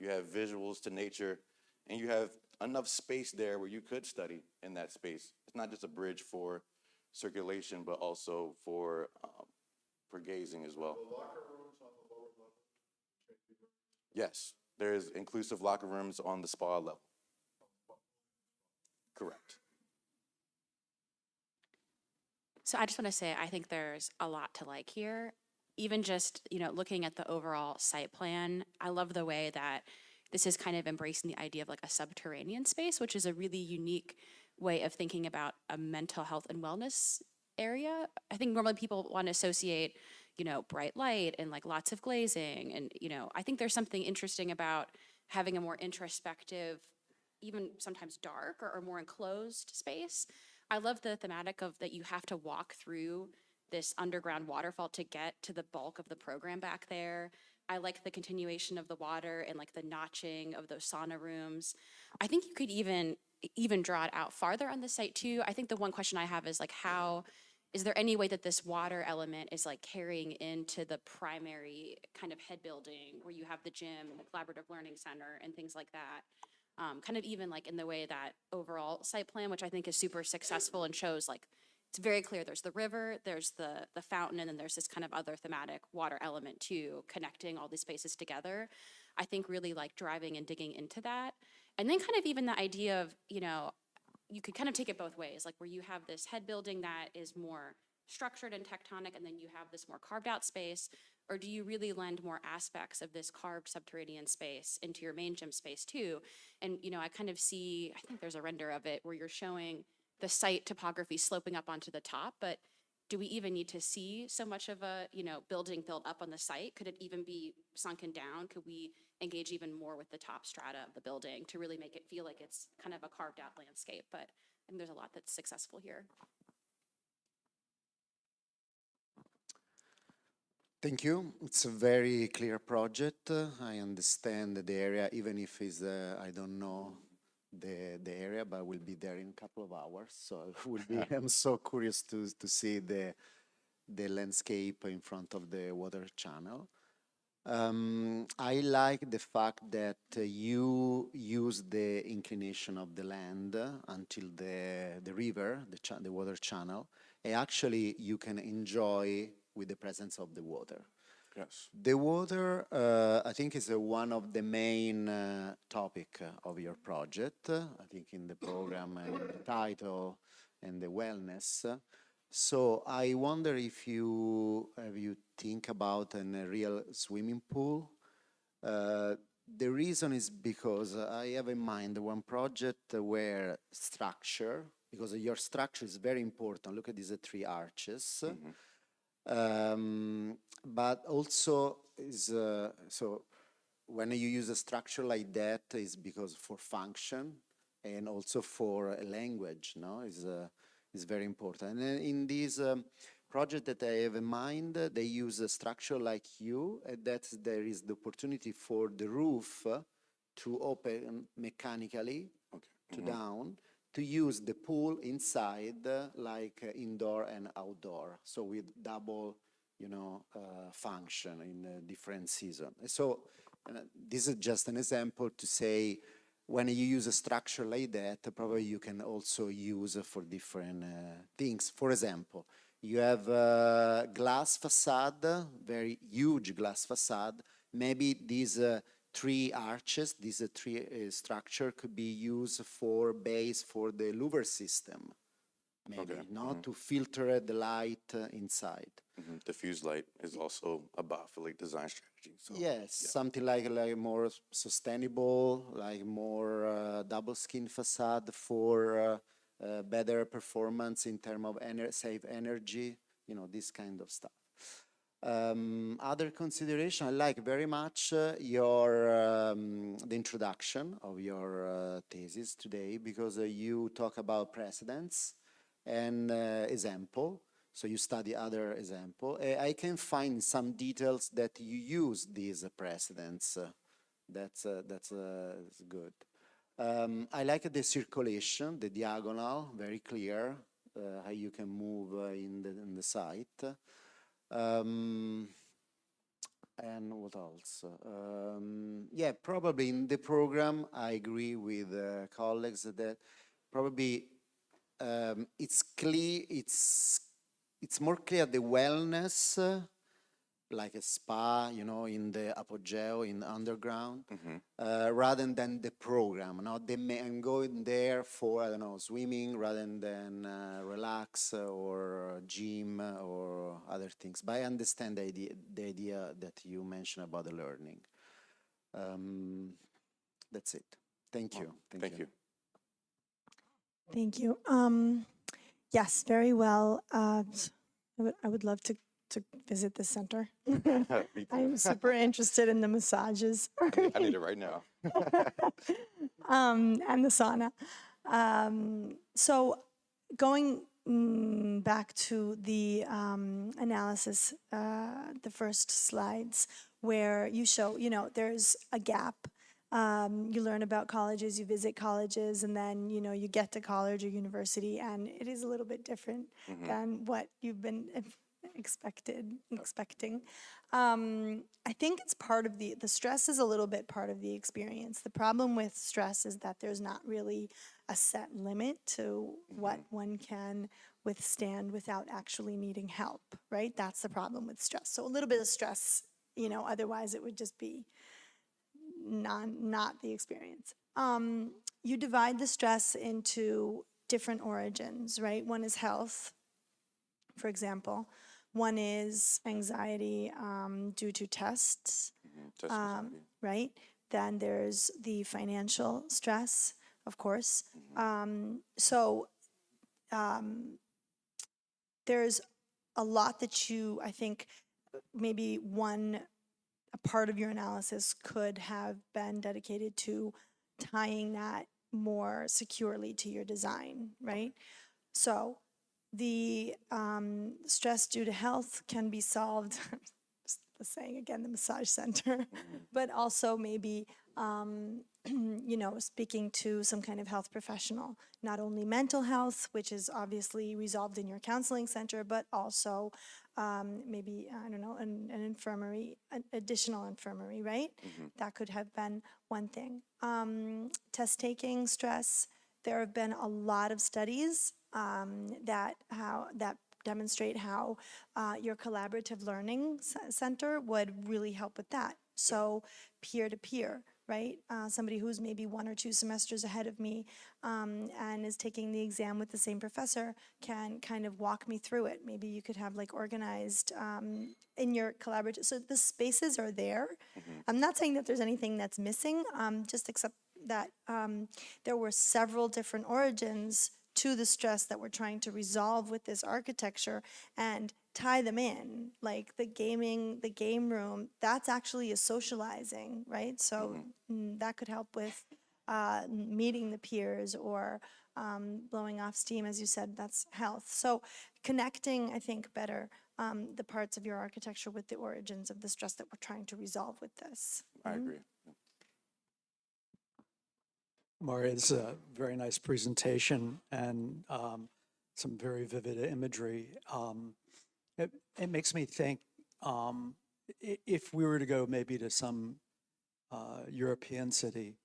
You have visuals to nature, and you have enough space there where you could study in that space. It's not just a bridge for circulation, but also for gazing as well. The locker rooms on the lower level? Yes, there's inclusive locker rooms on the spa level. Correct. So I just want to say, I think there's a lot to like here. Even just, looking at the overall site plan, I love the way that this is kind of embracing the idea of like a subterranean space, which is a really unique way of thinking about a mental health and wellness area. I think normally people want to associate, bright light and like lots of glazing. And, I think there's something interesting about having a more introspective, even sometimes dark or more enclosed space. I love the thematic of that you have to walk through this underground waterfall to get to the bulk of the program back there. I like the continuation of the water and like the notching of those sauna rooms. I think you could even draw it out farther on the site too. I think the one question I have is like, is there any way that this water element is like carrying into the primary kind of head building where you have the gym and the collaborative learning center and things like that? Kind of even like in the way that overall site plan, which I think is super successful and shows like, it's very clear there's the river, there's the fountain, and then there's this kind of other thematic water element too, connecting all these spaces together. I think really like driving and digging into that. And then kind of even the idea of, you could kind of take it both ways, like where you have this head building that is more structured and tectonic, and then you have this more carved out space, or do you really lend more aspects of this carved subterranean space into your main gym space too? And, I kind of see, I think there's a render of it where you're showing the site topography sloping up onto the top, but do we even need to see so much of a, building built up on the site? Could it even be sunken down? Could we engage even more with the top strata of the building to really make it feel like it's kind of a carved out landscape? But I think there's a lot that's successful here. Thank you. It's a very clear project. I understand the area, even if it's, I don't know the area, but I will be there in a couple of hours. So I'm so curious to see the landscape in front of the water channel. I like the fact that you use the inclination of the land until the river, the water channel, and actually you can enjoy with the presence of the water. Yes. The water, I think, is one of the main topic of your project. I think in the program and the title and the wellness. So I wonder if you think about a real swimming pool. The reason is because I have in mind one project where structure, because your structure is very important. Look at these three arches. But also is so when you use a structure like that is because for function and also for a language, no, is very important. And in this project that I have in mind, they use a structure like you, and that there is the opportunity for the roof to open mechanically to down, to use the pool inside like indoor and outdoor, so with double, function in different season. So this is just an example to say when you use a structure like that, probably you can also use for different things. For example, you have a glass facade, very huge glass facade. Maybe these three arches, these three structure could be used for base for the louver system, maybe, to filter the light inside. Diffuse light is also a Bafili design strategy. So, Yes, something like more sustainable, like more double skin facade for better performance in terms of save energy, this kind of stuff. Other consideration, I like very much the introduction of your thesis today, because you talk about precedents and example. So you study other example. I can find some details that you use these precedents. That's good. I like the circulation, the diagonal, very clear, how you can move in the site. And what else? Yeah, probably in the program, I agree with colleagues that probably it's clear, it's more clear the wellness, like a spa, in the apogeo, in the underground, rather than the program. I'm going there for, I don't know, swimming rather than relax or gym or other things. But I understand the idea that you mentioned about the learning. That's it. Thank you. Thank you. Thank you. Yes, very well. I would love to visit the center. I'm super interested in the massages. I need it right now. And the sauna. So going back to the analysis, the first slides, where you show, there's a gap. You learn about colleges, you visit colleges, and then, you get to college or university, and it is a little bit different than what you've been expecting. I think it's part of the stress is a little bit part of the experience. The problem with stress is that there's not really a set limit to what one can withstand without actually needing help, right? That's the problem with stress. So a little bit of stress, otherwise it would just be not the experience. You divide the stress into different origins, right? One is health, for example. One is anxiety due to tests, right? Then there's the financial stress, of course. There's a lot that I think maybe a part of your analysis could have been dedicated to tying that more securely to your design, right? So the stress due to health can be solved, saying again, the massage center, but also maybe, speaking to some kind of health professional, not only mental health, which is obviously resolved in your counseling center, but also maybe, I don't know, an infirmary, an additional infirmary, right? That could have been one thing. Test taking, stress, there have been a lot of studies that demonstrate how your collaborative learning center would really help with that. So peer-to-peer, right? Somebody who's maybe 1 or 2 semesters ahead of me and is taking the exam with the same professor can kind of walk me through it. Maybe you could have like organized in your collaborative. So the spaces are there. I'm not saying that there's anything that's missing, just except that there were several different origins to the stress that we're trying to resolve with this architecture and tie them in. Like the game room, that's actually a socializing, right? So that could help with meeting the peers or blowing off steam, as you said, that's health. So connecting, I think, better the parts of your architecture with the origins of the stress that we're trying to resolve with this. I agree. Maria, it's a very nice presentation and some very vivid imagery. It makes me think if we were to go maybe to some European city,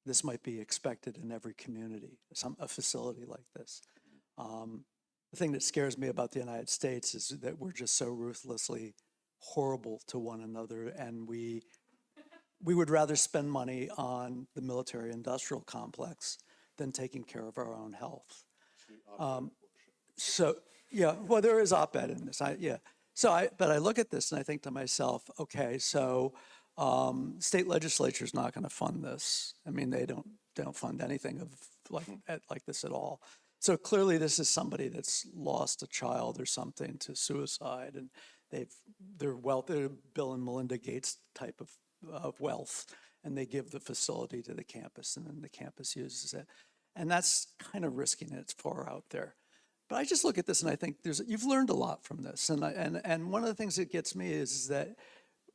this might be expected in every community, a facility like this. The thing that scares me about the United States is that we're just so ruthlessly horrible to one another, and we would rather spend money on the military-industrial complex than taking care of our own health. So, yeah, well, there is op-ed in this, but I look at this and I think to myself, okay, so state legislature is not going to fund this. I mean, they don't fund anything of like this at all. So clearly this is somebody that's lost a child or something to suicide, and they're Bill and Melinda Gates type of wealth, and they give the facility to the campus, and then the campus uses it. And that's kind of risking it. It's far out there. But I just look at this and I think you've learned a lot from this. And one of the things that gets me is that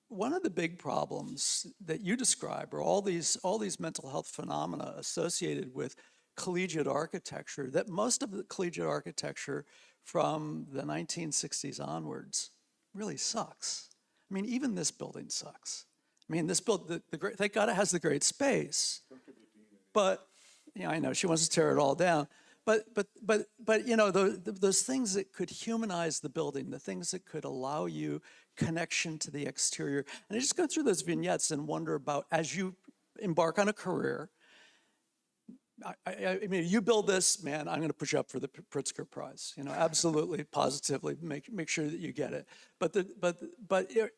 one of the big problems that you describe are all these mental health phenomena associated with collegiate architecture, that most of the collegiate architecture from the 1960s onwards really sucks. I mean, even this building sucks. I mean, this thank God it has the great space. But, I know she wants to tear it all down. But those things that could humanize the building, the things that could allow you connection to the exterior. And I just go through those vignettes and wonder about, as you embark on a career, I mean, you build this, man, I'm going to push up for the Pritzker Prize. Absolutely, positively, make sure that you get it. But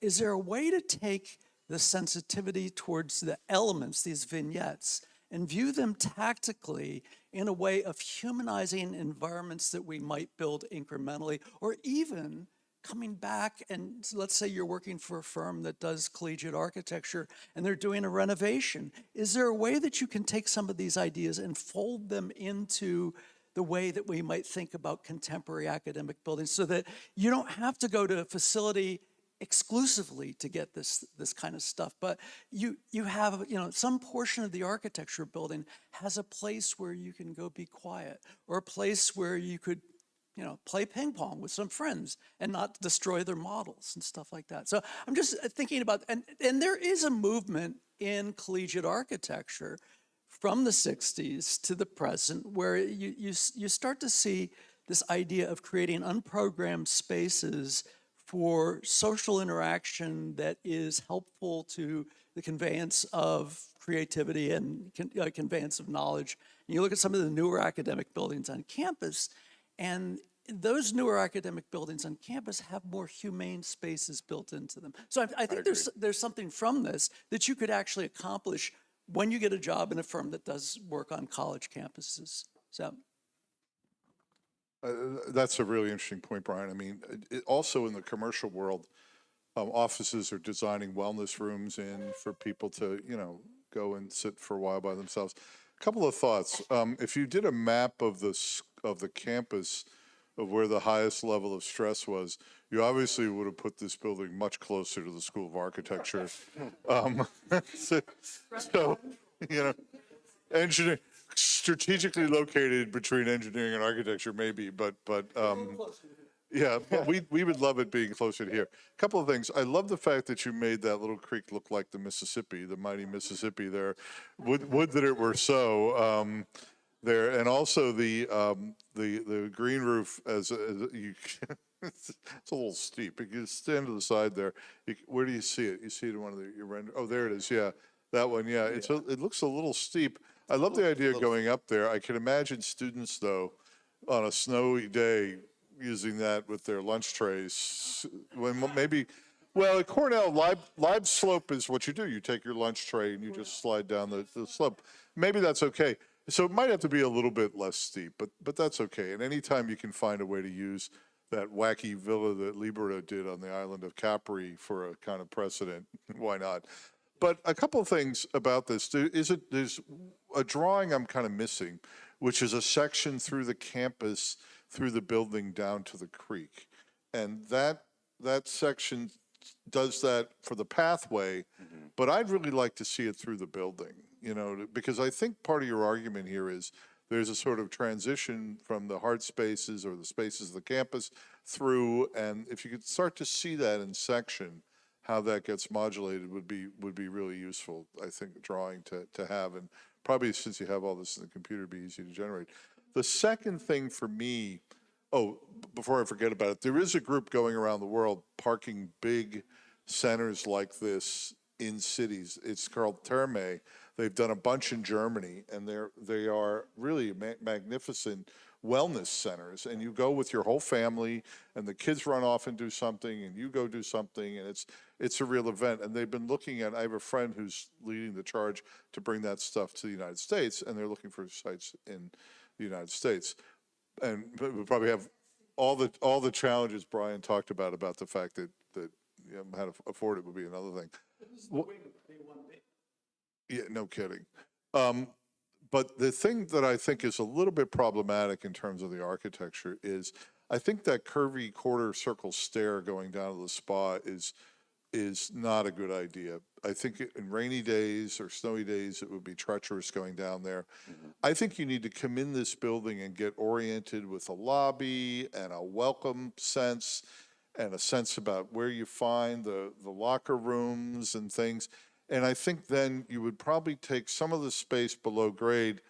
is there a way to take the sensitivity towards the elements, these vignettes, and view them tactically in a way of humanizing environments that we might build incrementally, or even coming back and let's say you're working for a firm that does collegiate architecture and they're doing a renovation. Is there a way that you can take some of these ideas and fold them into the way that we might think about contemporary academic buildings so that you don't have to go to a facility exclusively to get this kind of stuff, but you have, some portion of the architecture building has a place where you can go be quiet, or a place where you could play ping pong with some friends and not destroy their models and stuff like that. So I'm just thinking about, and there is a movement in collegiate architecture from the 60s to the present where you start to see this idea of creating unprogrammed spaces for social interaction that is helpful to the conveyance of creativity and conveyance of knowledge. And you look at some of the newer academic buildings on campus, and those newer academic buildings on campus have more humane spaces built into them. So I think there's something from this that you could actually accomplish when you get a job in a firm that does work on college campuses. So. That's a really interesting point, Brian. I mean, also in the commercial world, offices are designing wellness rooms in for people to, go and sit for a while by themselves. A couple of thoughts. If you did a map of the campus of where the highest level of stress was, you obviously would have put this building much closer to the School of Architecture. So, engineering, strategically located between engineering and architecture, maybe, but yeah, but we would love it being closer to here. A couple of things. I love the fact that you made that little creek look like the Mississippi, the mighty Mississippi there. Would that it were so. There, and also the green roof it's a little steep. You can stand to the side there. Where do you see it? You see it in one of your render. Oh, there it is. Yeah, That one, yeah, it looks a little steep. I love the idea of going up there. I can imagine students, though, on a snowy day, using that with their lunch trays. When maybe, well, at Cornell, live slope is what you do. You take your lunch tray and you just slide down the slope. Maybe that's okay. So it might have to be a little bit less steep, but that's okay. And anytime you can find a way to use that wacky villa that Libera did on the island of Capri for a kind of precedent, why not? But a couple of things about this. There's a drawing I'm kind of missing, which is a section through the campus, through the building down to the creek. And that section does that for the pathway, but I'd really like to see it through the building, you know, because I think part of your argument here is there's a sort of transition from the hard spaces or the spaces of the campus through, and if you could start to see that in section, how that gets modulated would be really useful, I think, drawing to have, and probably since you have all this in the computer, it'd be easy to generate. The second thing for me, before I forget about it, there is a group going around the world parking big centers like this in cities. It's called Therme. They've done a bunch in Germany, and they are really magnificent wellness centers. And you go with your whole family, and the kids run off and do something, and you go do something, and it's a real event. And they've been looking at, I have a friend who's leading the charge to bring that stuff to the United States, and they're looking for sites in the United States. And we probably have all the challenges Brian talked about the fact that you know, how to afford it would be another thing. Yeah, no kidding. But the thing that I think is a little bit problematic in terms of the architecture is I think that curvy quarter circle stair going down to the spa is not a good idea. I think in rainy days or snowy days, it would be treacherous going down there. I think you need to come in this building and get oriented with a lobby and a welcome sense and a sense about where you find the locker rooms and things. And I think then you would probably take some of the space below grade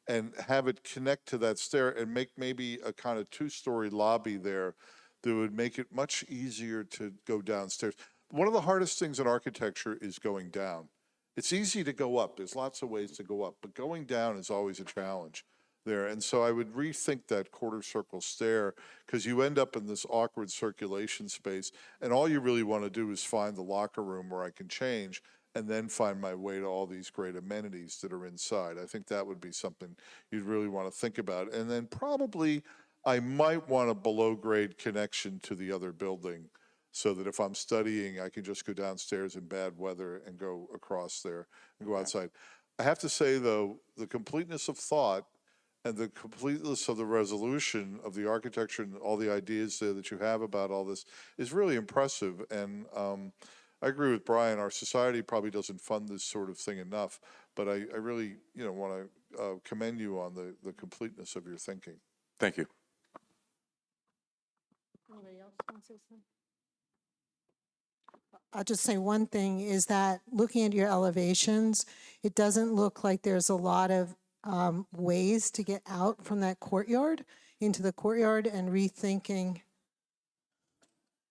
and have it connect to that stair and make maybe a kind of two-story lobby there that would make it much easier to go downstairs. One of the hardest things in architecture is going down. It's easy to go up. There's lots of ways to go up, but going down is always a challenge there. And so I would rethink that quarter circle stair, because you end up in this awkward circulation space, and all you really want to do is find the locker room where I can change and then find my way to all these great amenities that are inside. I think that would be something you'd really want to think about. And then probably I might want a below grade connection to the other building, so that if I'm studying, I can just go downstairs in bad weather and go across there and go outside. I have to say, though, the completeness of thought and the completeness of the resolution of the architecture and all the ideas there that you have about all this is really impressive. And I agree with Brian, our society probably doesn't fund this sort of thing enough, but I really, you know, want to commend you on the completeness of your thinking. Thank you. Anybody else want to say something? I'll just say one thing is that looking at your elevations, it doesn't look like there's a lot of ways to get out from that courtyard into the courtyard, and rethinking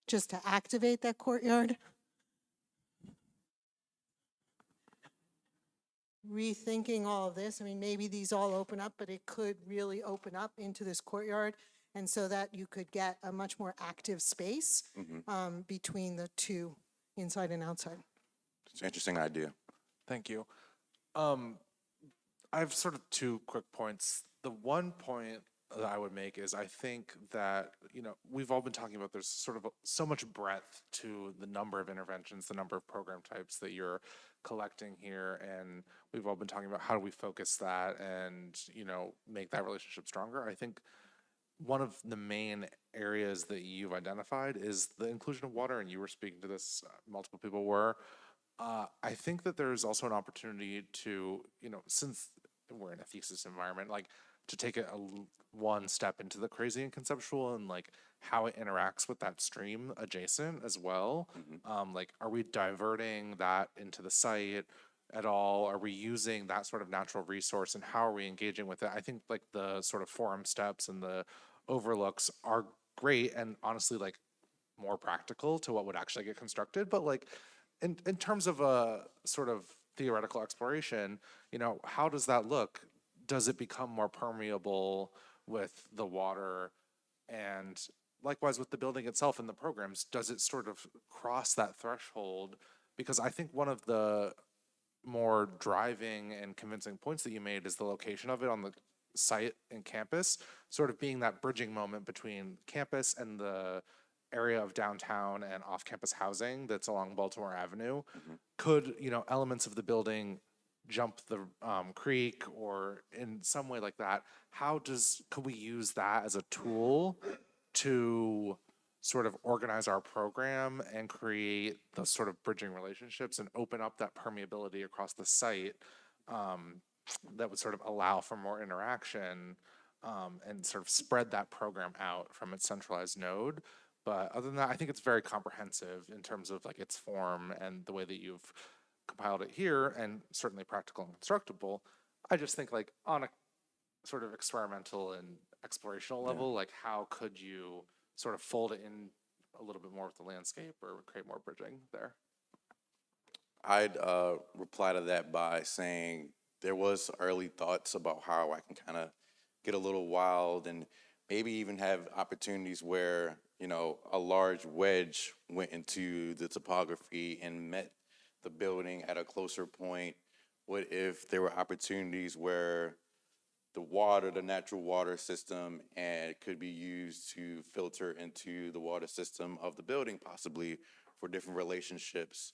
just to activate that courtyard. Rethinking all of this. I mean, maybe these all open up, but it could really open up into this courtyard, and so that you could get a much more active space between the two, inside and outside. It's an interesting idea. Thank you. I have sort of two quick points. The one point that I would make is I think that, you know, we've all been talking about there's sort of so much breadth to the number of interventions, the number of program types that you're collecting here, and we've all been talking about how do we focus that and, you know, make that relationship stronger. I think one of the main areas that you've identified is the inclusion of water, and you were speaking to this, multiple people were. I think that there's also an opportunity to, you know, since we're in a thesis environment, like to take it one step into the crazy and conceptual, and like how it interacts with that stream adjacent as well. Like, are we diverting that into the site at all? Are we using that sort of natural resource, and how are we engaging with it? I think like the sort of forum steps and the overlooks are great, and honestly like more practical to what would actually get constructed. But like in terms of a sort of theoretical exploration, you know, how does that look? Does it become more permeable with the water? And likewise with the building itself and the programs, does it sort of cross that threshold? Because I think one of the more driving and convincing points that you made is the location of it on the site and campus, sort of being that bridging moment between campus and the area of downtown and off-campus housing that's along Baltimore Avenue. Could, you know, elements of the building jump the creek or in some way like that? Could we use that as a tool to sort of organize our program and create those sort of bridging relationships and open up that permeability across the site, that would sort of allow for more interaction, and sort of spread that program out from its centralized node? But other than that, I think it's very comprehensive in terms of like its form and the way that you've compiled it here, and certainly practical and constructible. I just think like on a sort of experimental and explorational level, like how could you sort of fold it in a little bit more with the landscape or create more bridging there? I'd reply to that by saying there was early thoughts about how I can kind of get a little wild and maybe even have opportunities where, you know, a large wedge went into the topography and met the building at a closer point. What if there were opportunities where the water, the natural water system, and it could be used to filter into the water system of the building, possibly for different relationships.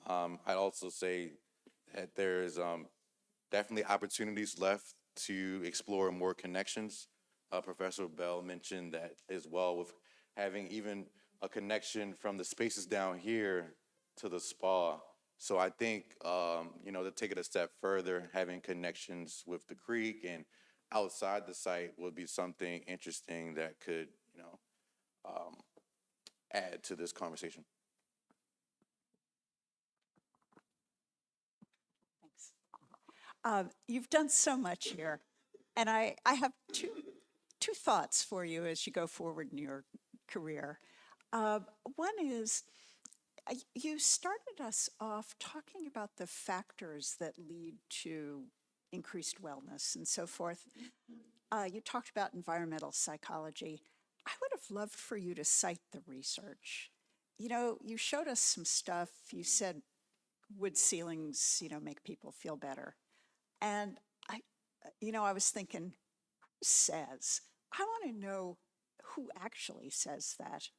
I'd also say that there's definitely opportunities left to explore more connections. Professor Bell mentioned that as well, with having even a connection from the spaces down here to the spa. So I think, you know, to take it a step further, having connections with the creek and outside the site would be something interesting that could, you know, add to this conversation. Thanks. You've done so much here, and I have two thoughts for you as you go forward in your career. One is, you started us off talking about the factors that lead to increased wellness and so forth. You talked about environmental psychology. I would have loved for you to cite the research. You know, you showed us some stuff. You said wood ceilings, you know, make people feel better. And I was thinking, who says? I want to know who actually says that.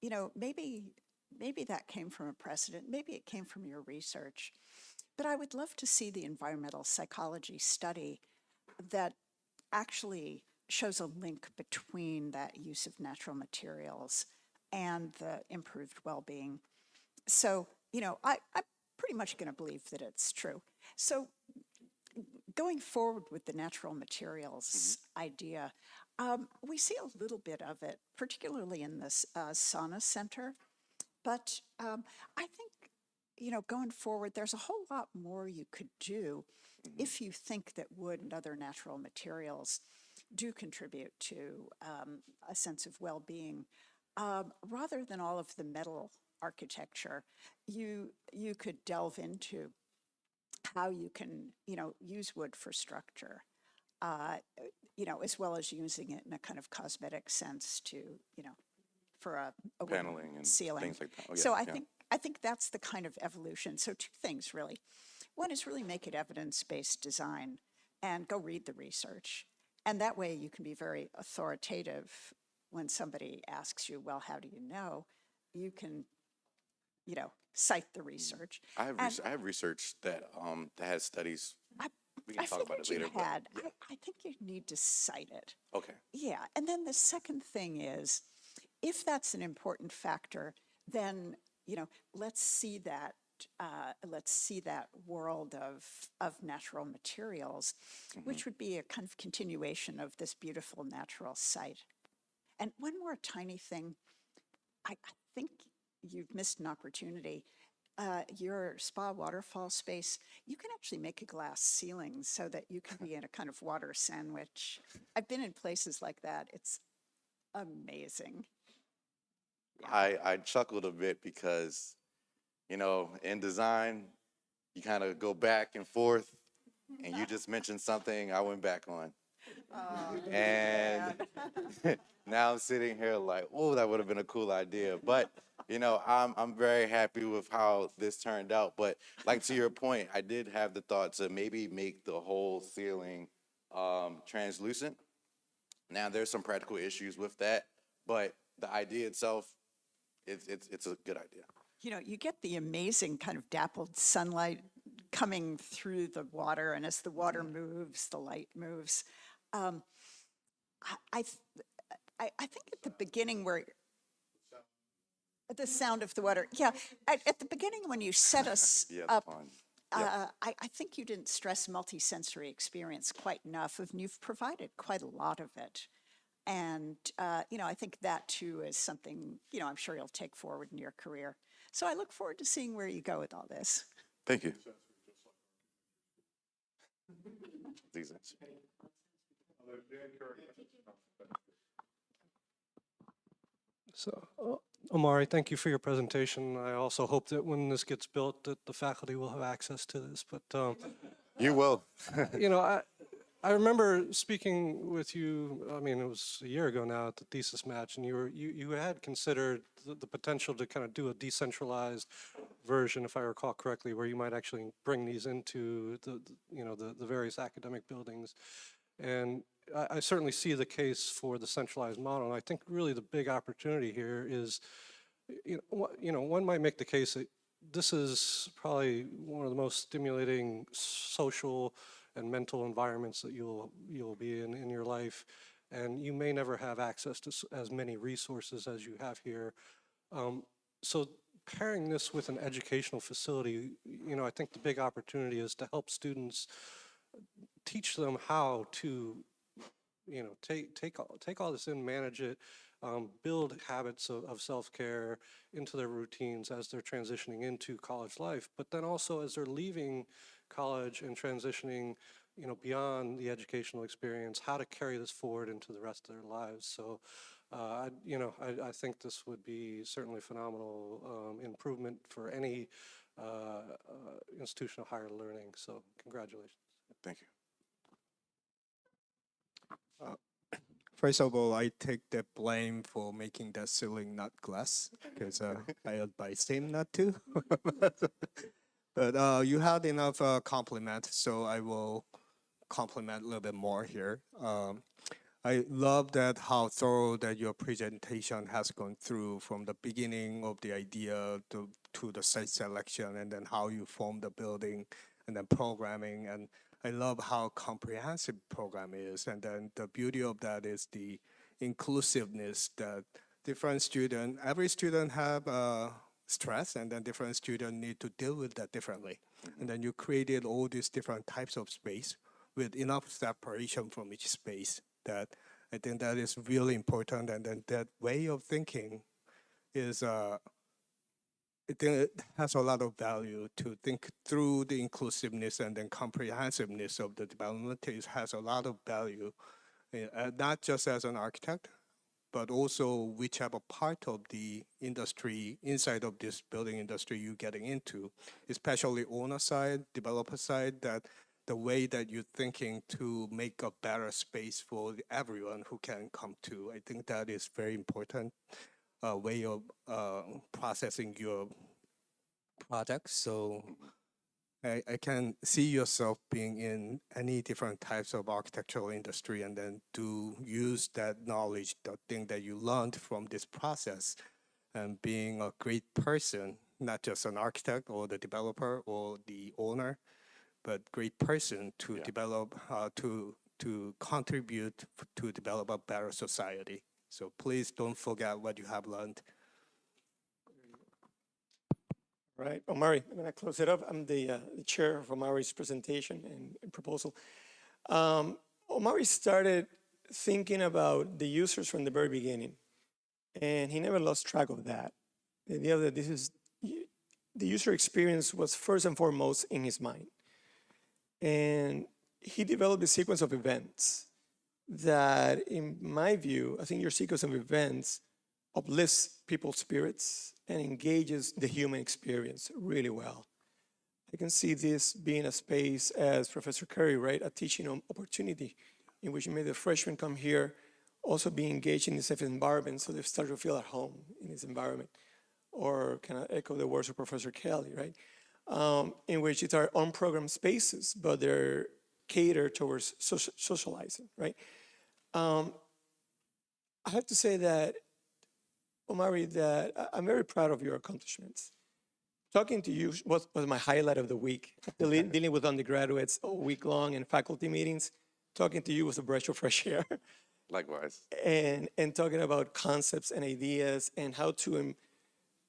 You know, maybe that came from a precedent. Maybe it came from your research. But I would love to see the environmental psychology study that actually shows a link between that use of natural materials and the improved well-being. So, you know, I'm pretty much going to believe that it's true. So going forward with the natural materials idea, we see a little bit of it, particularly in this sauna center. But I think, you know, going forward, there's a whole lot more you could do if you think that wood and other natural materials do contribute to a sense of well-being. Rather than all of the metal architecture, you could delve into how you can, you know, use wood for structure, you know, as well as using it in a kind of cosmetic sense to, you know, for a Paneling and ceiling. things like that. Oh, yeah, So yeah. I think that's the kind of evolution. So two things really. One is really make it evidence-based design and go read the research. And that way you can be very authoritative when somebody asks you, well, how do you know? You can, you know, cite the research. I have research that has studies. We can I talk about figured it later. you but had. yeah. I think you need to cite it. Okay. Yeah, and then the second thing is, if that's an important factor, then, you know, let's see that world of natural materials, which would be a kind of continuation of this beautiful natural site. And one more tiny thing, I think you've missed an opportunity. Your spa waterfall space, you can actually make a glass ceiling so that you can be in a kind of water sandwich. I've been in places like that. It's amazing. I chuckled a bit because, you know, in design, you kind of go back and forth, and you just mentioned something I went back on. And now I'm sitting here like, oh, that would have been a cool idea. But, you know, I'm very happy with how this turned out. But like to your point, I did have the thought to maybe make the whole ceiling translucent. Now there's some practical issues with that, but the idea itself, it's a good idea. You know, you get the amazing kind of dappled sunlight coming through the water, and as the water moves, the light moves. I think at the beginning where the sound of the water, yeah, at the beginning when you set us Yeah, up, fun. I think you didn't stress multisensory experience quite enough, and you've provided quite a lot of it. And, you know, I think that too is something, you know, I'm sure you'll take forward in your career. So I look forward to seeing where you go with all this. Thank you. These answers. So, Omari, thank you for your presentation. I also hope that when this gets built, that the faculty will have access to this. But you will. You know, I remember speaking with you. I mean, it was a year ago now at the thesis match, and you had considered the potential to kind of do a decentralized version, if I recall correctly, where you might actually bring these into the various academic buildings. And I certainly see the case for the centralized model. And I think really the big opportunity here is, one might make the case that this is probably one of the most stimulating social and mental environments that you'll be in your life. And you may never have access to as many resources as you have here. So pairing this with an educational facility, I think the big opportunity is to help students teach them how to, take all this in, manage it, build habits of self-care into their routines as they're transitioning into college life, but then also as they're leaving college and transitioning, beyond the educational experience, how to carry this forward into the rest of their lives. So, I think this would be certainly a phenomenal improvement for any institution of higher learning. So, congratulations. Thank you. First of all, I take the blame for making that ceiling not glass because I advised him not to. But you had enough compliment, so I will compliment a little bit more here. I love that how thorough that your presentation has gone through from the beginning of the idea to the site selection, and then how you form the building and then programming. And I love how comprehensive program is. And then the beauty of that is the inclusiveness that every student have stress, and then different students need to deal with that differently. And then you created all these different types of space with enough separation from each space that I think that is really important. And then that way of thinking is, I think it has a lot of value to think through the inclusiveness and then comprehensiveness of the development. It has a lot of value, not just as an architect, but also whichever part of the industry inside of this building industry you're getting into, especially owner side, developer side, that the way that you're thinking to make a better space for everyone who can come to. I think that is very important way of processing your project. So I can see yourself being in any different types of architectural industry, and then to use that knowledge, the thing that you learned from this process, and being a great person, not just an architect or the developer or the owner, but great person to develop, to contribute to develop a better society. So please don't forget what you have learned. Right, Omari, I'm gonna close it up. I'm the chair of Omari's presentation and proposal. Omari started thinking about the users from the very beginning, and he never lost track of that. The idea that the user experience was first and foremost in his mind. And he developed a sequence of events that, in my view, I think your sequence of events uplifts people's spirits and engages the human experience really well. I can see this being a space, as Professor Curry, right, a teaching opportunity in which maybe the freshmen come here, also be engaged in this safe environment, so they start to feel at home in this environment, or kind of echo the words of Professor Kelly, right? In which it's our own program spaces, but they're catered towards socializing, right? I have to say that, Omari, that I'm very proud of your accomplishments. Talking to you was my highlight of the week. Dealing with undergraduates all week long in faculty meetings, talking to you was a breath of fresh air. Likewise. And talking about concepts and ideas and how to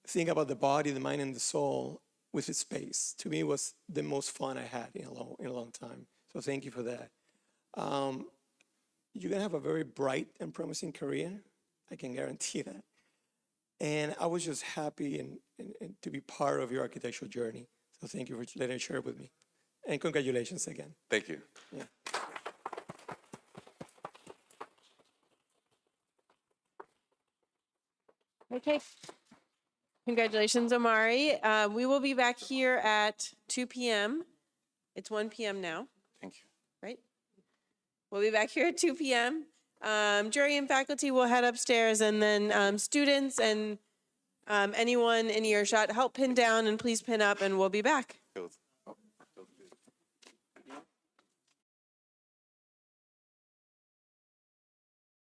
think about the body, the mind, and the soul with its space, to me was the most fun I had in a long time. So thank you for that. You're gonna have a very bright and promising career. I can guarantee that. And I was just happy and to be part of your architectural journey. So thank you for letting me share it with me. And congratulations again. Thank you. Yeah. Okay. Congratulations, Omari. We will be back here at 2 p.m. It's 1 p.m. now. Thank you. Right? We'll be back here at 2 p.m. Jury and faculty will head upstairs, and then students and anyone in earshot, help pin down and please pin up, and we'll be back.